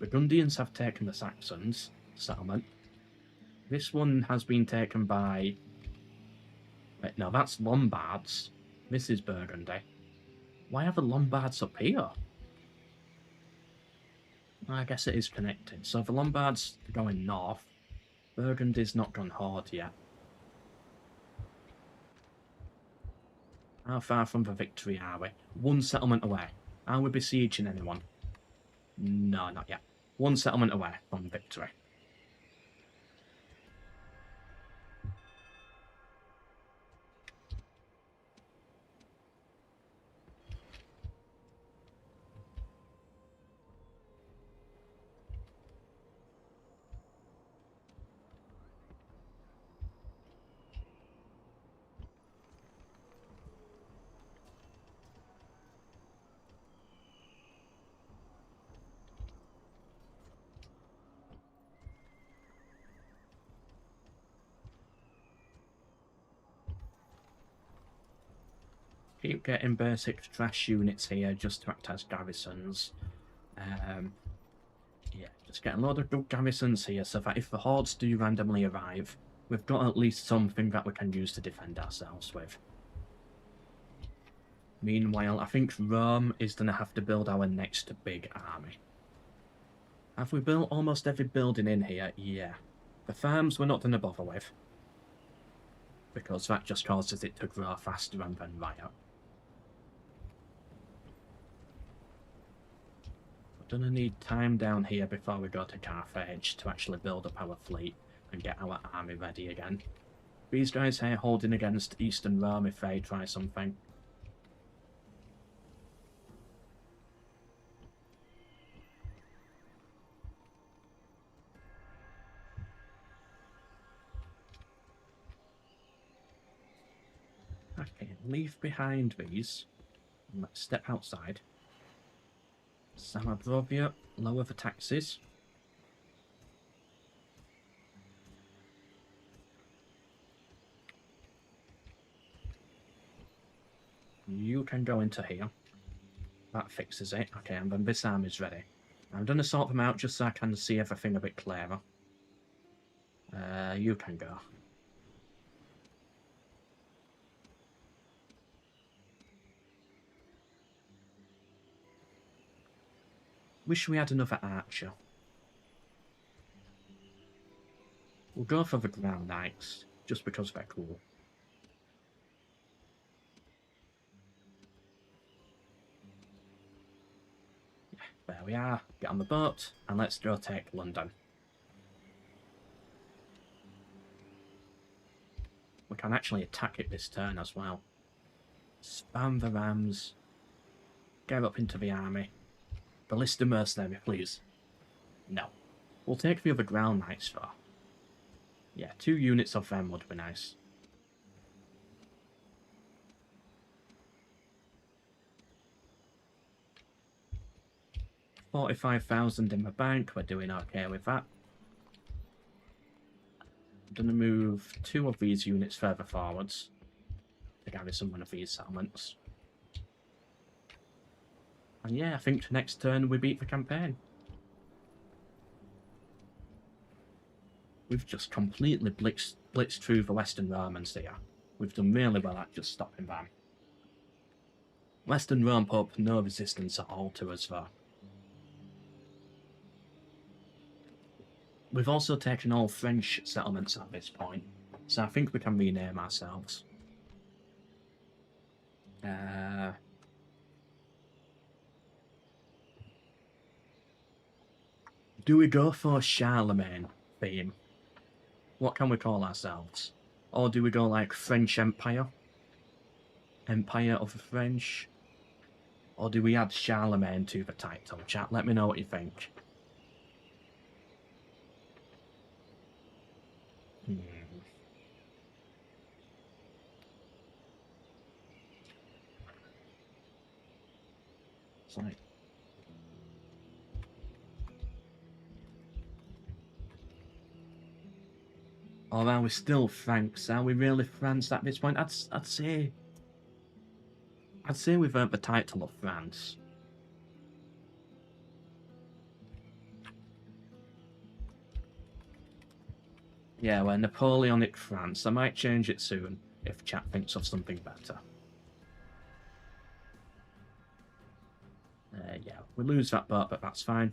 Burgundians have taken the Saxons settlement. This one has been taken by... Wait, no, that's Lombards. This is Burgundy. Why are the Lombards up here? I guess it is connected. So the Lombards are going north. Burgundy's not gone Horde yet. How far from the victory are we? One settlement away. Are we besieging anyone? No, not yet. One settlement away from victory. Keep getting basic trash units here just to act as garrisons. Yeah, just get a load of good garrisons here so that if the hordes do randomly arrive, we've got at least something that we can use to defend ourselves with. Meanwhile, I think Rome is going to have to build our next big army. Have we built almost every building in here? Yeah. The farms we're not going to bother with, because that just causes it to grow faster and then riot. We're going to need time down here before we go to Carthage to actually build up our fleet and get our army ready again. These guys here holding against Eastern Rome if they try something. Okay, leave behind these. And let's step outside. Samabrovia, lower the taxes. You can go into here. That fixes it. Okay, and then this army's ready. I'm going to sort them out just so I can see everything a bit clearer. You can go. Wish we had another archer. We'll go for the ground knights, just because they're cool. Yeah, there we are. Get on the boat, and let's go take London. We can actually attack it this turn as well. Spam the rams. Get up into the army. Ballista mercenary, please. No. We'll take the other ground knights though. Yeah, 2 units of them would be nice. $45,000 in the bank, we're doing okay with that. I'm going to move 2 of these units further forwards to garrison one of these settlements. And yeah, I think next turn we beat the campaign. We've just completely blitzed through the Western Romans here. We've done really well at just stopping them. Western Rome put up no resistance at all to us though. We've also taken all French settlements at this point, so I think we can rename ourselves. Do we go for Charlemagne theme? What can we call ourselves? Or do we go like French Empire? Empire of the French? Or do we add Charlemagne to the title? Chat, let me know what you think. It's like... Or are we still Franks? Are we really France at this point? I'd say we've earned the title of France. Yeah, we're Napoleonic France. I might change it soon if chat thinks of something better. Yeah, we lose that part, but that's fine.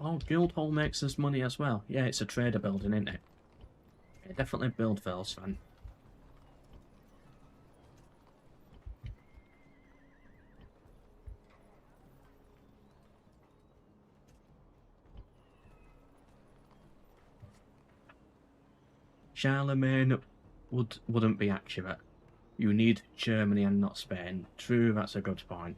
Oh, Guildhall makes us money as well. Yeah, it's a trader building, isn't it? Yeah, definitely build those, fan. Charlemagne wouldn't be accurate. You need Germany and not Spain. True, that's a good point.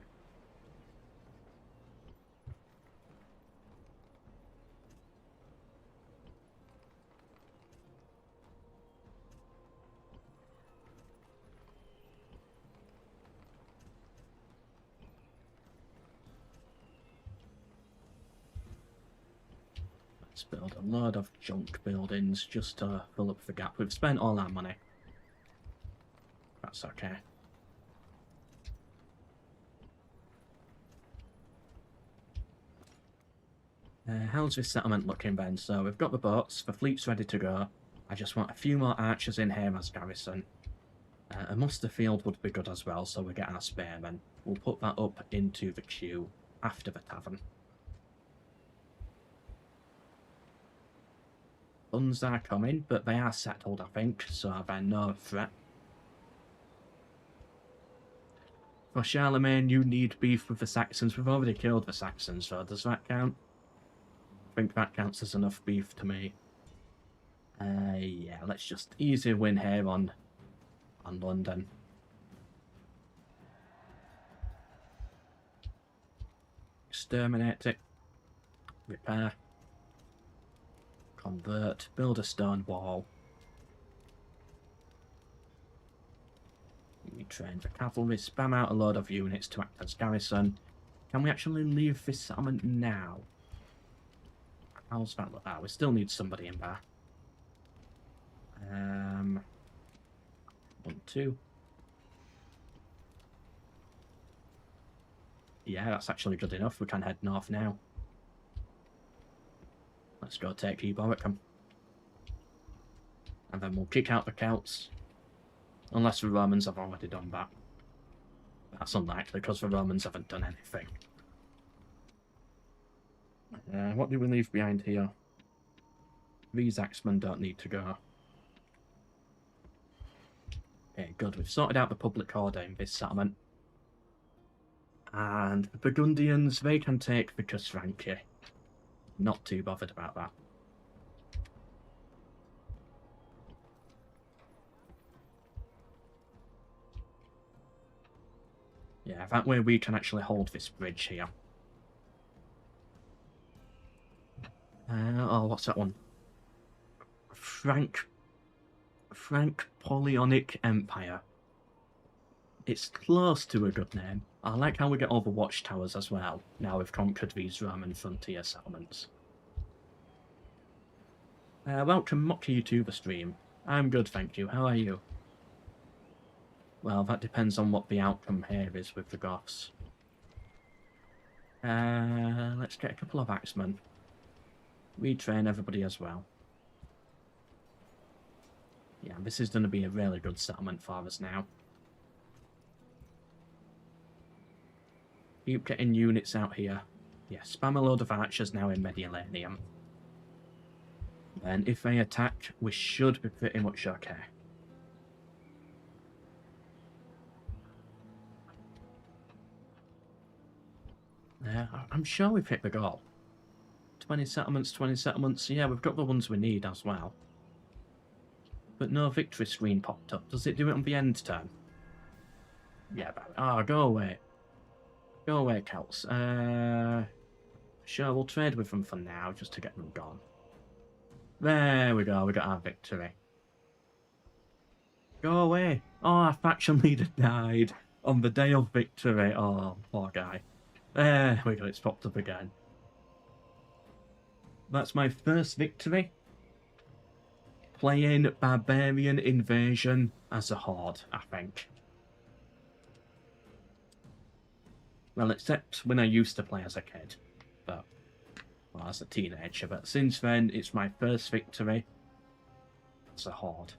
Let's build a load of junk buildings just to fill up the gap. We've spent all our money. That's okay. How's this settlement looking, Ben? So we've got the boats, the fleet's ready to go. I just want a few more archers in here as garrison. A muster field would be good as well, so we get our spearmen. We'll put that up into the queue after the tavern. Guns are coming, but they are settled, I think, so they're no threat. For Charlemagne, you need beef with the Saxons. We've already killed the Saxons, so does that count? I think that counts as enough beef to me. Yeah, let's just easy win here on London. Exterminate it. Repair. Convert. Build a stone wall. We train the cavalry. Spam out a load of units to act as garrison. Can we actually leave this settlement now? How's that look? Ah, we still need somebody in there. 1, 2. Yeah, that's actually good enough. We can head north now. Let's go take Eboricum. And then we'll kick out the Celts. Unless the Romans have already done that. That's unlikely because the Romans haven't done anything. What do we leave behind here? These axemen don't need to go. Okay, good. We've sorted out the public Horde in this settlement. And the Burgundians, they can take the Casranki. Not too bothered about that. Yeah, that way we can actually hold this bridge here. Oh, what's that one? Frank Polyonic Empire. It's close to a good name. I like how we get all the watchtowers as well, now we've conquered these Roman frontier settlements. Welcome Mocky to the stream. I'm good, thank you. How are you? Well, that depends on what the outcome here is with the Goths. Let's get a couple of axemen. Retrain everybody as well. Yeah, this is going to be a really good settlement for us now. Keep getting units out here. Yeah, spam a load of archers now in Mediolanum. Then if they attack, we should be pretty much okay. I'm sure we've hit the goal. 20 settlements, 20 settlements. Yeah, we've got the ones we need as well. But no victory screen popped up. Does it do it on the end turn? Yeah, but... Oh, go away. Go away, Celts. Sure, we'll trade with them for now, just to get them gone. There we go, we got our victory. Go away. Oh, our faction leader died on the day of victory. Oh, poor guy. There we go, it's popped up again. That's my first victory. Playing Barbarian Invasion as a Horde, I think. Well, except when I used to play as a kid. But, well, as a teenager. But since then, it's my first victory as a Horde.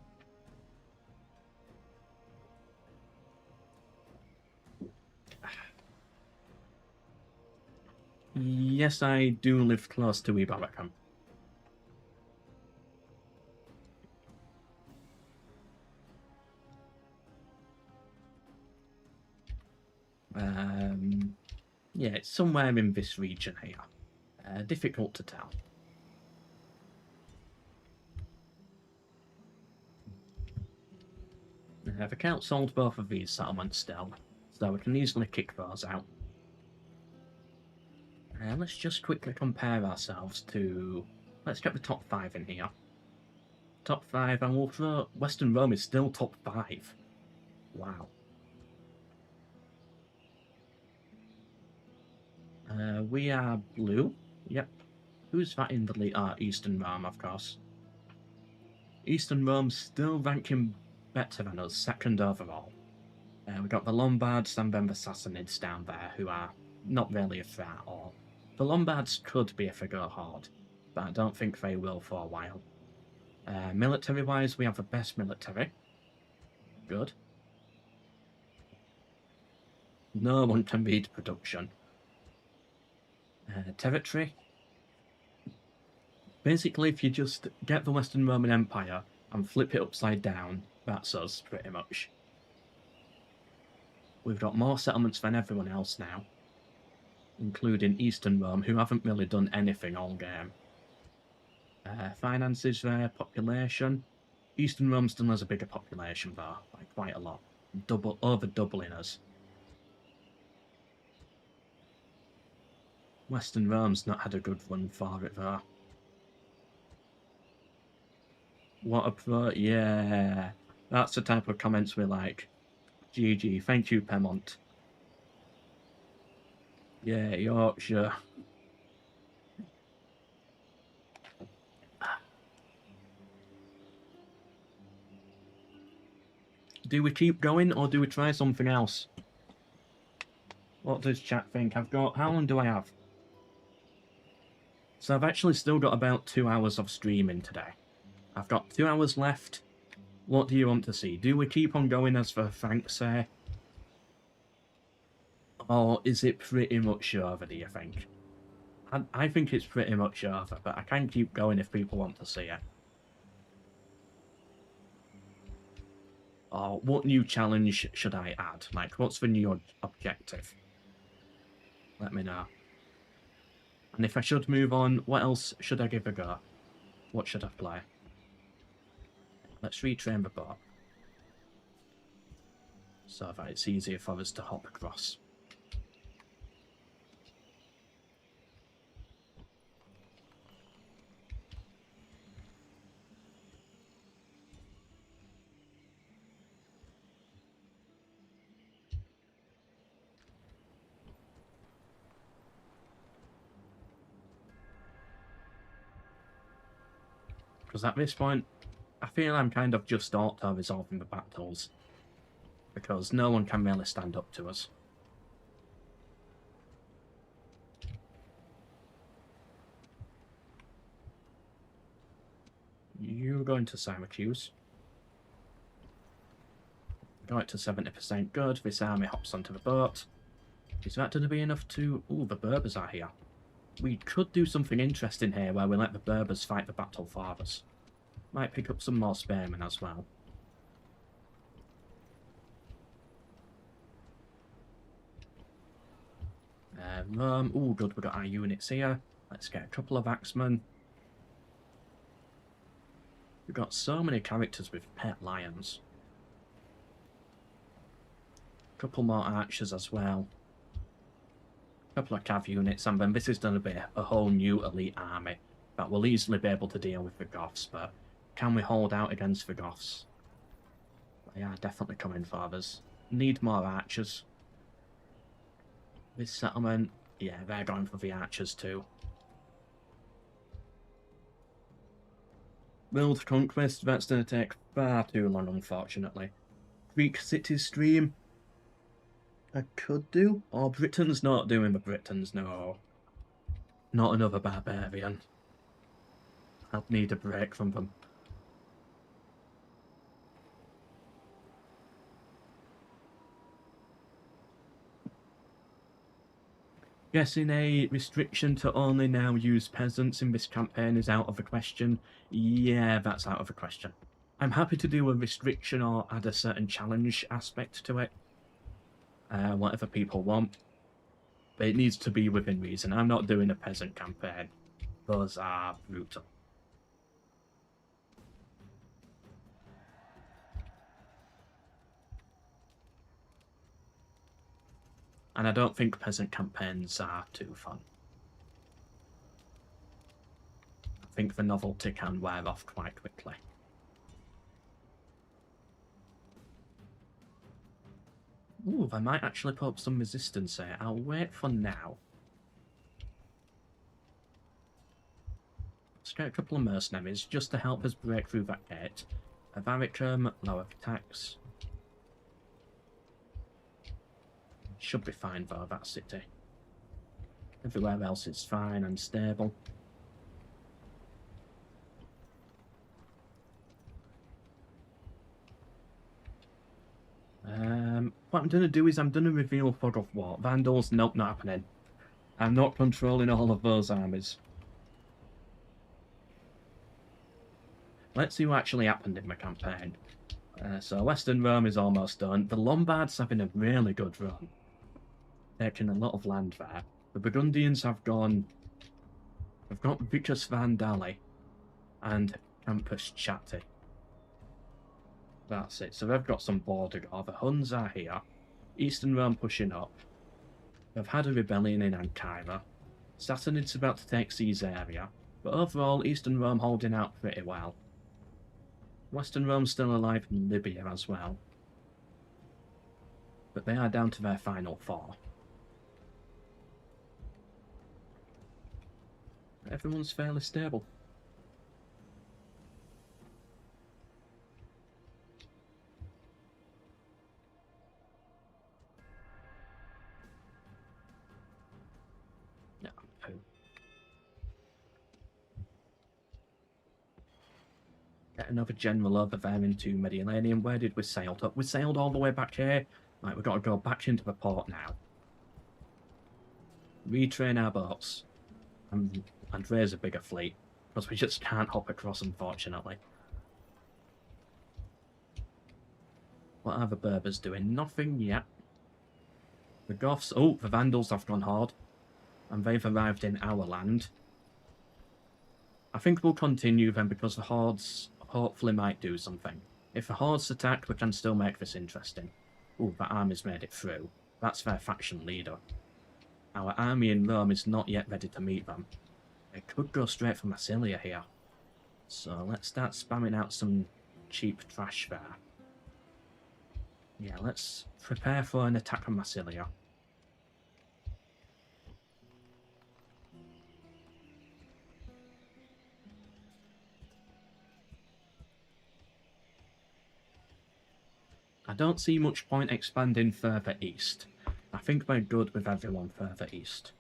Yes, I do live close to Barbarian. Yeah, it's somewhere in this region here. Difficult to tell. The Count sold both of these settlements still, so we can easily kick those out. Let's just quickly compare ourselves to... Let's get the top 5 in here. Top 5, and we'll throw... Western Rome is still top 5. Wow. We are blue. Yep. Who's that in the lead? Eastern Rome, of course. Eastern Rome's still ranking better than us, second overall. We've got the Lombards and then the Sassanids down there, who are not really a threat at all. The Lombards could be a figure horde, but I don't think they will for a while. Military-wise, we have the best military. Good. No one can beat production. Territory. Basically, if you just get the Western Roman Empire and flip it upside down, that's us, pretty much. We've got more settlements than everyone else now, including Eastern Rome, who haven't really done anything all game. Finances there, population. Eastern Rome still has a bigger population though, by quite a lot. Over doubling us. Western Rome's not had a good run for it though. What a pro... Yeah, that's the type of comments we like. GG, thank you, Pemont. Yeah, Yorkshire. Do we keep going or do we try something else? What does chat think? I've got... How long do I have? So I've actually still got about 2 hours of streaming today. I've got 2 hours left. What do you want to see? Do we keep on going as the Franks say? Or is it pretty much over, do you think? I think it's pretty much over, but I can keep going if people want to see it. Or what new challenge should I add? Like, what's the new objective? Let me know. And if I should move on, what else should I give a go? What should I play? Let's retrain the bot, so that it's easier for us to hop across. Because at this point, I feel I'm kind of just auto-resolving the battles. because no one can really stand up to us. You're going to Syracuse. Got it to 70%. Good. This army hops onto the boat. Is that going to be enough to... Ooh, the Berbers are here. We could do something interesting here where we let the Berbers fight the battle for us. Might pick up some more spearmen as well. Ooh, good, we've got our units here. Let's get a couple of axemen. We've got so many characters with pet lions. A couple more archers as well. A couple of cav units, and then this is going to be a whole new elite army that will easily be able to deal with the Goths, but can we hold out against the Goths? They are definitely coming for us. Need more archers. This settlement, yeah, they're going for the archers too. World Conquest, that's going to take far too long, unfortunately. Greek City Stream, I could do. Or Britain's not doing the Britons, no. Not another Barbarian. I'll need a break from them. Guessing a restriction to only now use peasants in this campaign is out of the question. Yeah, that's out of the question. I'm happy to do a restriction or add a certain challenge aspect to it. Whatever people want. But it needs to be within reason. I'm not doing a peasant campaign. Those are brutal. And I don't think peasant campaigns are too fun. I think the novelty can wear off quite quickly. Ooh, I might actually put up some resistance here. I'll wait for now. Let's get a couple of mercenaries just to help us break through that gate. A Varicum, lower attacks. Should be fine though, that city. Everywhere else is fine and stable. What I'm going to do is I'm going to reveal Fog of War. Vandals, nope, not happening. I'm not controlling all of those armies. Let's see what actually happened in my campaign. So Western Rome is almost done. The Lombards having a really good run. Taking a lot of land there. The Burgundians have gone... They've got Vicus Vandali and Campus Chatti. That's it. So they've got some border guard. The Huns are here. Eastern Rome pushing up. They've had a rebellion in Ankara. Sassanids about to take Caesarea. But overall, Eastern Rome holding out pretty well. Western Rome's still alive in Libya as well. But they are down to their final four. Everyone's fairly stable. Get another general over there into Mediterranean. Where did we sail up? We sailed all the way back here. Right, we've got to go back into the port now. Retrain our boats. And raise a bigger fleet. Because we just can't hop across, unfortunately. What are the Berbers doing? Nothing yet. The Goths... Oh, the Vandals have gone hard. And they've arrived in our land. I think we'll continue then because the Hordes hopefully might do something. If the Hordes attack, we can still make this interesting. Ooh, that army's made it through. That's their faction leader. Our army in Rome is not yet ready to meet them. They could go straight for Massilia here. So let's start spamming out some cheap trash there. Yeah, let's prepare for an attack on Massilia. I don't see much point expanding further east. I think we're good with everyone further east.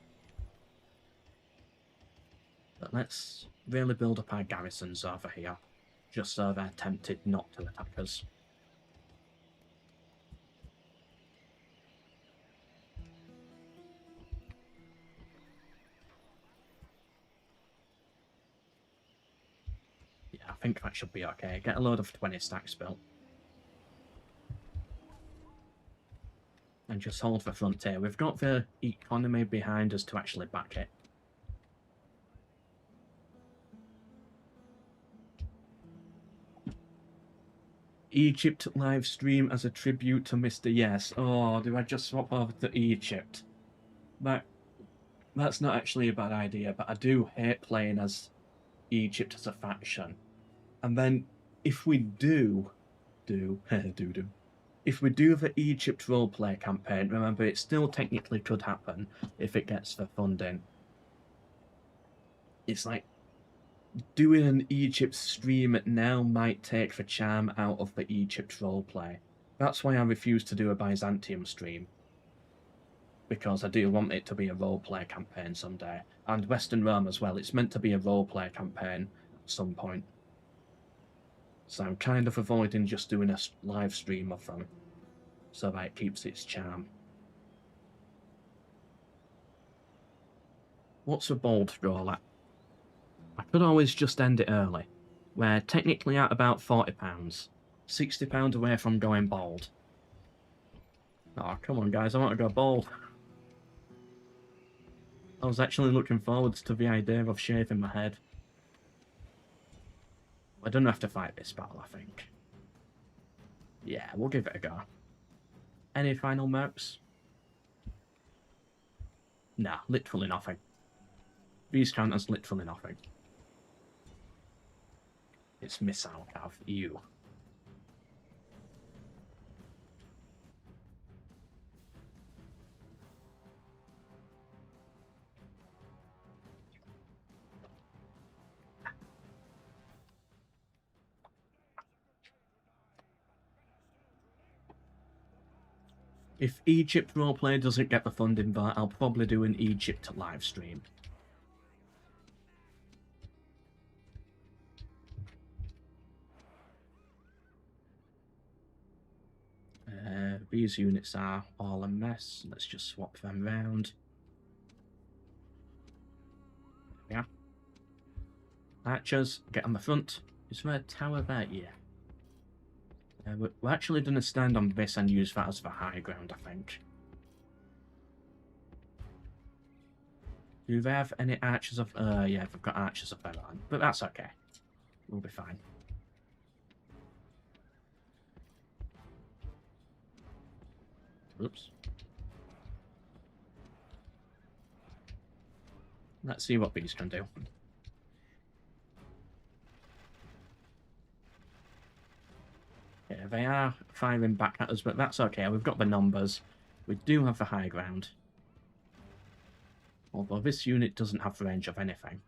But let's really build up our garrisons over here, just so they're tempted not to attack us. Yeah, I think that should be okay. Get a load of 20 stacks built. And just hold the frontier. We've got the economy behind us to actually back it. Egypt live stream as a tribute to Mr. Yes. Oh, do I just swap over to Egypt? That's not actually a bad idea, but I do hate playing as Egypt as a faction. And then if we if we do the Egypt roleplay campaign, remember it still technically could happen if it gets the funding. It's like doing an Egypt stream now might take the charm out of the Egypt roleplay. That's why I refuse to do a Byzantium stream. Because I do want it to be a roleplay campaign someday. And Western Rome as well, it's meant to be a roleplay campaign at some point. So I'm kind of avoiding just doing a live stream of them, so that it keeps its charm. What's a bold goal at? I could always just end it early. We're technically at about £40. £60 away from going bold. Oh, come on guys, I want to go bold. I was actually looking forward to the idea of shaving my head. I don't have to fight this battle, I think. Yeah, we'll give it a go. Any final mercs? Nah, literally nothing. These count as literally nothing. It's missile cav, you. If Egypt roleplay doesn't get the funding bar, I'll probably do an Egypt live stream. These units are all a mess. Let's just swap them round. Yeah. Archers, get on the front. Is there a tower there? Yeah. We're actually going to stand on this and use that as the high ground, I think. Do they have any archers of... yeah, they've got archers of their own. But that's okay. We'll be fine. Oops. Let's see what these can do. Yeah, they are firing back at us, but that's okay. We've got the numbers. We do have the high ground. Although this unit doesn't have range of anything.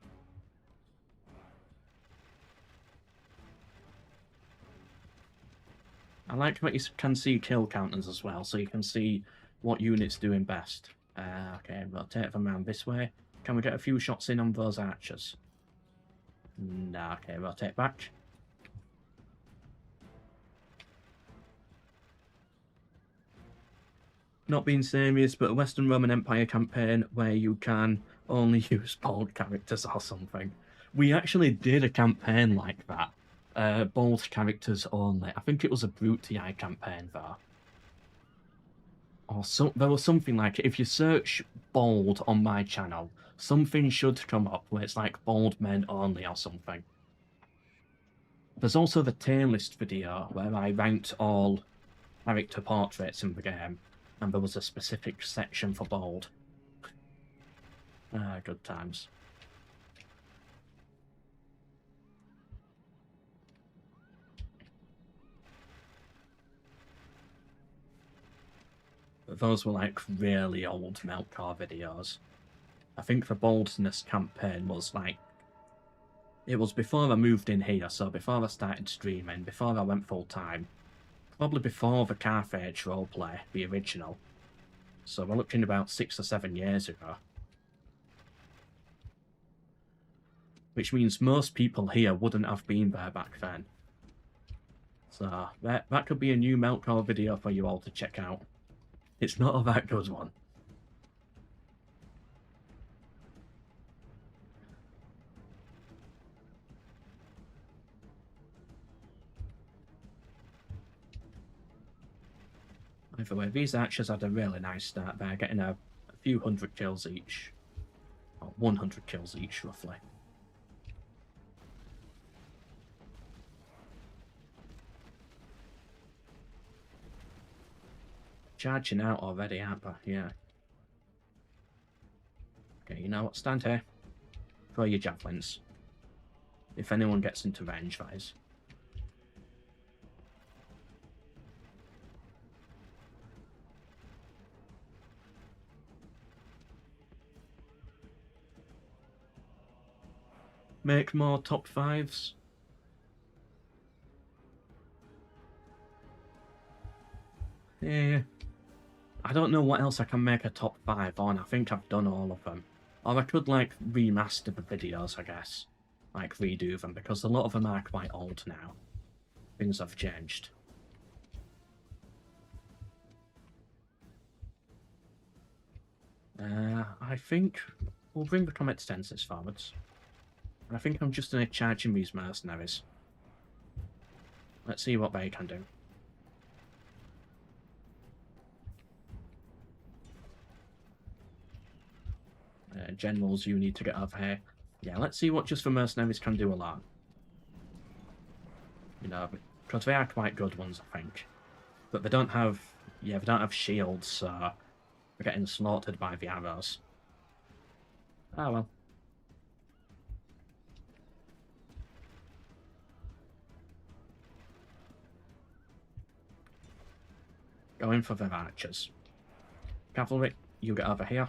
I like that you can see kill counters as well, so you can see what unit's doing best. Okay, rotate them around this way. Can we get a few shots in on those archers? Nah, okay, rotate back. Not being serious, but a Western Roman Empire campaign where you can only use bold characters or something. We actually did a campaign like that. Bold characters only. I think it was a Brute TI campaign there. Or there was something like it. If you search bold on my channel, something should come up where it's like bold men only or something. There's also the tier list video where I ranked all character portraits in the game, and there was a specific section for bold. Good times. But those were like really old MELKOR videos. I think the boldness campaign was like... It was before I moved in here, so before I started streaming, before I went full time. probably before the Carthage roleplay, the original. So we're looking about 6 or 7 years ago. Which means most people here wouldn't have been there back then. So that could be a new MELKOR video for you all to check out. It's not a that good one. Either way, these archers had a really nice start there, getting a few hundred kills each. Or 100 kills each, roughly. Charging out already, aren't they? Yeah. Okay, you know what? Stand here. Throw your javelins. If anyone gets into range, that is. Make more top 5s. Yeah. I don't know what else I can make a top 5 on. I think I've done all of them. Or I could, like, remaster the videos, I guess. Like, redo them, because a lot of them are quite old now. Things have changed. I think we'll bring the Comet Tensors forwards. I think I'm just going to charge in these mercenaries. Let's see what they can do. Generals, you need to get over here. Yeah, let's see what just the mercenaries can do alone. You know, because they are quite good ones, I think. But they don't have... Yeah, they don't have shields, so... They're getting slaughtered by the arrows. Oh well. Going for the archers. Cavalry, you get over here.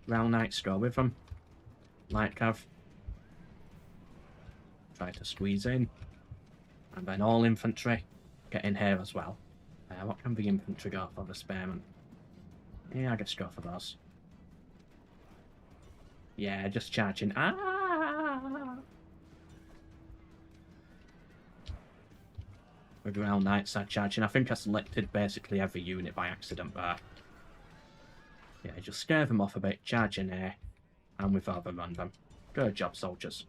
Round Knights go with them. Light Cav. Try to squeeze in. And then all infantry get in here as well. What can the infantry go for? The spearmen? Yeah, I guess go for those. Yeah, just charging. Ah! The Round Knights are charging. I think I selected basically every unit by accident there. Yeah, just scare them off a bit, charge in here, and we've overrun them. Good job, soldiers.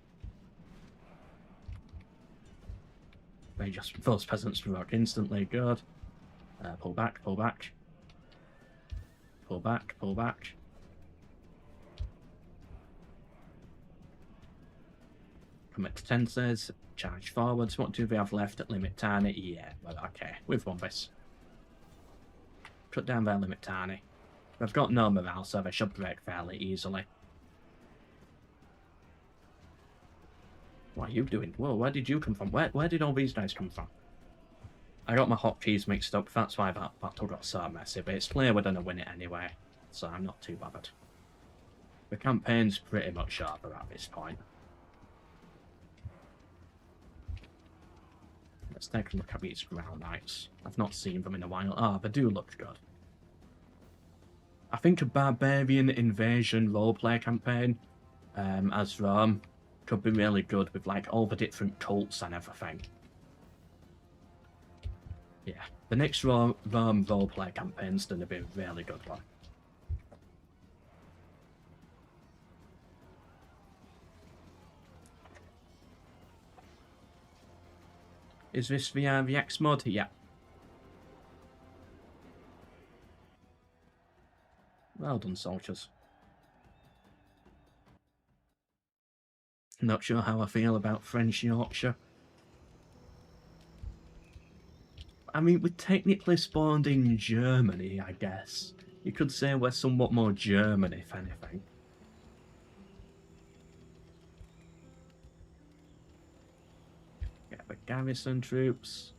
Those peasants provoke instantly, good. Pull back, pull back. Pull back, pull back. Commit to Tensors, charge forwards. What do we have left at Limit Tani? Yeah, well, okay, we've won this. Cut down their Limit Tani. They've got no morale, so they should break fairly easily. What are you doing? Whoa, where did you come from? Where did all these guys come from? I got my hotkeys mixed up, that's why that battle got so messy, but it's clear we're going to win it anyway, so I'm not too bothered. The campaign's pretty much over at this point. Let's take a look at these Round Knights. I've not seen them in a while. Ah, they do look good. I think a Barbarian invasion roleplay campaign as Rome could be really good with like all the different cults and everything. Yeah, the next Rome roleplay campaign's going to be a really good one. Is this the X mod? Yeah. Well done, soldiers. Not sure how I feel about French Yorkshire. I mean, we technically spawned in Germany, I guess. You could say we're somewhat more German, if anything. Get the garrison troops.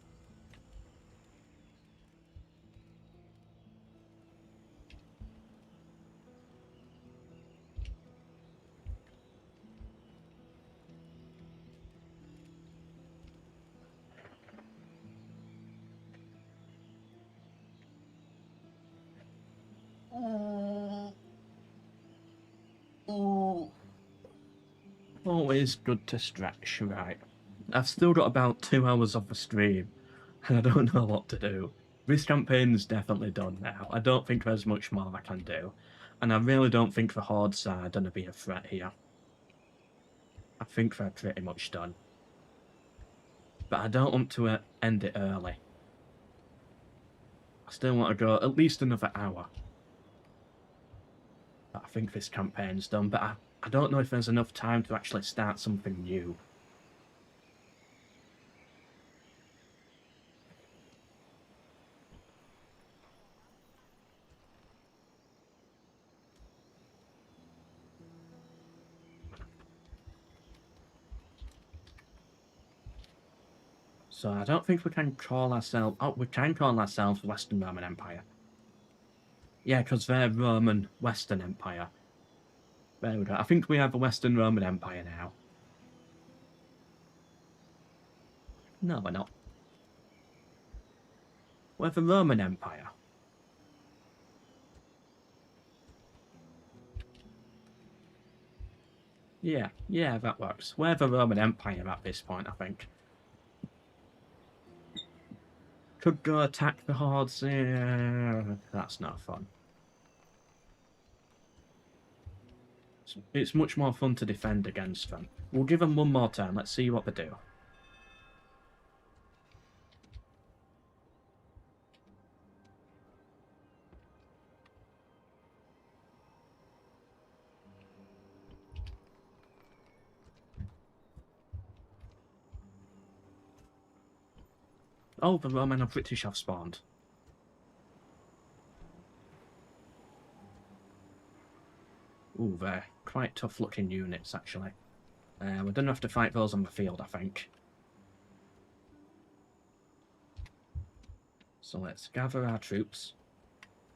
Always good to stretch, right. I've still got about 2 hours of the stream, and I don't know what to do. This campaign's definitely done now. I don't think there's much more I can do, and I really don't think the Hordes are going to be a threat here. I think they're pretty much done. But I don't want to end it early. I still want to go at least another hour. But I think this campaign's done, but I don't know if there's enough time to actually start something new. So I don't think we can call ourselves... Oh, we can call ourselves Western Roman Empire. Yeah, because they're Roman Western Empire. There we go. I think we have a Western Roman Empire now. No, we're not. We're the Roman Empire. Yeah, that works. We're the Roman Empire at this point, I think. Could go attack the Hordes. That's not fun. It's much more fun to defend against them. We'll give them one more turn. Let's see what they do. Oh, the Roman and British have spawned. Ooh, they're quite tough-looking units, actually. We don't have to fight those on the field, I think. So let's gather our troops.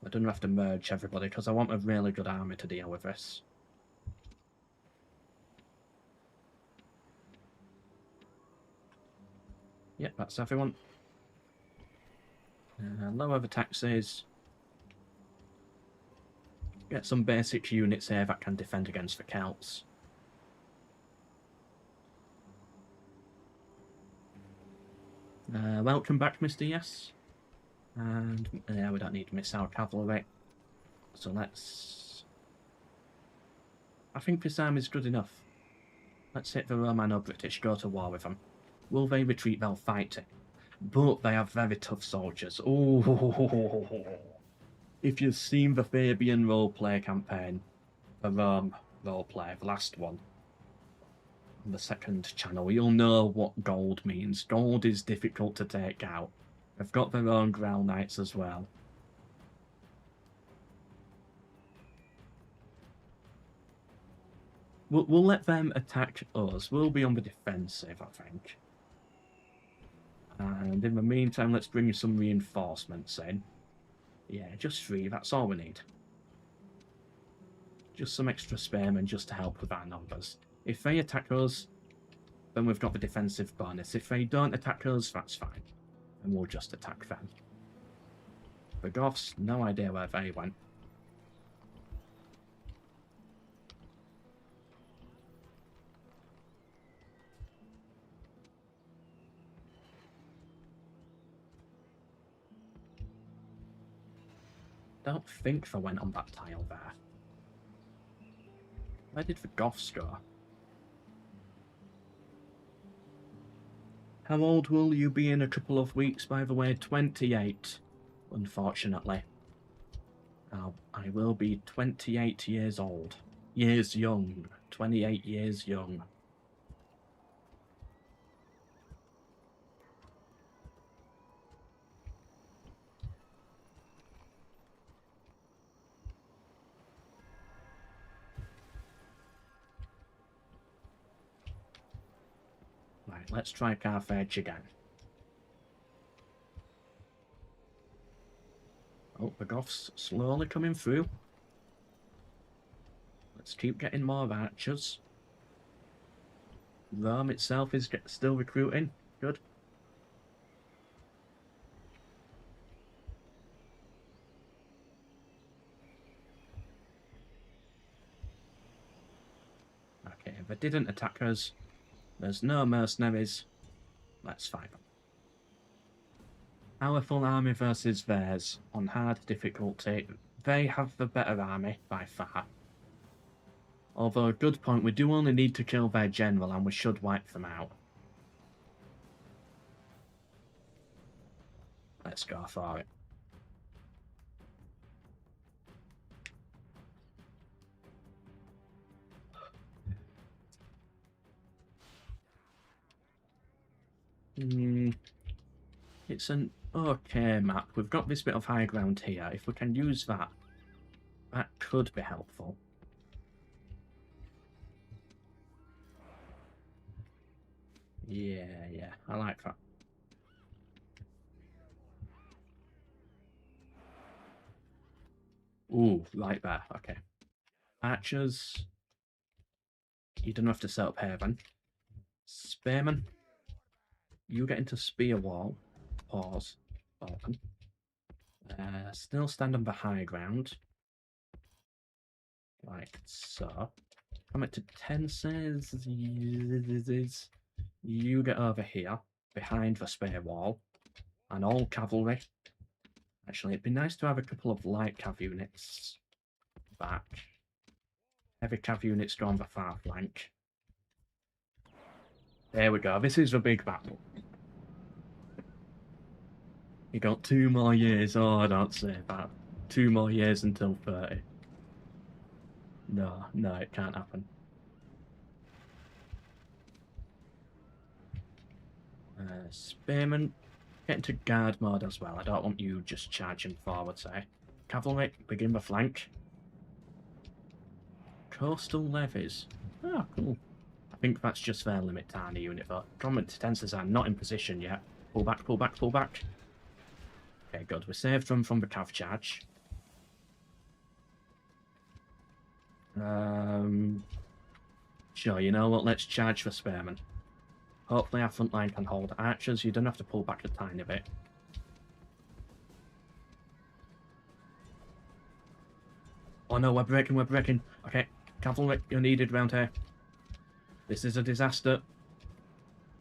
We don't have to merge everybody, because I want a really good army to deal with this. Yep, that's everyone. Lower the taxes. Get some basic units here that can defend against the Celts. Welcome back, Mr. Yes. And yeah, we don't need missile cavalry. So let's... I think this army's good enough. Let's hit the Romano-British, go to war with them. Will they retreat? They'll fight it. But they have very tough soldiers. Oh, if you've seen the Fabian roleplay campaign, the Rome roleplay, the last one, on the second channel, you'll know what gold means. Gold is difficult to take out. They've got their own Grail Knights as well. We'll let them attack us. We'll be on the defensive, I think. And in the meantime, let's bring some reinforcements in. Yeah, just 3, that's all we need. Just some extra spearmen just to help with our numbers. If they attack us, then we've got the defensive bonus. If they don't attack us, that's fine. And we'll just attack them. The Goths, no idea where they went. Don't think they went on that tile there. Where did the Goths go? How old will you be in a couple of weeks, by the way? 28, unfortunately. I will be 28 years old. Years young. 28 years young. Right, let's try Carthage again. Oh, the Goths slowly coming through. Let's keep getting more archers. Rome itself is still recruiting. Good. Okay, they didn't attack us. There's no mercenaries. Let's fight them. Our full army versus theirs on hard difficulty. They have the better army by far. Although, a good point, we do only need to kill their general and we should wipe them out. Let's go for it. It's an okay map. We've got this bit of high ground here. If we can use that, that could be helpful. Yeah, I like that. Ooh, right there. Okay. Archers. You don't have to set up Haven. Spearmen. You get into Spear Wall. Pause. Open. Still stand on the high ground. Like so. Come to 10 says. You get over here. Behind the Spear Wall. And all cavalry. Actually, it'd be nice to have a couple of light cav units back. Heavy cav units go on the far flank. There we go. This is the big battle. You got 2 more years. Oh, I don't say that. 2 more years until 30. No, it can't happen. Spearmen, get into guard mode as well. I don't want you just charging forward, say. Cavalry, begin the flank. Coastal levies. Oh, cool. I think that's just their limit tiny unit, though. Combat defences are not in position yet. Pull back, pull back, pull back. Okay, good. We saved them from the cav charge. Sure, you know what? Let's charge for spearmen. Hopefully our front line can hold. Archers, you don't have to pull back a tiny bit. Oh no, we're breaking. Okay, cavalry, you're needed around here. This is a disaster.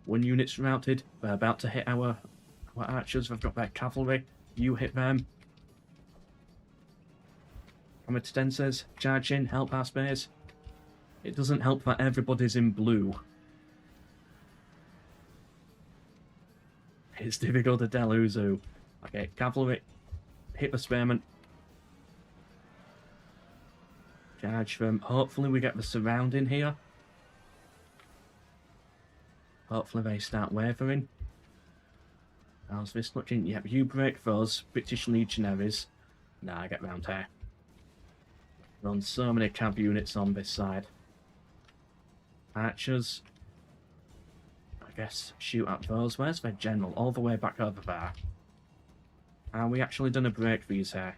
1 unit's routed. They're about to hit our archers. They've got their cavalry. You hit them. Combat extensors, charge in, help our space. It doesn't help that everybody's in blue. It's difficult to tell who's who. Okay, cavalry, hit the spearmen. Charge them. Hopefully we get the surrounding here. Hopefully they start wavering. How's this looking? Yep, you break those British legionaries. Nah, I get round here. Run so many cav units on this side. Archers. I guess shoot at those. Where's their general? All the way back over there. Are we actually done a break these here?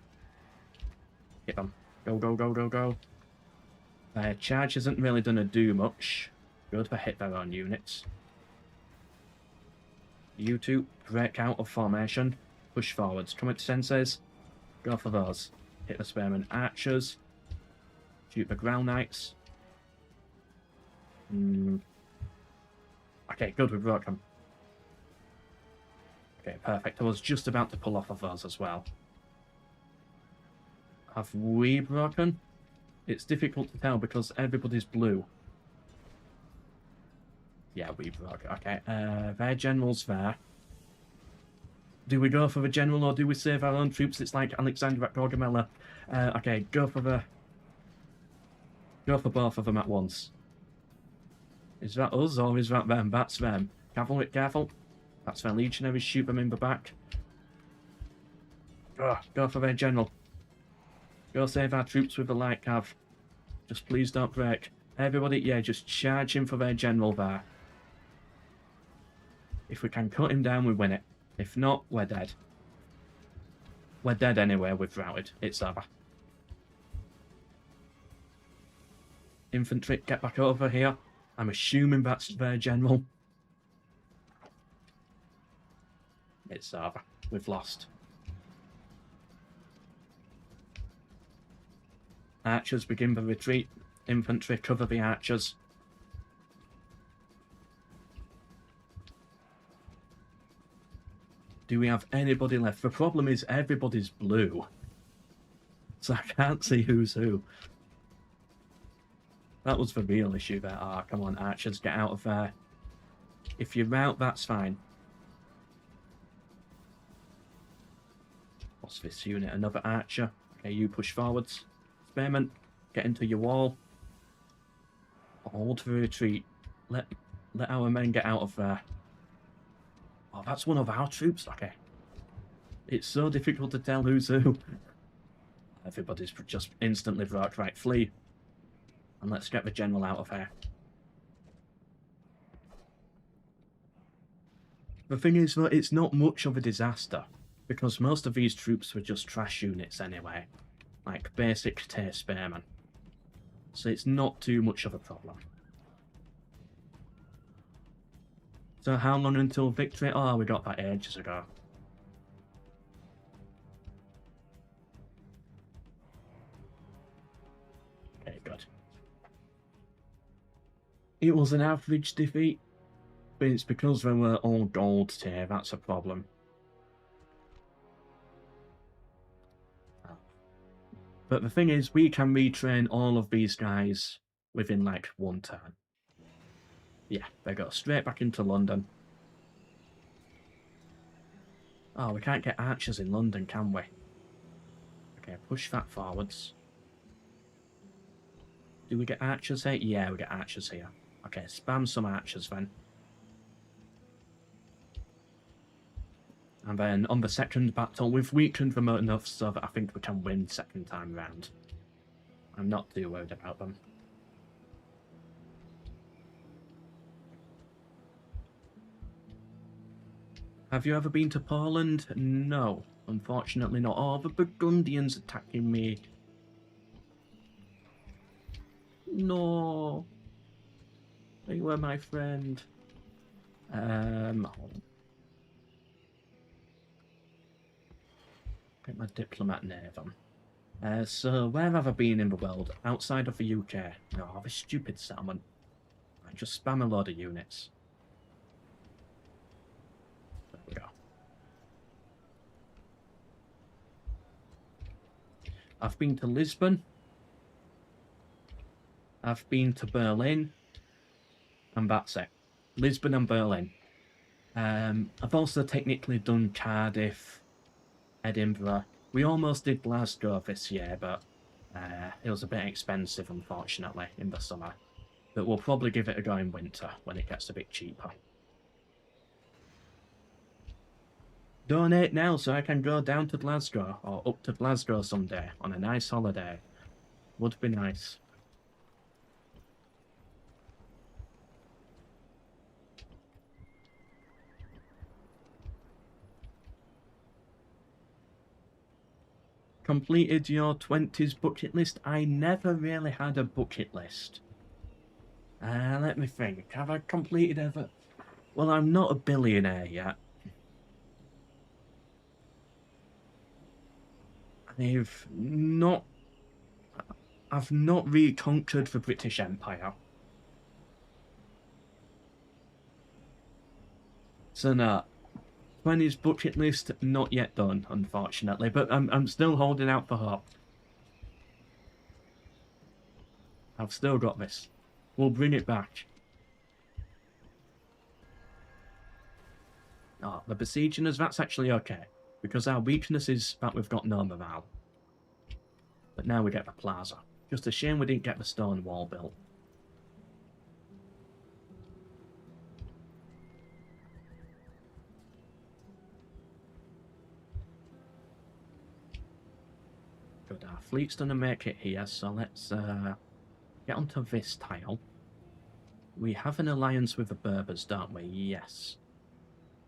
Hit them. Go. Their charge hasn't really done a do much. Good, they hit their own units. You two, break out of formation. Push forwards. Come into senses. Go for those. Hit the spearmen. Archers. Shoot the ground knights. Okay, good, we broke them. Okay, perfect. I was just about to pull off of those as well. Have we broken? It's difficult to tell because everybody's blue. Yeah, we broke. Okay, their general's there. Do we go for the general or do we save our own troops? It's like Alexander at Gaugamela. Okay, go for both of them at once. Is that us or is that them? That's them. Cavalry, careful. That's their legionaries. Shoot them in the back. Go for their general. Go save our troops with the light cav. Just please don't break. Everybody, yeah, just charge him for their general there. If we can cut him down, we win it. If not, we're dead. We're dead anyway, we've routed. It's over. Infantry, get back over here. I'm assuming that's their general. It's over. We've lost. Archers begin the retreat. Infantry, cover the archers. Do we have anybody left? The problem is everybody's blue. So I can't see who's who. That was the real issue there. Ah, come on, archers, get out of there. If you're out, that's fine. What's this unit? Another archer. Okay, you push forwards. Spearman, get into your wall. Hold for retreat. Let our men get out of there. Oh, that's one of our troops. Okay. It's so difficult to tell who's who. Everybody's just instantly broke. Right, flee. And let's get the general out of here. The thing is, though, it's not much of a disaster, because most of these troops were just trash units anyway. Like basic tier spearmen. So it's not too much of a problem. So how long until victory? Oh, we got that ages ago. Okay, good. It was an average defeat, but it's because they were all gold tier, that's a problem. But the thing is, we can retrain all of these guys within like one turn. Yeah, they go straight back into London. Oh, we can't get archers in London, can we? Okay, push that forwards. Do we get archers here? Yeah, we get archers here. Okay, spam some archers then. And then on the second battle, we've weakened them enough so that I think we can win second time round. I'm not too worried about them. Have you ever been to Poland? No, unfortunately not. Oh, the Burgundians attacking me. No. They were my friend. Hold on. Get my diplomat near them. So where have I been in the world? Outside of the UK? Oh, this stupid settlement. I just spam a load of units. There we go. I've been to Lisbon. I've been to Berlin. And that's it. Lisbon and Berlin. I've also technically done Cardiff, Edinburgh. We almost did Glasgow this year, but it was a bit expensive, unfortunately, in the summer. But we'll probably give it a go in winter, when it gets a bit cheaper. Donate now so I can go down to Glasgow, or up to Glasgow someday, on a nice holiday. Would be nice. Completed your 20s bucket list? I never really had a bucket list. Let me think. Have I completed ever? Well, I'm not a billionaire yet. I've not reconquered the British Empire. So no. 20s bucket list, not yet done, unfortunately, but I'm still holding out for hope. I've still got this. We'll bring it back. Oh, the besiegers, that's actually okay, because our weakness is that we've got no morale. But now we get the plaza. Just a shame we didn't get the stone wall built. Good, our fleet's gonna make it here, so let's get onto this tile. We have an alliance with the Berbers, don't we? Yes.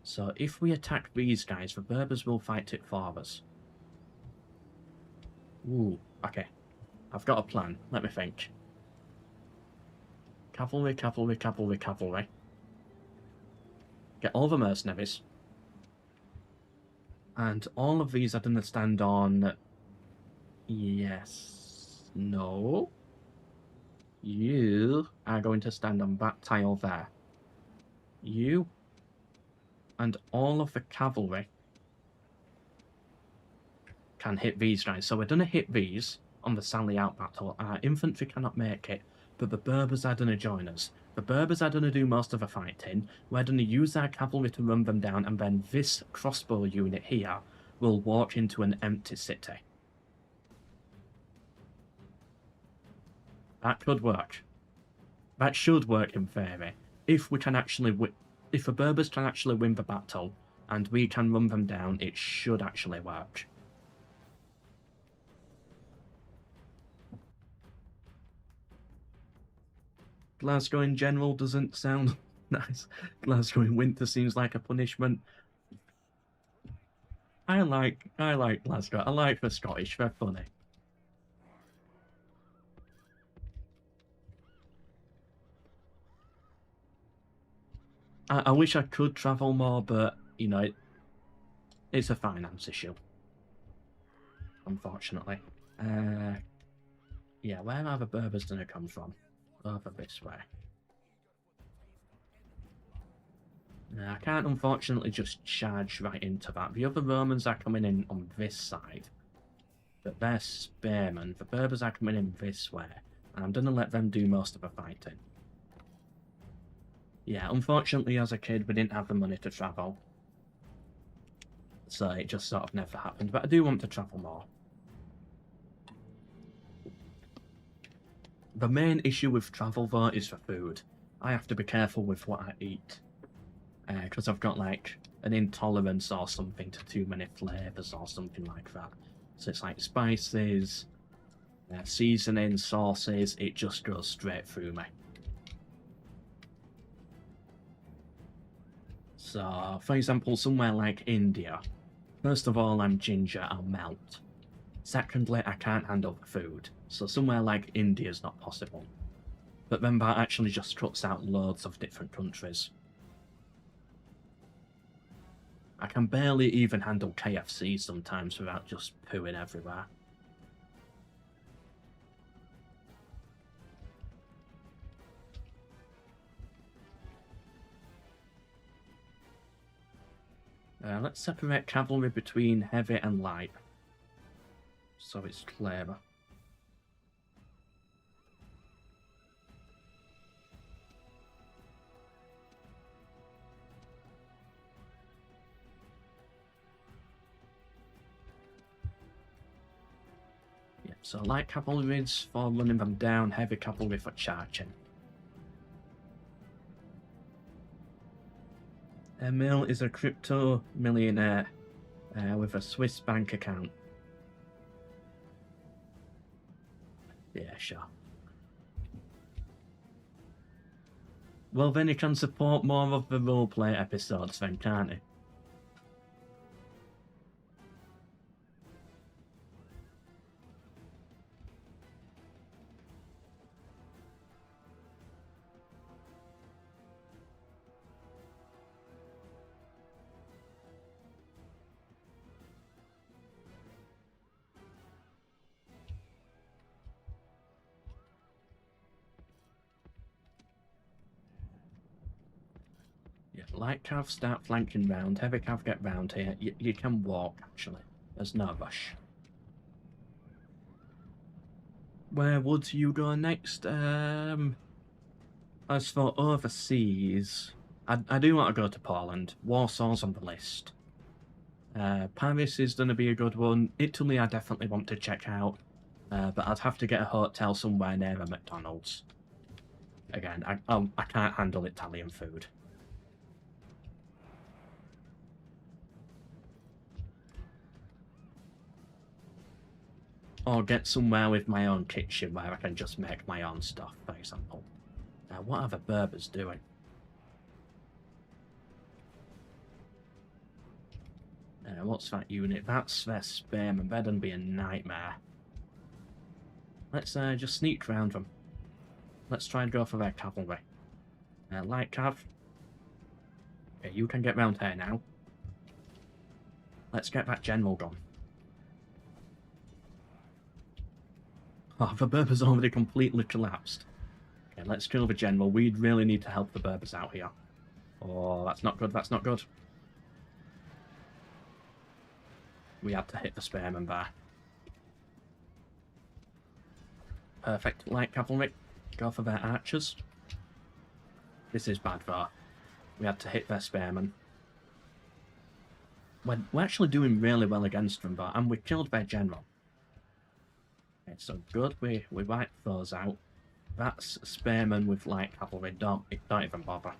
So if we attack these guys, the Berbers will fight it for us. Ooh, okay. I've got a plan. Let me think. Cavalry, cavalry, cavalry, cavalry. Get all the mercenaries. And all of these are going to stand on... Yes. No. You are going to stand on that tile there. You and all of the cavalry can hit these guys. So we're going to hit these on the sally out battle. Our infantry cannot make it, but the Berbers are going to join us. The Berbers are going to do most of the fighting. We're going to use our cavalry to run them down, and then this crossbow unit here will walk into an empty city. That could work. That should work in theory. If we can actually if the Berbers can actually win the battle, and we can run them down, it should actually work. Glasgow in general doesn't sound nice. Glasgow in winter seems like a punishment. I like Glasgow. I like the Scottish. They're funny. I wish I could travel more, but you know, it's a finance issue. Unfortunately. Yeah, where are the Berbers gonna come from? Over this way. I can't unfortunately just charge right into that. The other Romans are coming in on this side, but they're spearmen. The Berbers are coming in this way, and I'm gonna let them do most of the fighting. Yeah, unfortunately as a kid we didn't have the money to travel, so it just sort of never happened, but I do want to travel more. The main issue with travel though is for food. I have to be careful with what I eat, because I've got like an intolerance or something to too many flavours or something like that. So it's like spices, seasoning, sauces, it just goes straight through me. So, for example, somewhere like India, first of all, I'm ginger, I'll melt. Secondly, I can't handle the food, so somewhere like India is not possible. But then that actually just cuts out loads of different countries. I can barely even handle KFC sometimes without just pooing everywhere. Let's separate cavalry between heavy and light, so it's clearer. Yeah, so light cavalry is for running them down, heavy cavalry for charging. Emil is a crypto millionaire with a Swiss bank account. Yeah, sure. Well, then he can support more of the roleplay episodes then, can't he? Yeah, light cav start flanking round, heavy cav get round here. You can walk, actually. There's no rush. Where would you go next? As for overseas, I do want to go to Poland. Warsaw's on the list. Paris is going to be a good one. Italy I definitely want to check out, but I'd have to get a hotel somewhere near a McDonald's. Again, I can't handle Italian food. Or get somewhere with my own kitchen where I can just make my own stuff, for example. Now, what are the Berbers doing? What's that unit? That's their spearmen. They're gonna be a nightmare. Let's just sneak around them. Let's try and go for their cavalry. Light cav. Okay, you can get round here now. Let's get that general gone. Oh, the Berbers already completely collapsed. Okay, let's kill the general. We'd really need to help the Berbers out here. Oh, that's not good, that's not good. We had to hit the spearman there. Perfect. Light cavalry. Go for their archers. This is bad though. We had to hit their spearmen. We're actually doing really well against them though, and we killed their general. Okay, so good. We wiped those out. That's spearmen with light cavalry. Don't even bother.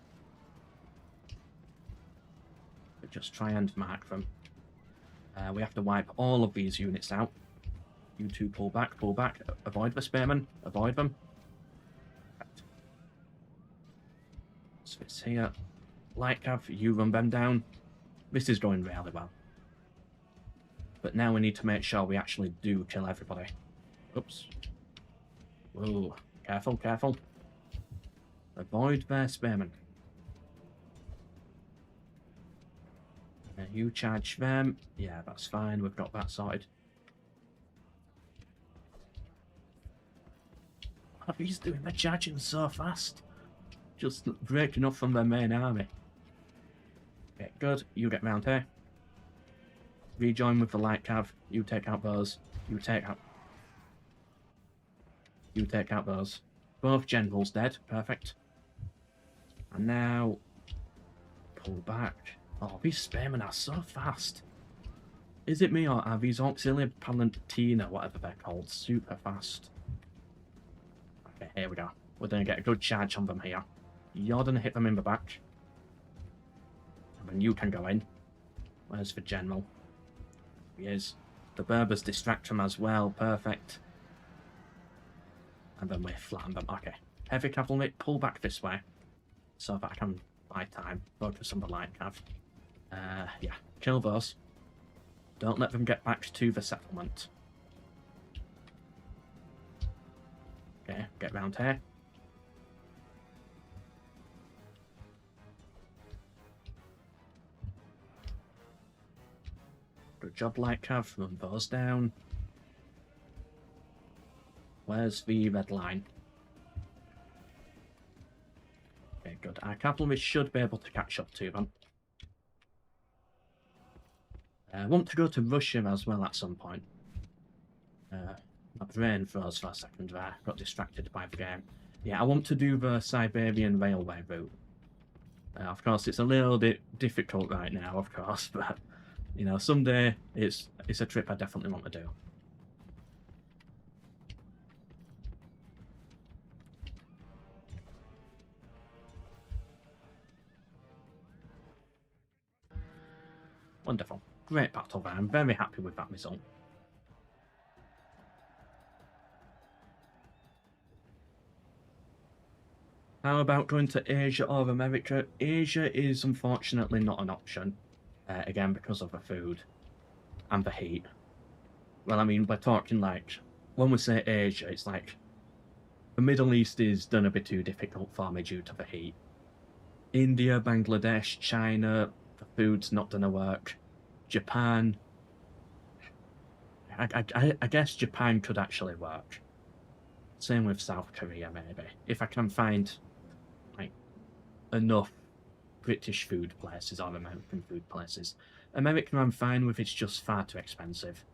But just try and mark them. We have to wipe all of these units out. You two pull back, avoid the spearmen, avoid them. Right. So it's here. Light cav, you run them down. This is going really well. But now we need to make sure we actually do kill everybody. Oops. Whoa. Careful, careful. Avoid their spearmen. You charge them. Yeah, that's fine. We've got that sorted. What are these doing? They're charging so fast. Just breaking up from their main army. Okay, good. You get round here. Rejoin with the light cav. You take out those. You take out those. Both generals dead. Perfect. And now pull back. Oh, these spearmen are so fast. Is it me or are these auxiliary palantina, whatever they're called, super fast? Okay, here we go. We're going to get a good charge on them here. You're going to hit them in the back. And then you can go in. Where's the general? He is. The Berbers distract them as well. Perfect. And then we flatten them. Okay. Heavy cavalry, pull back this way. So that I can buy time. Focus on the light cav. Yeah. Kill those. Don't let them get back to the settlement. Okay, get round here. Good job, light cav. Run those down. Where's the red line? Okay, good. Our cavalry should be able to catch up to them. I want to go to Russia as well at some point. My brain froze for a second there. Got distracted by the game. Yeah, I want to do the Siberian railway route. Of course, it's a little bit difficult right now, of course, but you know, someday it's a trip I definitely want to do. Wonderful. Great battle there. I'm very happy with that result. How about going to Asia or America? Asia is unfortunately not an option. Again, because of the food and the heat. Well, I mean, we're talking like, when we say Asia, it's like the Middle East is done a bit too difficult for me due to the heat. India, Bangladesh, China, the food's not gonna work. Japan. I guess Japan could actually work. Same with South Korea, maybe. If I can find like enough British food places or American food places. America I'm fine with, it's just far too expensive.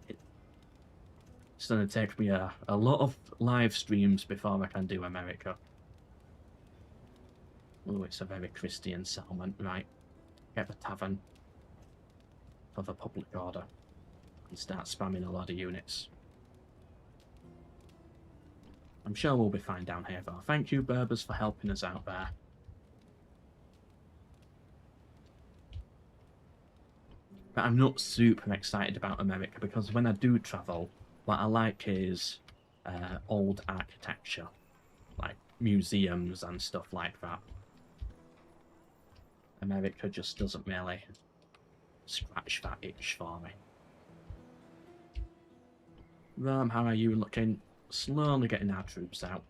It's going to take me a lot of live streams before I can do America. Oh, it's a very Christian settlement, right. Get the tavern for the public order and start spamming a lot of units. I'm sure we'll be fine down here though. Thank you, Berbers, for helping us out there. But I'm not super excited about America because when I do travel, what I like is old architecture, like museums and stuff like that. America just doesn't really scratch that itch for me. Rome, how are you looking? Slowly getting our troops out.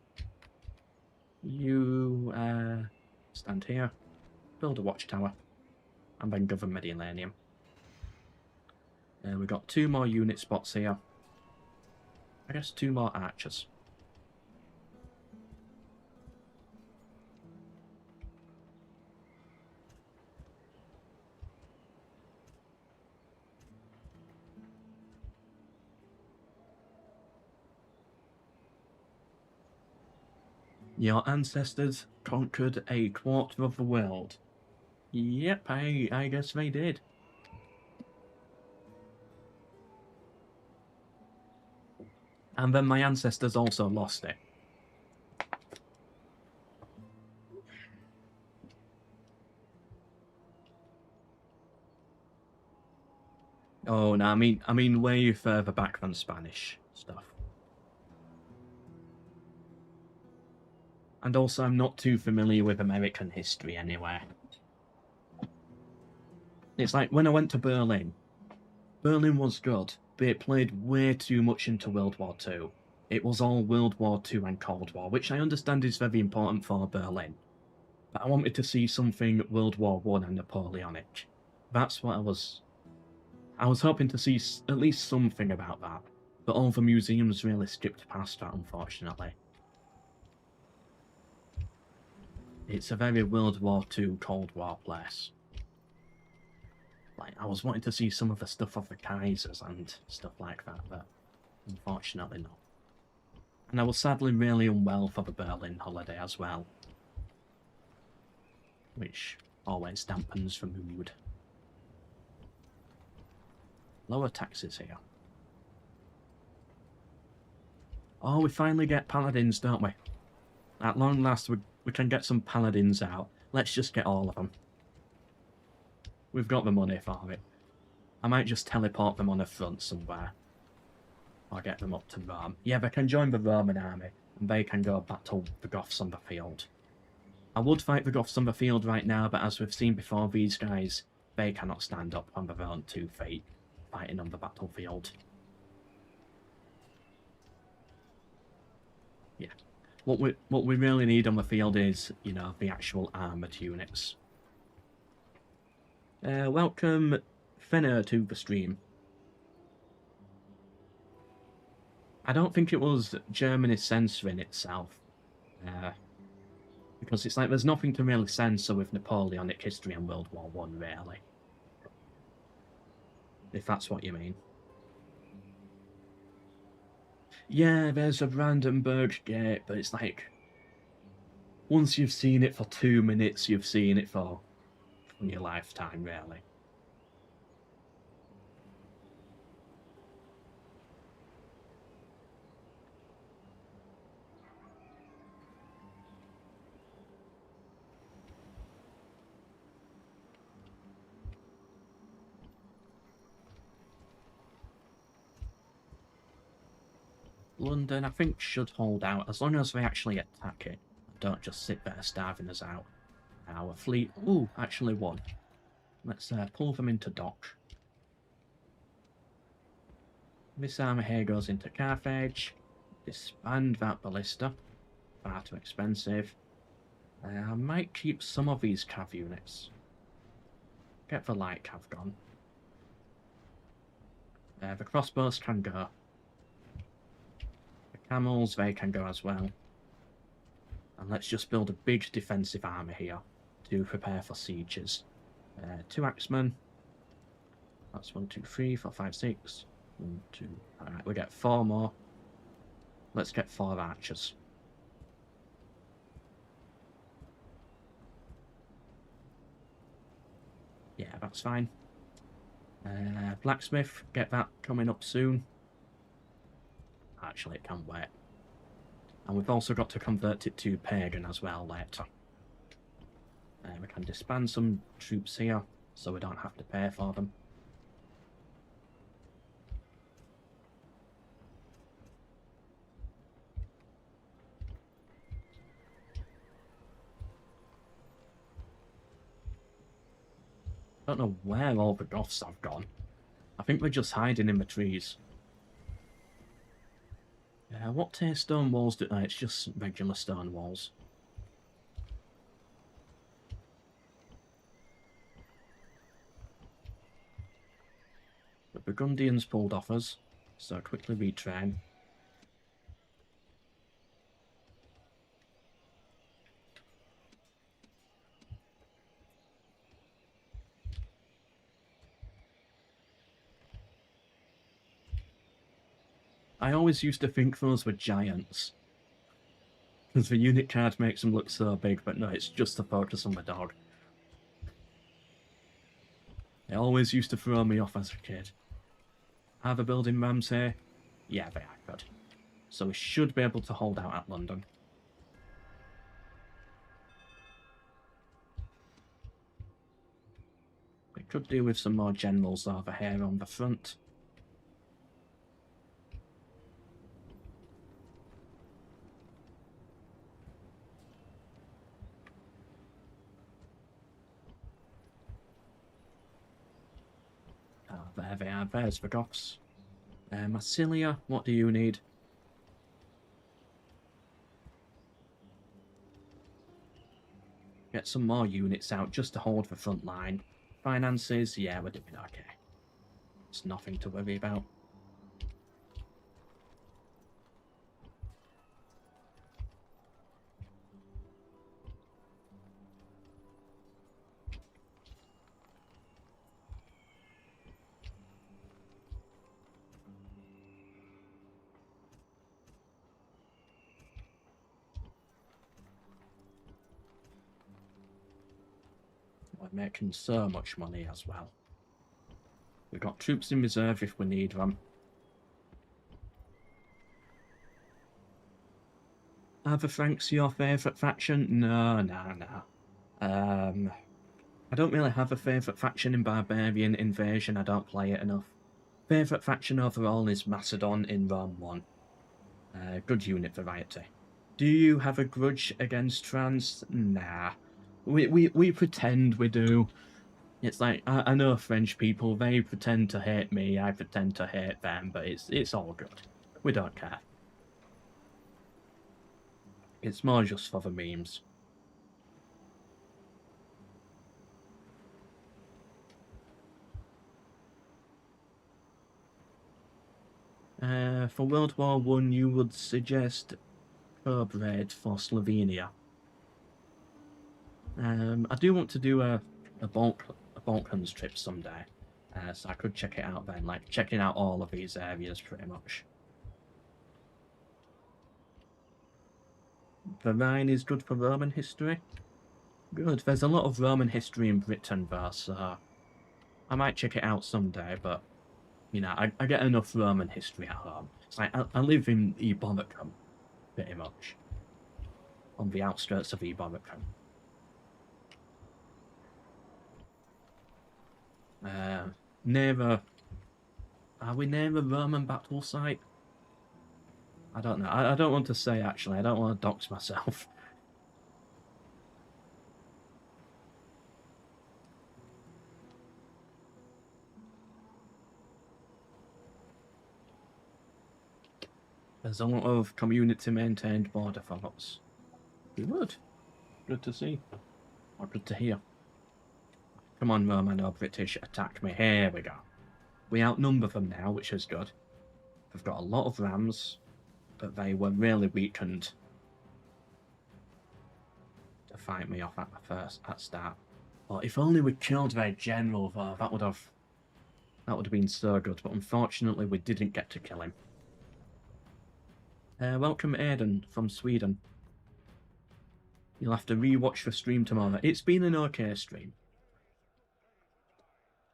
You stand here, build a watchtower, and then govern Mediterranean. We've got 2 more unit spots here. I guess 2 more archers. Your ancestors conquered a quarter of the world. Yep, I guess they did. And then my ancestors also lost it. Oh no, I mean way further back than Spanish stuff. And also, I'm not too familiar with American history anyway. It's like when I went to Berlin. Berlin was good, but it played way too much into World War II. It was all World War II and Cold War, which I understand is very important for Berlin. But I wanted to see something World War One and Napoleonic. That's what I was hoping to see at least something about that. But all the museums really skipped past that, unfortunately. It's a very World War II, Cold War place. Like, I was wanting to see some of the stuff of the Kaisers and stuff like that, but unfortunately not. And I was sadly really unwell for the Berlin holiday as well, which always dampens the mood. Lower taxes here. Oh, we finally get paladins, don't we? At long last, we can get some paladins out. Let's just get all of them. We've got the money for it. I might just teleport them on a front somewhere. Or get them up to Rome. Yeah, they can join the Roman army, and they can go battle the Goths on the field. I would fight the Goths on the field right now, but as we've seen before, these guys, they cannot stand up on their own 2 feet, fighting on the battlefield. Yeah. What we really need on the field is, you know, the actual armoured units. Welcome, Fenner, to the stream. I don't think it was Germany censoring itself. Because it's like there's nothing to really censor with Napoleonic history and World War One, really. If that's what you mean. Yeah, there's a Brandenburg Gate, but it's like once you've seen it for 2 minutes, you've seen it for your lifetime, really. London, I think, should hold out as long as they actually attack it. Don't just sit there starving us out. Our fleet, ooh, actually won. Let's pull them into dock. This army here goes into Carthage. Disband that ballista. Far too expensive. I might keep some of these cav units. Get the light cav gone. The crossbows can go. The camels, they can go as well. And let's just build a big defensive army here to prepare for sieges. 2 axemen. That's 1, 2, 3, 4, 5, 6. 1, 2. Alright, we get 4 more. Let's get 4 archers. Yeah, that's fine. Blacksmith, get that coming up soon. Actually, it can wait. And we've also got to convert it to pagan as well later. We can disband some troops here, so we don't have to pay for them. I don't know where all the Goths have gone. I think they're just hiding in the trees. What tier stone walls do... it's just regular stone walls. The Burgundians pulled off us, so quickly retrain. I always used to think those were giants. The unit card makes them look so big, but no, it's just to focus on the dog. They always used to throw me off as a kid. Are the building rams here? Yeah, they are good. So we should be able to hold out at London. We could do with some more generals over here on the front. There they are, there's the Goths. Massilia, what do you need? Get some more units out just to hold the front line. Finances, yeah, we're doing okay. It's nothing to worry about. We're making so much money as well. We've got troops in reserve if we need them. Are the Franks your favourite faction? No. I don't really have a favourite faction in Barbarian Invasion, I don't play it enough. Favourite faction overall is Macedon in Rome 1. Good unit variety. Do you have a grudge against France? Nah. We pretend we do. It's like, I know French people, they pretend to hate me, I pretend to hate them, but it's all good. We don't care. It's more just for the memes. For World War I, you would suggest Cobred for Slovenia. I do want to do a Balkans trip someday, so I could check it out then, like checking out all of these areas pretty much. The Rhine is good for Roman history. Good, there's a lot of Roman history in Britain though, so I might check it out someday, but you know, I get enough Roman history at home. It's like, I live in Eboracum, pretty much. On the outskirts of Eboracum. Are we near a Roman battle site? I don't know. I don't want to say, actually. I don't want to dox myself. There's a lot of community-maintained border forts. Good. Good to see. Or good to hear. Come on, Roman or British, attack me. Here we go. We outnumber them now, which is good. They've got a lot of rams, but they were really weakened to fight me off at start. Well, if only we killed their general, though, that would have been so good. But unfortunately, we didn't get to kill him. Welcome, Aiden from Sweden. You'll have to rewatch the stream tomorrow. It's been an okay stream.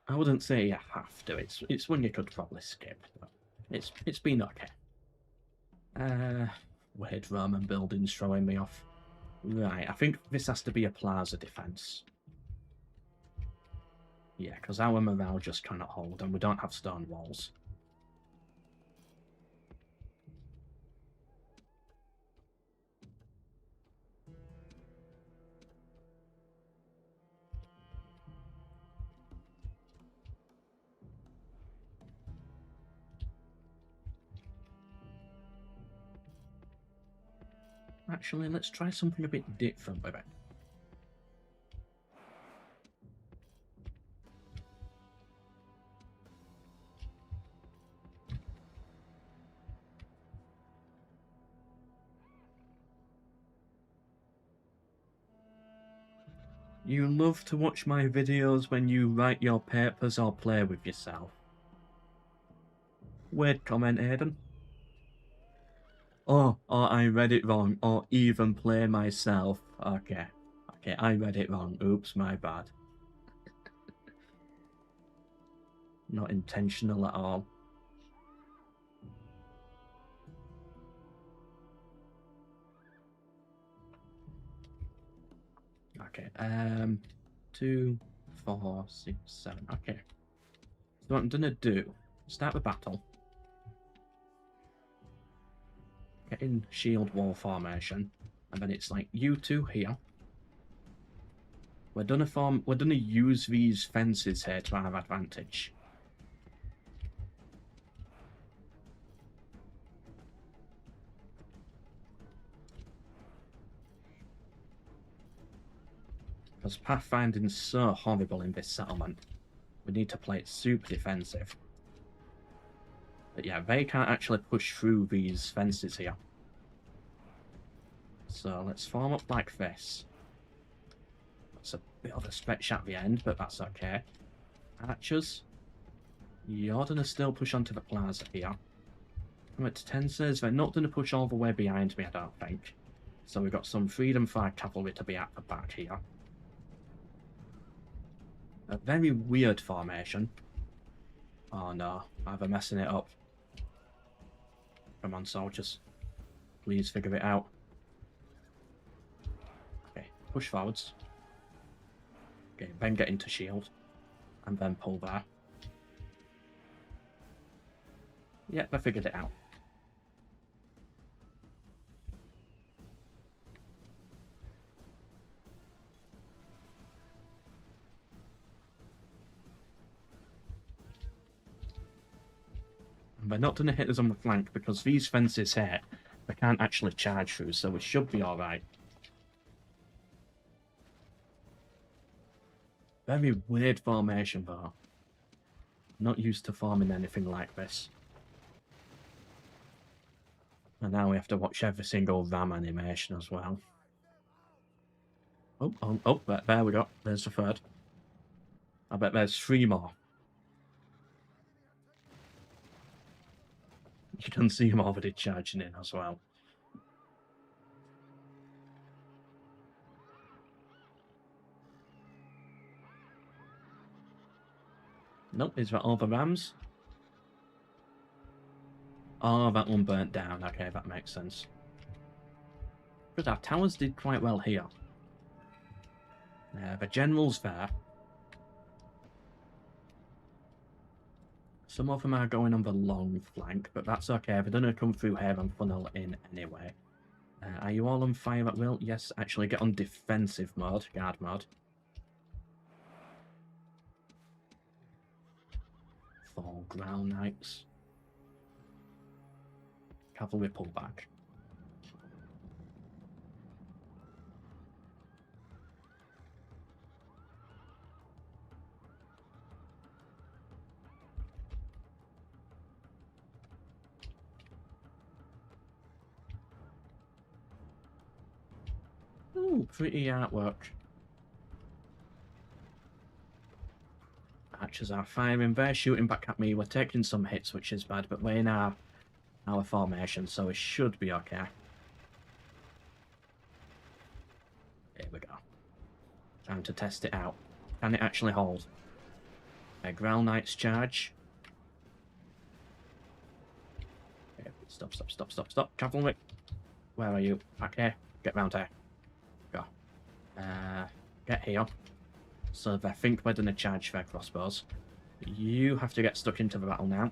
I wouldn't say you have to. It's one you could probably skip. But it's been okay. Weird Roman buildings throwing me off. Right, I think this has to be a plaza defense. Yeah, because our morale just cannot hold, and we don't have stone walls. Actually, let's try something a bit different with it. You love to watch my videos when you write your papers or play with yourself. Weird comment, Aiden. Oh, I read it wrong. Or even play myself. Okay. Okay, I read it wrong. Oops, my bad. Not intentional at all. Okay, 2, 4, 6, 7. Okay. So what I'm gonna do, start the battle. Get in shield wall formation, and then it's like you two here. We're gonna use these fences here to our advantage. Because pathfinding's so horrible in this settlement. We need to play it super defensive. But yeah, they can't actually push through these fences here. So let's form up like this. That's a bit of a stretch at the end, but that's okay. Archers, you're gonna still push onto the plaza here. I'm at Tensors, they're not gonna push all the way behind me, I don't think. So we've got some Freedom Fire cavalry to be at the back here. A very weird formation. Oh no, I'm messing it up. Come on, soldiers. Please figure it out. Okay, push forwards. Okay, then get into shield. And then pull there. Yep, I figured it out. And they're not going to hit us on the flank because these fences here, they can't actually charge through, so we should be alright. Very weird formation though. Not used to forming anything like this. And now we have to watch every single ram animation as well. Oh, there we go. There's the third. I bet there's 3 more. You can see them already charging in as well. Nope, is that all the rams? Oh, that one burnt down. Okay, that makes sense. But our towers did quite well here. The general's there. Some of them are going on the long flank, but that's okay. They're going to come through here and funnel in anyway. Are you all on fire at will? Yes, actually get on defensive mode, guard mode. 4 ground knights. Cavalry pull back. Ooh, pretty artwork. Archers are firing, they're shooting back at me. We're taking some hits, which is bad, but we're in our formation, so it should be okay. Here we go. Time to test it out. Can it actually hold? Ground Knights charge. Okay, stop. Cavalry. Where are you? Back here. Get round here. Go. Get here. So they think we're going to charge their crossbows. You have to get stuck into the battle now.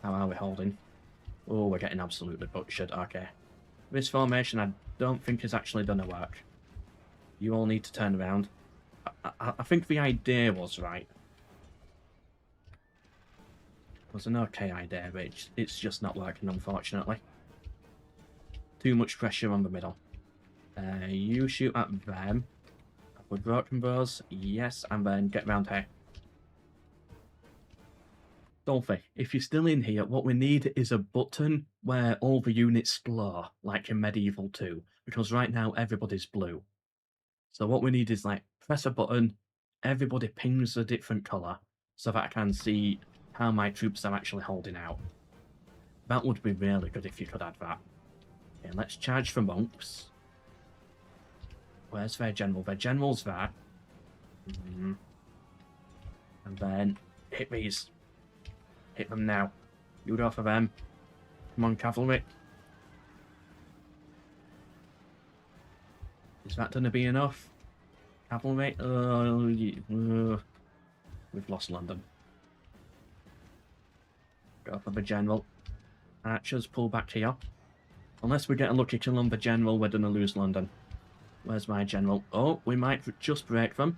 How are we holding? Oh, we're getting absolutely butchered. Okay. This formation I don't think is actually going to work. You all need to turn around. I think the idea was right. It was an okay idea, but it's just not working, unfortunately. Too much pressure on the middle. You shoot at them. With broken bows, yes, and then get round here. Dolphy, if you're still in here, what we need is a button where all the units glow, like in Medieval 2, because right now everybody's blue. So what we need is like, press a button, everybody pings a different colour, so that I can see how my troops are actually holding out. That would be really good if you could add that. Okay, let's charge for monks. Where's their general? Their general's there. And then hit these. Hit them now. You go for them. Come on, cavalry. Is that going to be enough? Cavalry? We've lost London. Go for the general. Archers, pull back here. Unless we get a lucky kill on the general, we're going to lose London. Where's my general? Oh, we might just break them.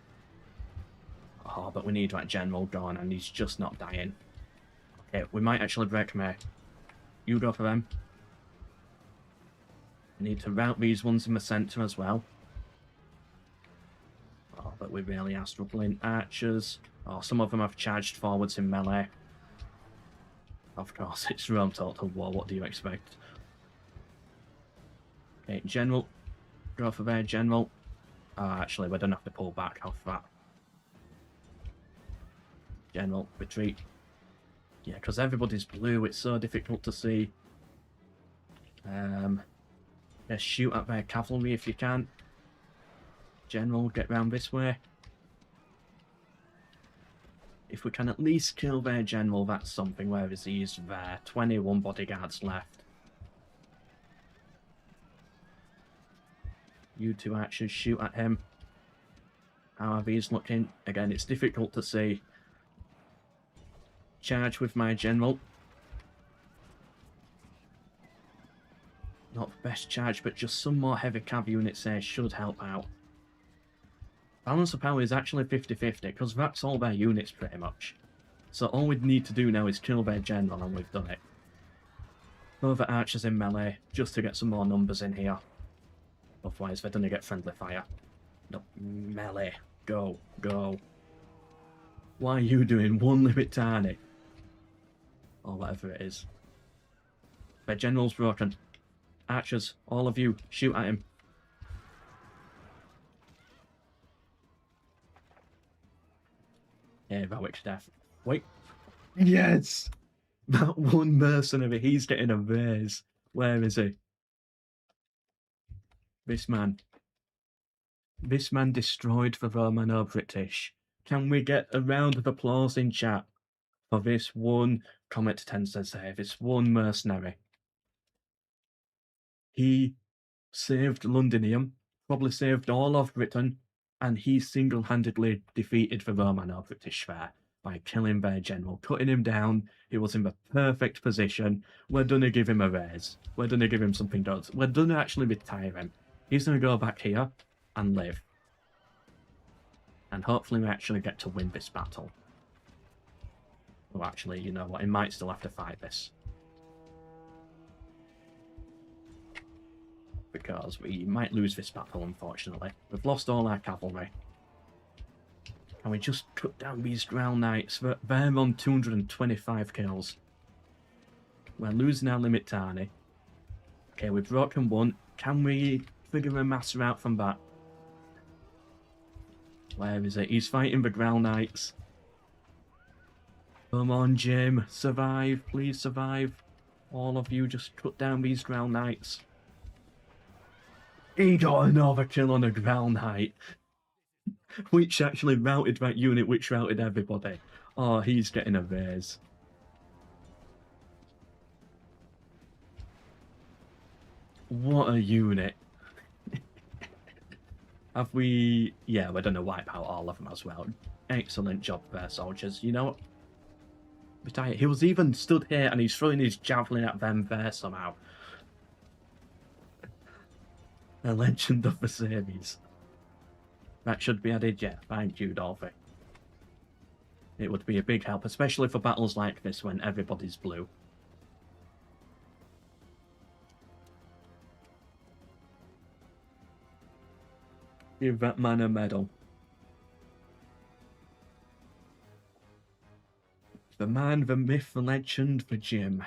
Oh, but we need that general gone, and he's just not dying. Okay, we might actually break them here. You go for them. We need to rout these ones in the centre as well. Oh, but we really are struggling. Archers. Oh, some of them have charged forwards in melee. Of course, it's Rome Total War. What do you expect? Okay, general. Go for their general. Actually, we don't have to pull back off that. General, retreat. Yeah, because everybody's blue, it's so difficult to see. Yeah, shoot at their cavalry if you can. General, get round this way. If we can at least kill their general, that's something. Where is he? He's there. 21 bodyguards left. You two archers, shoot at him. How are these looking? Again, it's difficult to see. Charge with my general. Not the best charge, but just some more heavy cav units there should help out. Balance of power is actually 50-50, because that's all their units pretty much. So all we need to do now is kill their general, and we've done it. Throw the archers in melee, just to get some more numbers in here. Otherwise they're going to get friendly fire. No, melee. Go, go. Why are you doing one Libertani? Or whatever it is. Their general's broken. Archers, all of you, shoot at him. Heroic death. Wait. Yes! That one mercenary, he's getting a raise. Where is he? This man. This man destroyed the Romano-British. Can we get a round of applause in chat for this one Comet Tensor save, this one mercenary? He saved Londinium, probably saved all of Britain, and he single-handedly defeated the Romano-British there by killing their general, cutting him down. He was in the perfect position. We're going to give him a raise. We're going to give him something good. We're going to actually retire him. He's going to go back here and live. And hopefully we actually get to win this battle. Well, actually, you know what? He might still have to fight this. Because we might lose this battle, unfortunately. We've lost all our cavalry. Can we just cut down these ground knights? They're on 225 kills. We're losing our Limitani. Okay, we've broken one. Can we figure a master out from that? Where is it? He's fighting the ground knights. Come on, Jim. Survive. Please survive. All of you, just cut down these ground knights. He got another kill on a ground knight. Which actually routed that unit, which routed everybody. Oh, he's getting a raise. What a unit. Have we... Yeah, we're going to wipe out all of them as well. Excellent job there, soldiers. You know what? Retire. He was even stood here and he's throwing his javelin at them there somehow. A legend of the series. That should be added, yeah. Thank you, Dolphy. It would be a big help, especially for battles like this when everybody's blue. Give that man a medal. The man, the myth, the legend, the Jim.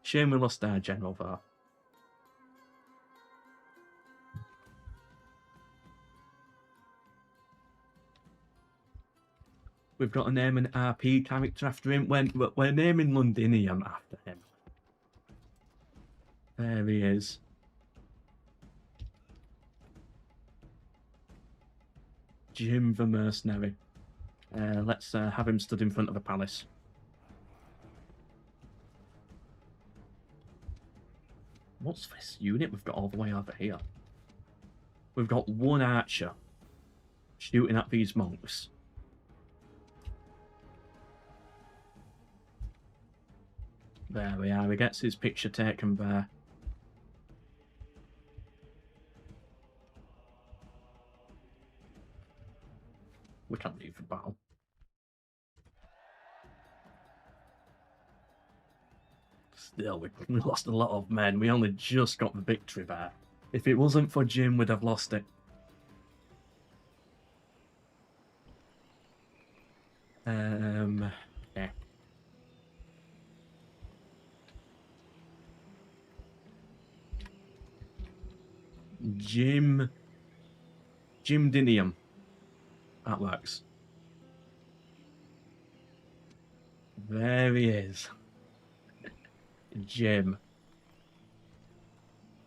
Shame we lost our general though. We've got to name an RP character after him. We're naming Londinium after him. There he is. Jim the Mercenary. Let's have him stood in front of a palace. What's this unit we've got all the way over here? We've got one archer shooting at these monks. There we are. He gets his picture taken there. We can't leave the battle. Still, we lost a lot of men. We only just got the victory there. If it wasn't for Jim, we'd have lost it. Yeah. Jim Dinium. That works. There he is. Jim.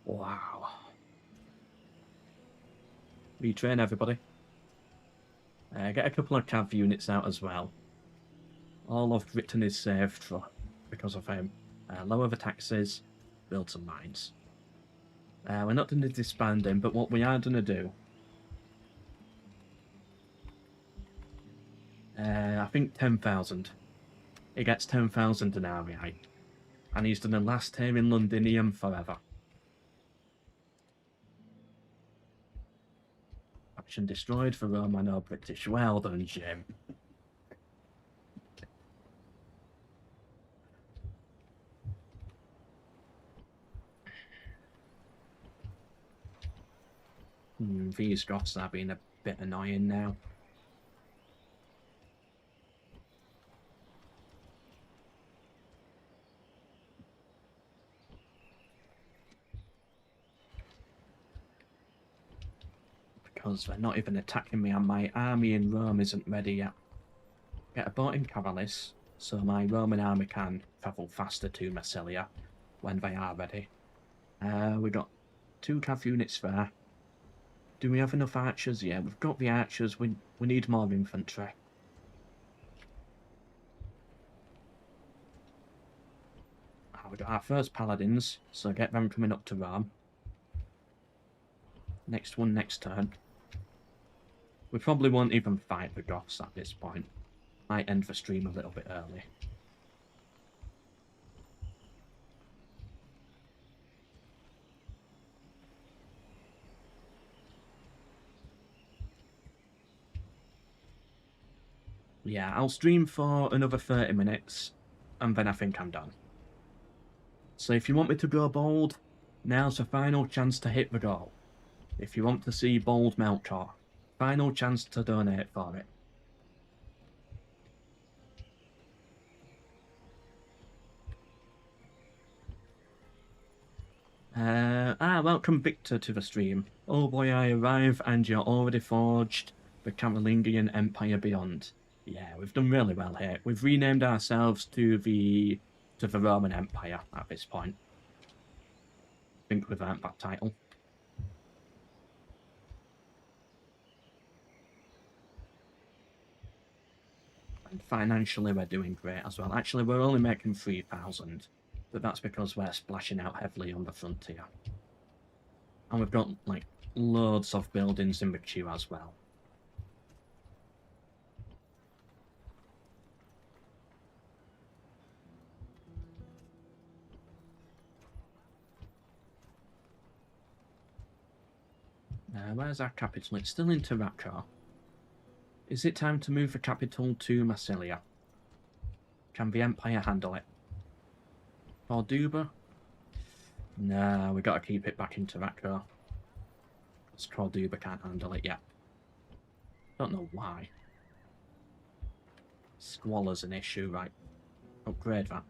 Wow. Retrain everybody. Get a couple of cav units out as well. All of Britain is saved because of him. Lower the taxes, build some mines. We're not going to disband him, but what we are going to do... I think 10,000. He gets 10,000 an REI. And he's done the last here in Londinium forever. Faction destroyed for Roman or British. Well done, Jim. These Goths are being a bit annoying now. Because they're not even attacking me and my army in Rome isn't ready yet. Get a boat in Cavalis so my Roman army can travel faster to Massilia when they are ready. We got 2 cav units there. Do we have enough archers? Yeah, we've got the archers. We need more infantry. We got our first paladins, so get them coming up to Rome. Next one next turn. We probably won't even fight the Goths at this point. Might end the stream a little bit early. Yeah, I'll stream for another 30 minutes, and then I think I'm done. So if you want me to go bold, now's the final chance to hit the goal. If you want to see bold MELKOR, final chance to donate for it. Welcome Victor to the stream. Oh boy, I arrive and you're already forged the Carolingian Empire Beyond. Yeah, we've done really well here. We've renamed ourselves to the Roman Empire at this point. I think we've earned that title. And financially we're doing great as well. Actually, we're only making 3,000, but that's because we're splashing out heavily on the frontier. And we've got, like, loads of buildings in the queue as well. Where's our capital? It's still in Taraka. Is it time to move the capital to Massilia? Can the Empire handle it? Corduba? Nah, we gotta keep it back in Taraka. Because Corduba can't handle it yet. Don't know why. Squalor's an issue, right? Upgrade that.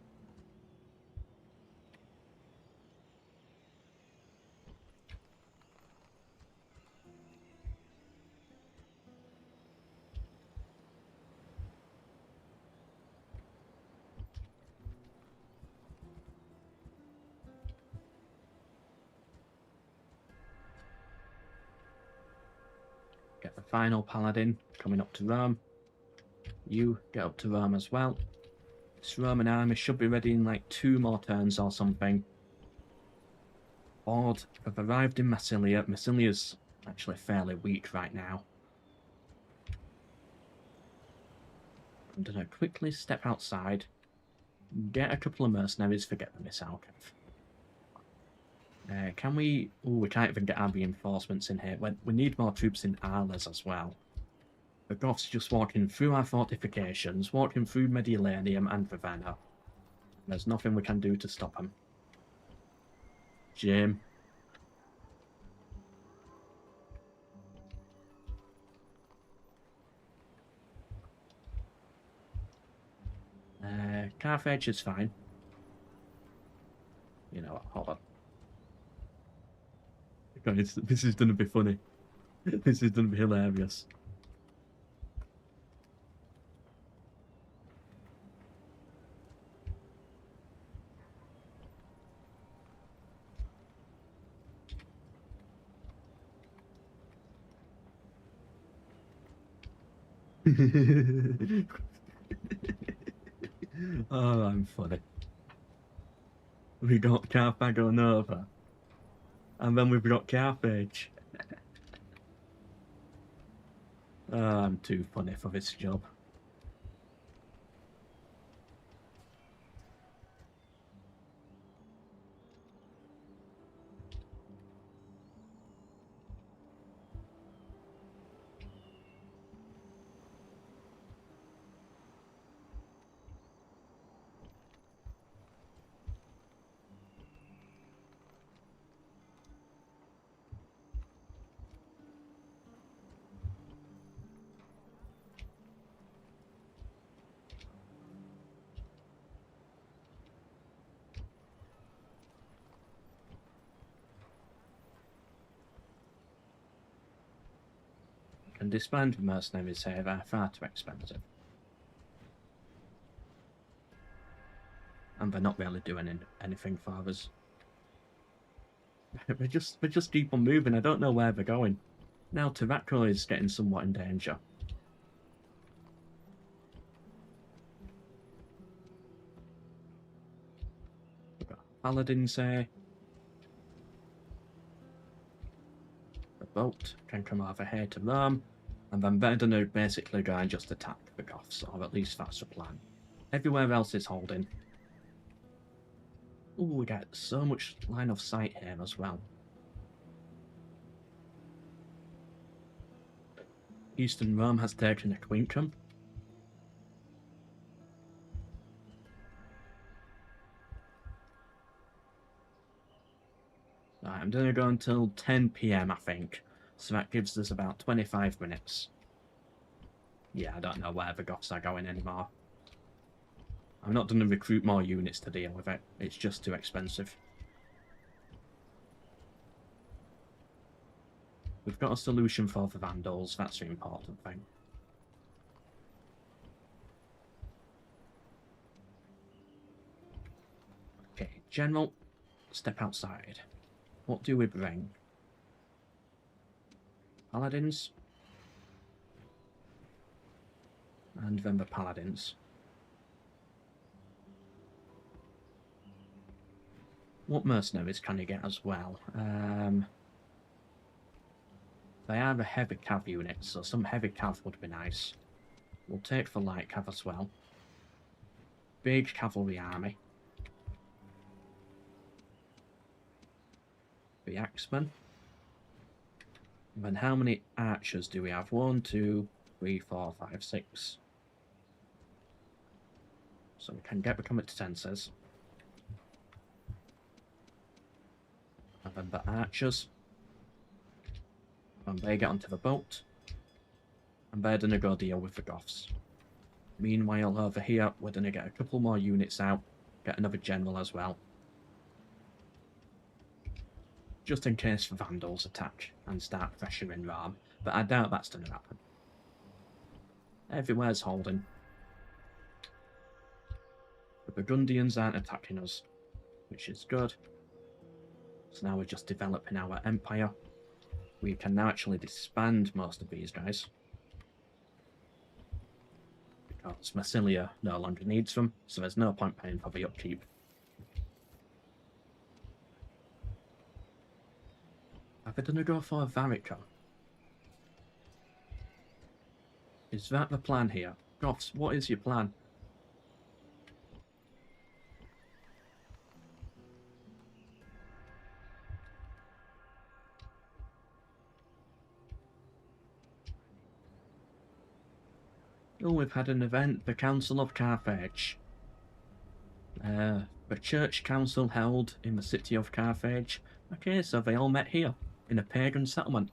Get the final paladin coming up to Rome. You get up to Rome as well. This Roman army should be ready in like 2 more turns or something. Horde have arrived in Massilia. Massilia's actually fairly weak right now. I'm gonna quickly step outside, get a couple of mercenaries, forget the missile cav. Can we... Oh, we can't even get our reinforcements in here. We need more troops in Arles as well. The Goths just walking through our fortifications, walking through Mediolanum and Ravenna. There's nothing we can do to stop them. Jim. Carthage is fine. You know what, hold on. Guys, this is gonna be funny. This is gonna be hilarious. Oh, I'm funny. We got Carthago Nova. And then we've got Carthage. Oh, I'm too funny for this job. And disband mercenaries here are far too expensive. And they're not really doing anything for us. They just keep on moving. I don't know where they're going. Now Tobacco is getting somewhat in danger. We've got paladins here. The boat can come over here to Rome, and then they're going to basically go and just attack the Goths, or at least that's the plan. Everywhere else is holding. Ooh, we get so much line of sight here as well. Eastern Rome has taken a Quincum. Right, I'm going to go until 10 PM, I think. So that gives us about 25 minutes. Yeah, I don't know where the Goths are going anymore. I'm not going to recruit more units to deal with it. It's just too expensive. We've got a solution for the Vandals. That's the important thing. Okay, General, step outside. What do we bring? Paladins? And then the Paladins. What mercenaries can you get as well? They are the heavy cav units, so some heavy cav would be nice. We'll take the light cav as well. Big cavalry army. The axemen. And then how many archers do we have? 1, 2, 3, 4, 5, 6. So we can get the comitatenses. And then the archers. And they get onto the boat. And they're going to go deal with the Goths. Meanwhile, over here, we're going to get a couple more units out. Get another general as well. Just in case the Vandals attack and start pressuring Rome. But I doubt that's going to happen. Everywhere's holding. The Burgundians aren't attacking us, which is good. So now we're just developing our empire. we can now actually disband most of these guys. Because Massilia no longer needs them, so there's no point paying for the upkeep. Are they going to go for a Varrica? Is that the plan here? Goths, what is your plan? Oh, we've had an event, the Council of Carthage. The church council held in the city of Carthage. Okay, so they all met here, in a pagan settlement.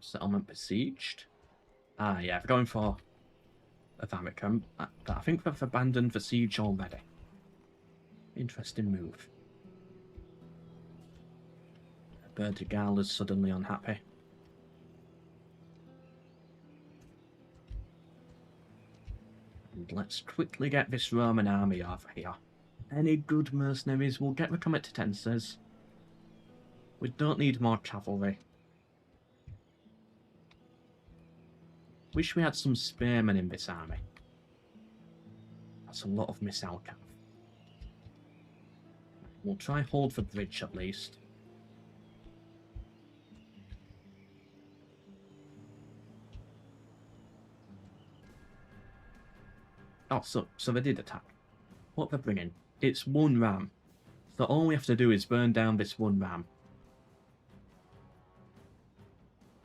Settlement besieged. Ah, yeah, they're going for a Varrica. I think they've abandoned the siege already. Interesting move. Bertigal is suddenly unhappy. And let's quickly get this Roman army over here. Any good mercenaries will get the comitatenses. We don't need more cavalry. Wish we had some spearmen in this army. That's a lot of missile cav. We'll try hold the bridge at least. Oh, so they did attack. What they're bringing? It's one ram. So all we have to do is burn down this one ram.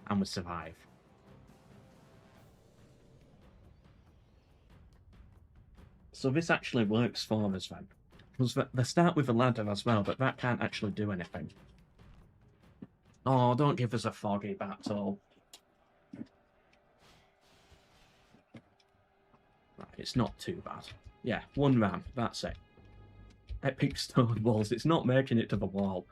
And we survive. So this actually works for us then. Because they start with a ladder as well, but that can't actually do anything. Oh, don't give us a foggy battle. Right, it's not too bad. Yeah, one ram, that's it. Epic stone walls, it's not making it to the wall.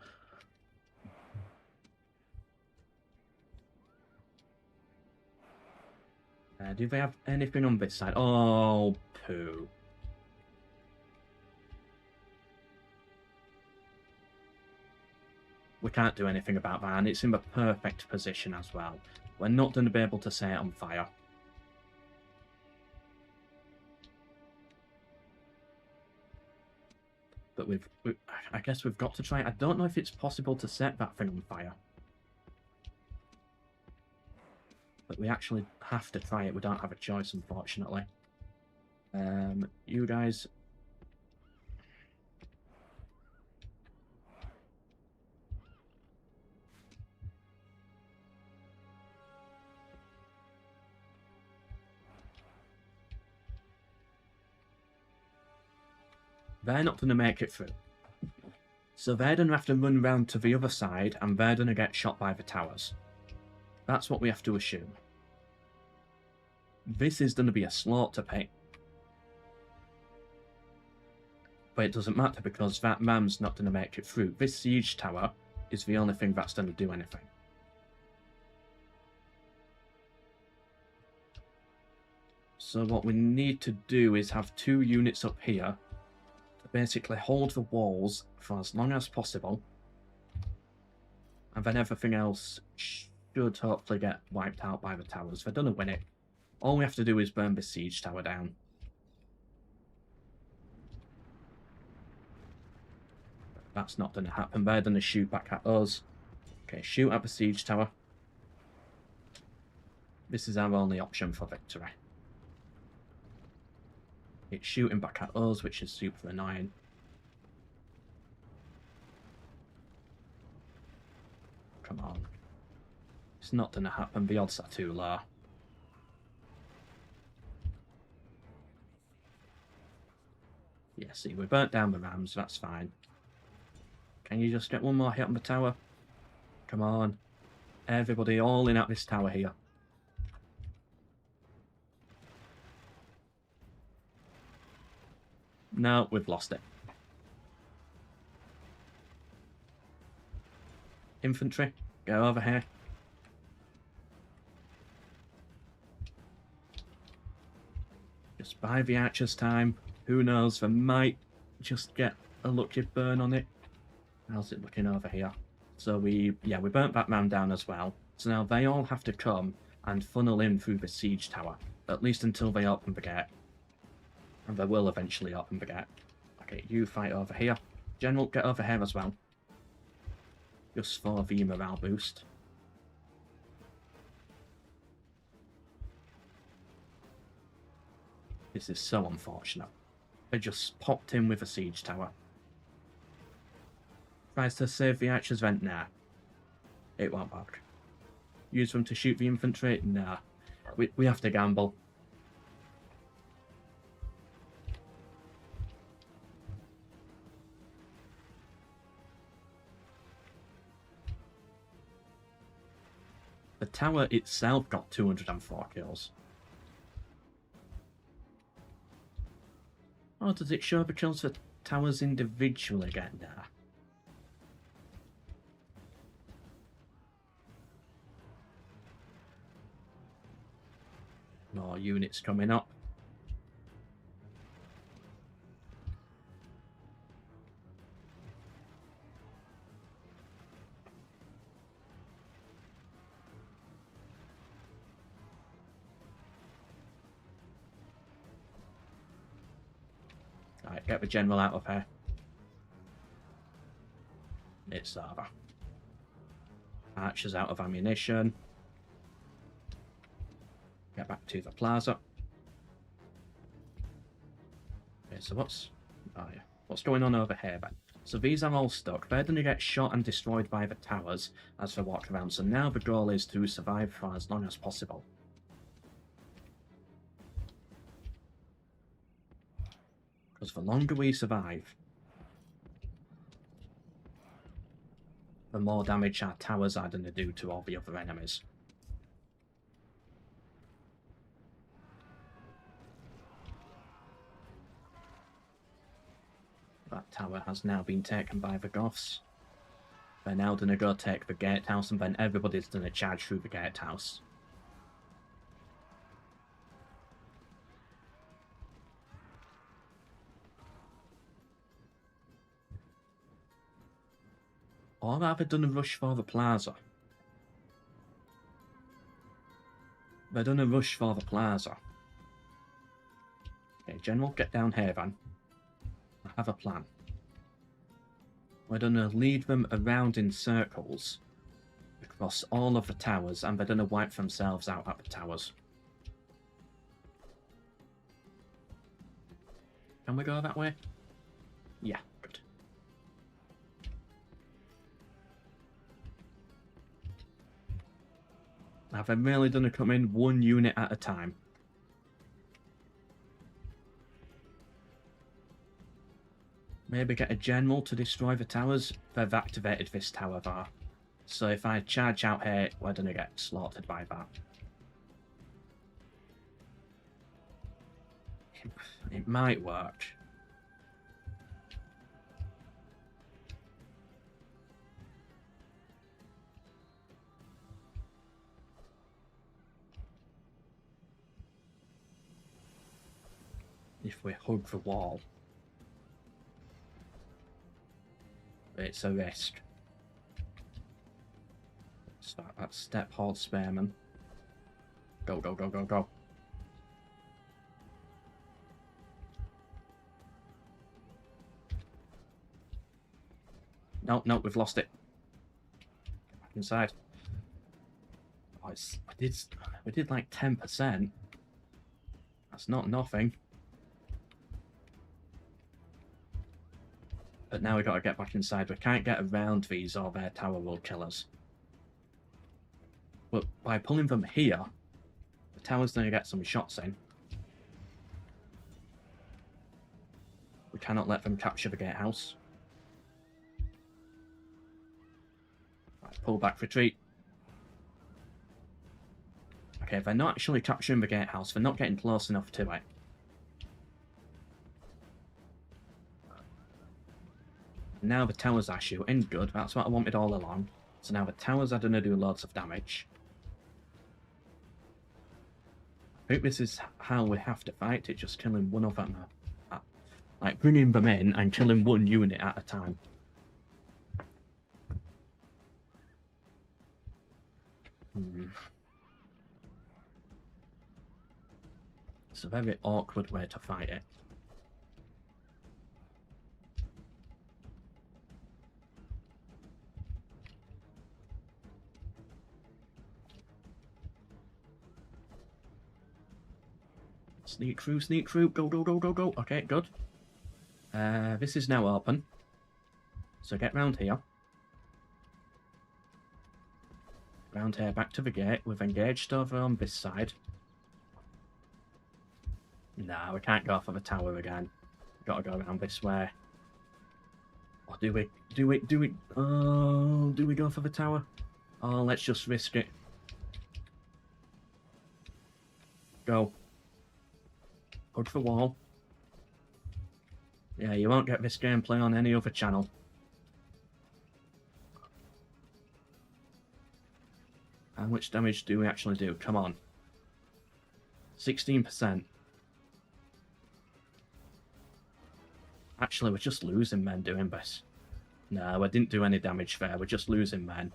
Do they have anything on this side? Oh, poo. We can't do anything about that, and it's in the perfect position as well. We're not going to be able to set it on fire. But I guess we've got to try. I don't know if it's possible to set that thing on fire. But we actually have to try it. We don't have a choice, unfortunately. You guys... They're not going to make it through. So they're going to have to run round to the other side, and they're going to get shot by the towers. That's what we have to assume. This is going to be a slaughter pit. But it doesn't matter, because that ram's not going to make it through. This siege tower is the only thing that's going to do anything. So what we need to do is have 2 units up here to basically hold the walls for as long as possible. And then everything else should hopefully get wiped out by the towers. They're going to win it. All we have to do is burn this siege tower down. That's not going to happen. They're going to shoot back at us. Okay, shoot at the siege tower. This is our only option for victory. It's shooting back at us, which is super annoying. Come on. It's not going to happen. The odds are too low. Yeah, see, we burnt down the rams. That's fine. Can you just get one more hit on the tower? Come on. Everybody all in at this tower here. No, we've lost it. Infantry, go over here. Just buy the archers time. Who knows, they might just get a lucky burn on it. How's it looking over here? So we burnt that man down as well. So now they all have to come and funnel in through the siege tower, at least until they open the gate. And they will eventually open the gate. Okay, you fight over here. General, get over here as well. Just for the morale boost. This is so unfortunate. They just popped in with a siege tower. Tries to save the archer's vent? Nah. It won't work. Use them to shoot the infantry? Nah. We have to gamble. The tower itself got 204 kills. Oh, does it show the kills for towers individually again? Nah. More units coming up. Right, get the general out of here. It's over. Archers out of ammunition. Get back to the plaza. Okay, so what's going on over here then? So these are all stuck. They're going to get shot and destroyed by the towers as they walk around. So now the goal is to survive for as long as possible. Because the longer we survive, the more damage our towers are going to do to all the other enemies. That tower has now been taken by the Goths. They're now going to go take the gatehouse, and then everybody's going to charge through the gatehouse. Or have they done a rush for the plaza? They're done a rush for the plaza. Okay, General, get down here then. I have a plan. We're going to lead them around in circles across all of the towers, and they're going to wipe themselves out at the towers. Can we go that way? Yeah, good. Now they're really going to come in one unit at a time. Maybe get a general to destroy the towers. They've activated this tower bar. So if I charge out here, we're going to get slaughtered by that. It might work. If we hug the wall. It's a risk. Start that step Horde Spearman. Go, go, go, go, go. No, no, we've lost it. Get back inside. Oh, we did like 10%. That's not nothing. But now we've got to get back inside. We can't get around these or their tower will kill us. But by pulling them here, the tower's going to get some shots in. We cannot let them capture the gatehouse. Right, pull back, retreat. Okay, they're not actually capturing the gatehouse. They're not getting close enough to it. Now the towers are shooting. Good, that's what I wanted all along. So now the towers are going to do loads of damage. I think this is how we have to fight it, just killing one of them. Like, bringing them in and killing one unit at a time. It's a very awkward way to fight it. Sneak through, go, go, go, go, go. Okay, good. This is now open. So get round here. Round here, back to the gate. We've engaged over on this side. Nah, we can't go for the tower again. We've got to go around this way. Or do we? Oh, do we go for the tower? Oh, let's just risk it. Go. Hug the wall. Yeah, you won't get this gameplay on any other channel. How much damage do we actually do? Come on. 16%. Actually, we're just losing men doing this. No, we didn't do any damage there. We're just losing men.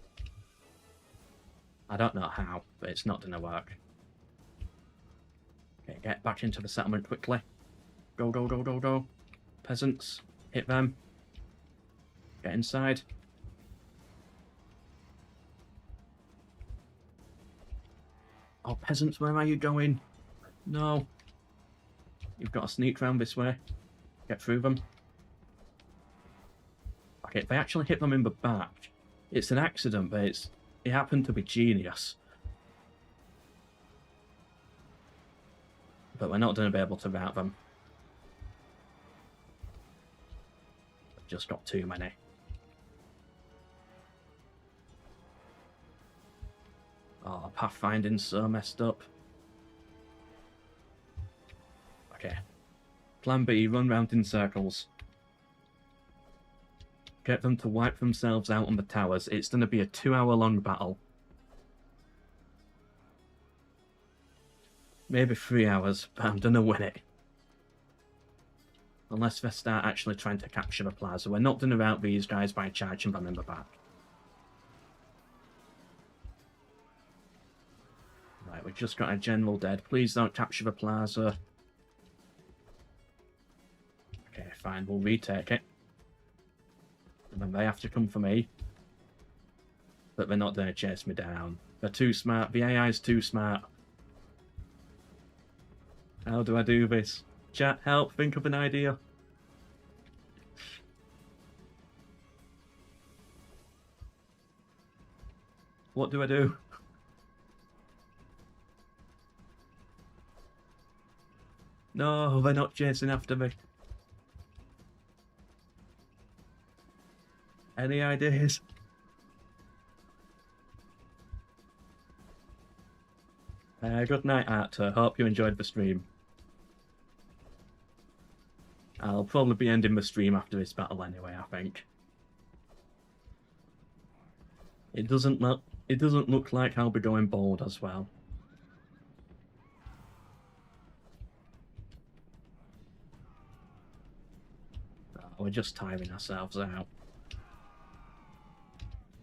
I don't know how, but it's not going to work. Okay, get back into the settlement quickly. Go, go, go, go, go. Peasants, hit them. Get inside. Oh, peasants, where are you going? No. You've got to sneak round this way. Get through them. Okay, if they actually hit them in the back, it's an accident, but it happened to be genius. But we're not going to be able to rout them. We've just got too many. Oh, pathfinding's so messed up. Okay. Plan B, run round in circles. Get them to wipe themselves out on the towers. It's going to be a 2-hour-long battle. Maybe 3 hours, but I'm going to win it. Unless they start actually trying to capture the plaza. We're not going to rout these guys by charging them in the back. Right, we've just got a general dead. Please don't capture the plaza. Okay, fine, we'll retake it. And then they have to come for me. But they're not going to chase me down. They're too smart. The AI's too smart. How do I do this? Chat, help, think of an idea. What do I do? No, they're not chasing after me. Any ideas? Good night, Arthur. Hope you enjoyed the stream. I'll probably be ending the stream after this battle anyway, I think. It doesn't look like I'll be going bold as well. We're just tiring ourselves out.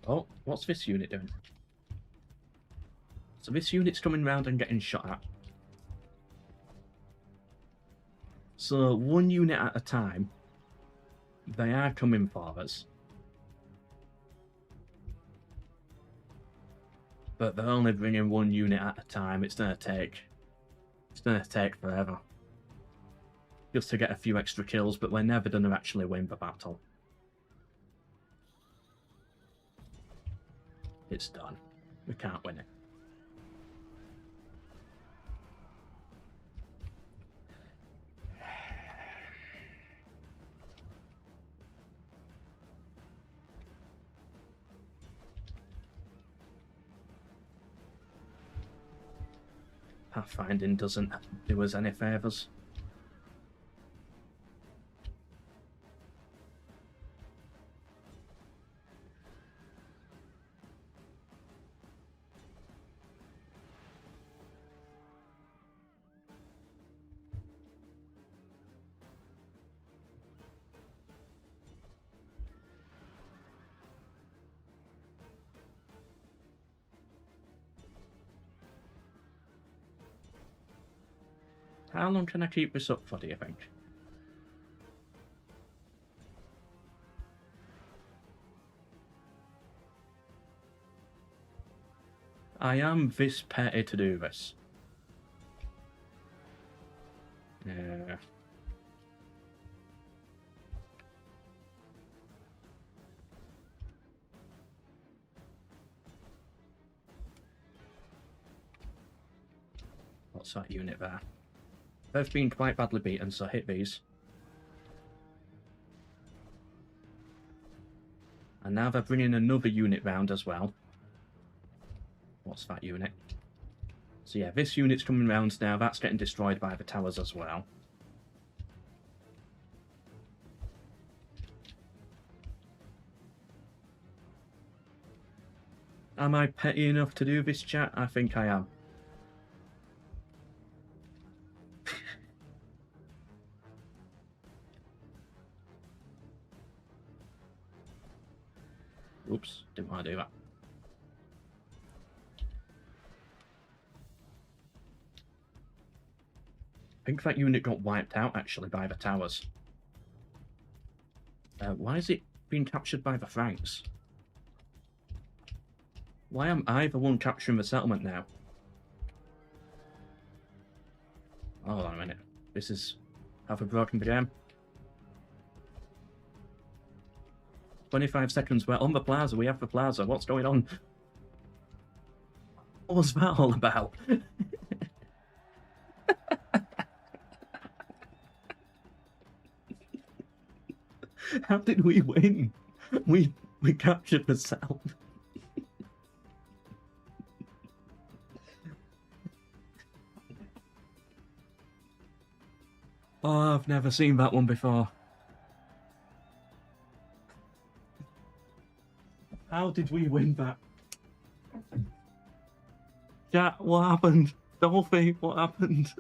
Oh, what's this unit doing? So this unit's coming round and getting shot at. So one unit at a time, they are coming for us. But they're only bringing one unit at a time. It's gonna take forever. Just to get a few extra kills, but we're never gonna actually win the battle. It's done. We can't win it. Pathfinding doesn't do us any favours. How long can I keep this up for, do you think? I am this petty to do this. Yeah. What's that unit there? They've been quite badly beaten, so hit these. And now they're bringing another unit round as well. What's that unit? So yeah, this unit's coming round now. That's getting destroyed by the towers as well. Am I petty enough to do this, chat? I think I am. Oops, didn't want to do that. I think that unit got wiped out, actually, by the towers. Why is it being captured by the Franks? Why am I the one capturing the settlement now? Hold on a minute. This is... Have a broken the game. 25 seconds, we're on the plaza, we have the plaza, what's going on? What was that all about? How did we win? We captured the settlement. Oh, I've never seen that one before. How did we win that? Chat, what happened? Dolphy, what happened?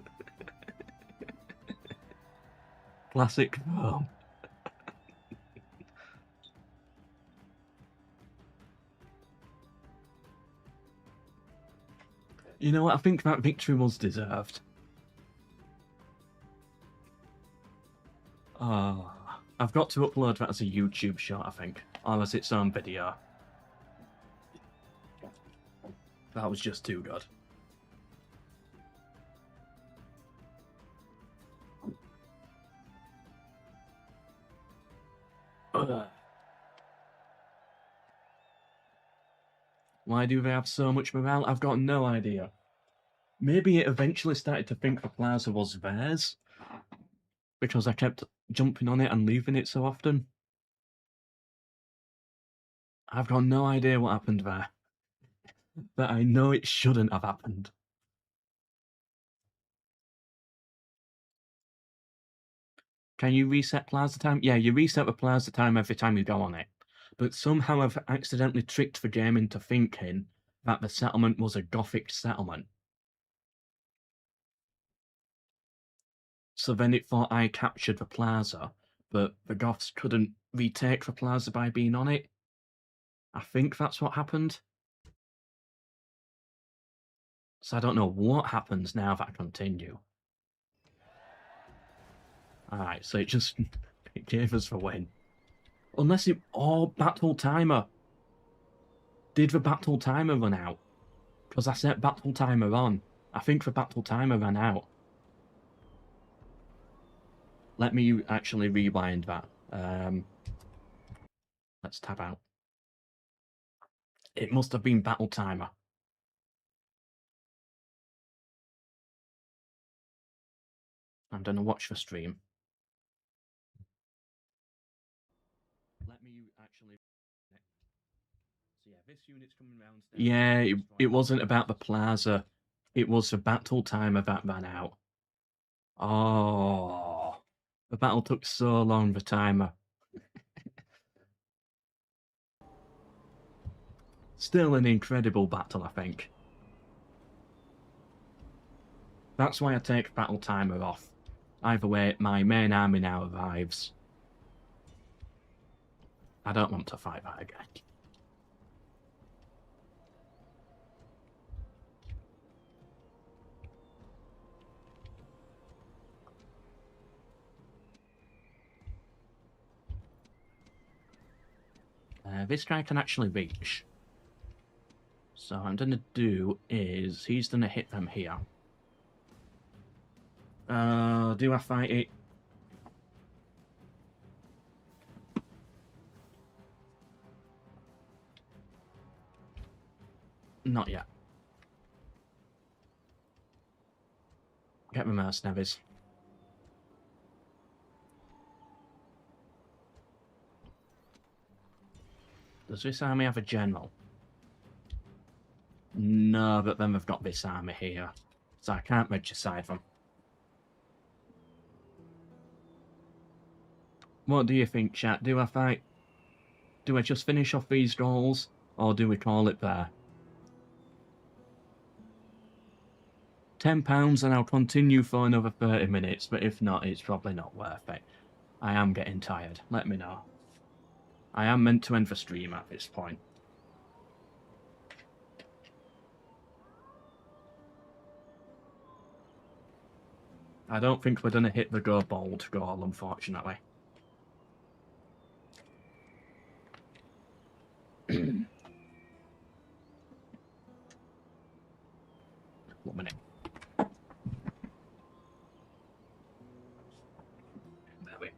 Classic. Oh. You know what? I think that victory was deserved. I've got to upload that as a YouTube shot, I think, or as its own video. That was just too good. Why do they have so much morale? I've got no idea. Maybe it eventually started to think the plaza was theirs, because I kept jumping on it and leaving it so often. I've got no idea what happened there. But I know it shouldn't have happened. Can you reset plaza time? Yeah, you reset the plaza time every time you go on it. But somehow I've accidentally tricked the game into thinking that the settlement was a Gothic settlement. So then it thought I captured the plaza, but the Goths couldn't retake the plaza by being on it. I think that's what happened. So I don't know what happens now that I continue. Alright, so it just it gave us the win. Unless it... Oh, battle timer. Did the battle timer run out? Because I set battle timer on. I think the battle timer ran out. Let me actually rewind that. Let's tab out. It must have been battle timer. I'm going to watch the stream. Let me actually... So yeah, this unit's coming round. Yeah, it wasn't about the plaza. It was the battle timer that ran out. Oh, the battle took so long, the timer. Still an incredible battle, I think. That's why I take battle timer off. Either way, my main army now arrives. I don't want to fight that again. This guy can actually reach. So what I'm going to do is, he's going to hit them here. Do I fight it? Not yet. Get my mercenaries. Does this army have a general? No, but then they've got this army here. So I can't regicide them. What do you think, chat? Do I fight? Do I just finish off these goals? Or do we call it there? £10 and I'll continue for another 30 minutes, but if not, it's probably not worth it. I am getting tired. Let me know. I am meant to end the stream at this point. I don't think we're going to hit the go bold goal, unfortunately. 1 minute. There we go.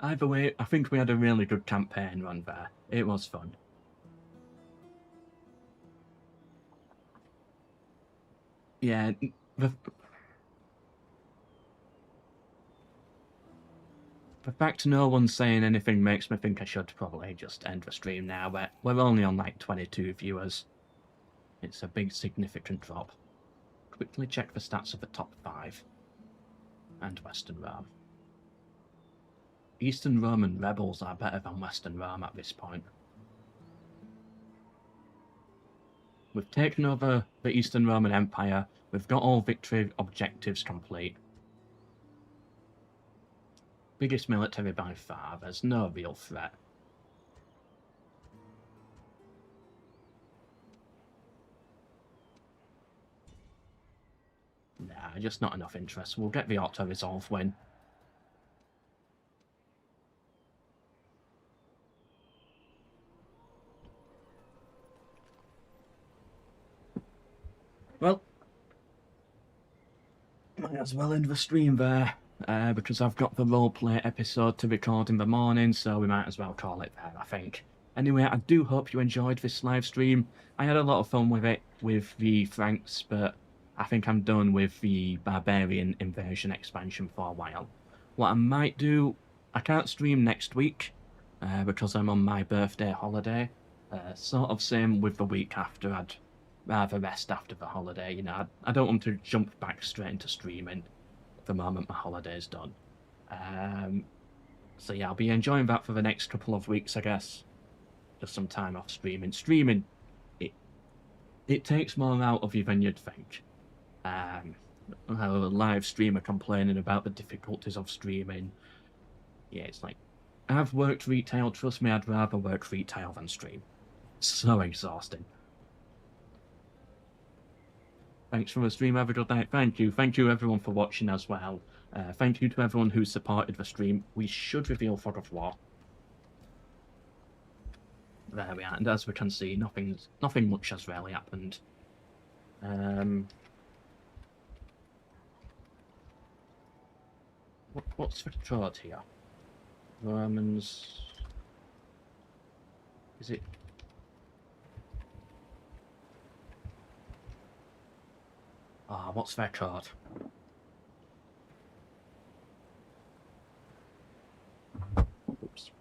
Either way, I think we had a really good campaign run there. It was fun. Yeah, the fact no one's saying anything makes me think I should probably just end the stream now, but we're only on like 22 viewers. It's a big significant drop. Quickly check the stats of the top 5. And Western Rome. Eastern Roman rebels are better than Western Rome at this point. We've taken over the Eastern Roman Empire, we've got all victory objectives complete. Biggest military by far, there's no real threat. Nah, just not enough interest. We'll get the auto-resolve win. Well, might as well end the stream there, because I've got the roleplay episode to record in the morning, so we might as well call it there, I think. Anyway, I do hope you enjoyed this live stream. I had a lot of fun with it, with the Franks, but I think I'm done with the Barbarian invasion expansion for a while. What I might do, I can't stream next week, because I'm on my birthday holiday. Sort of same with the week after. I'd rather rest after the holiday, you know. I don't want to jump back straight into streaming the moment my holiday's done. So yeah, I'll be enjoying that for the next couple of weeks, I guess. Just some time off streaming. Streaming, it takes more out of you than you'd think. A live streamer complaining about the difficulties of streaming. Yeah, it's like, I've worked retail, trust me, I'd rather work retail than stream. So exhausting. Thanks for the stream, have a good night. Thank you everyone for watching as well. Thank you to everyone who supported the stream. We should reveal Fog of War. There we are, and as we can see, nothing much has really happened. What's the code here? Romans. Is it? What's their code? Oops.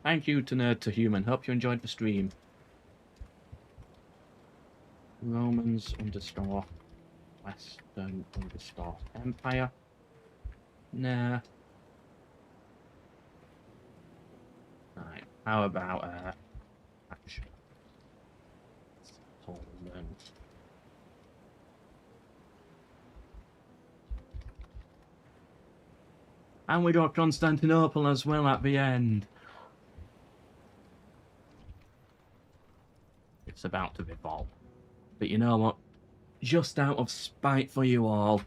Thank you to Nerd to Human. Hope you enjoyed the stream. Romans _ Western _ Empire. Nah. Right. How about action? Settlement. And we got Constantinople as well at the end. It's about to revolt. But you know what? Just out of spite for you all.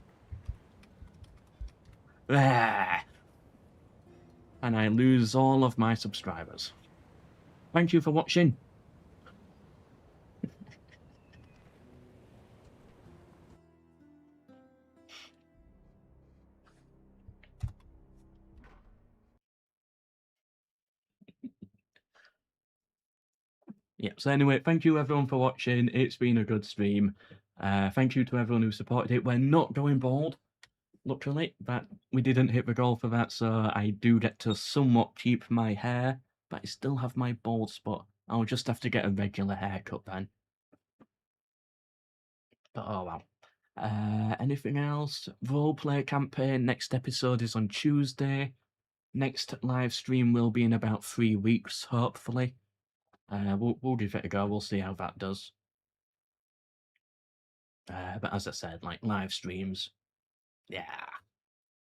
And I lose all of my subscribers. Thank you for watching. Yeah, so anyway, thank you everyone for watching. It's been a good stream. Thank you to everyone who supported it. We're not going bald, luckily, but we didn't hit the goal for that, so I do get to somewhat keep my hair, but I still have my bald spot. I'll just have to get a regular haircut then. But oh well. Anything else? Roleplay campaign, next episode is on Tuesday. Next live stream will be in about 3 weeks, hopefully. We'll give it a go. We'll see how that does. But as I said, like live streams, yeah,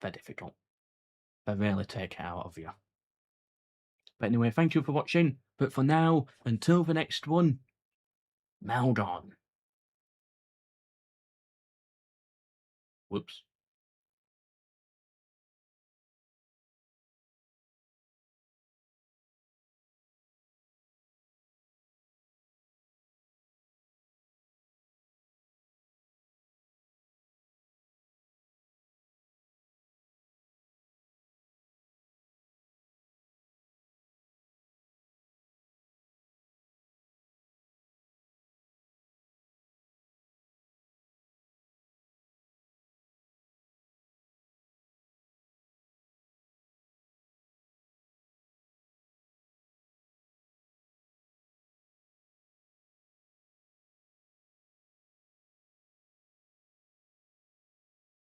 they're difficult. They really take it out of you. But anyway, thank you for watching. But for now, until the next one, MELKOR. Whoops.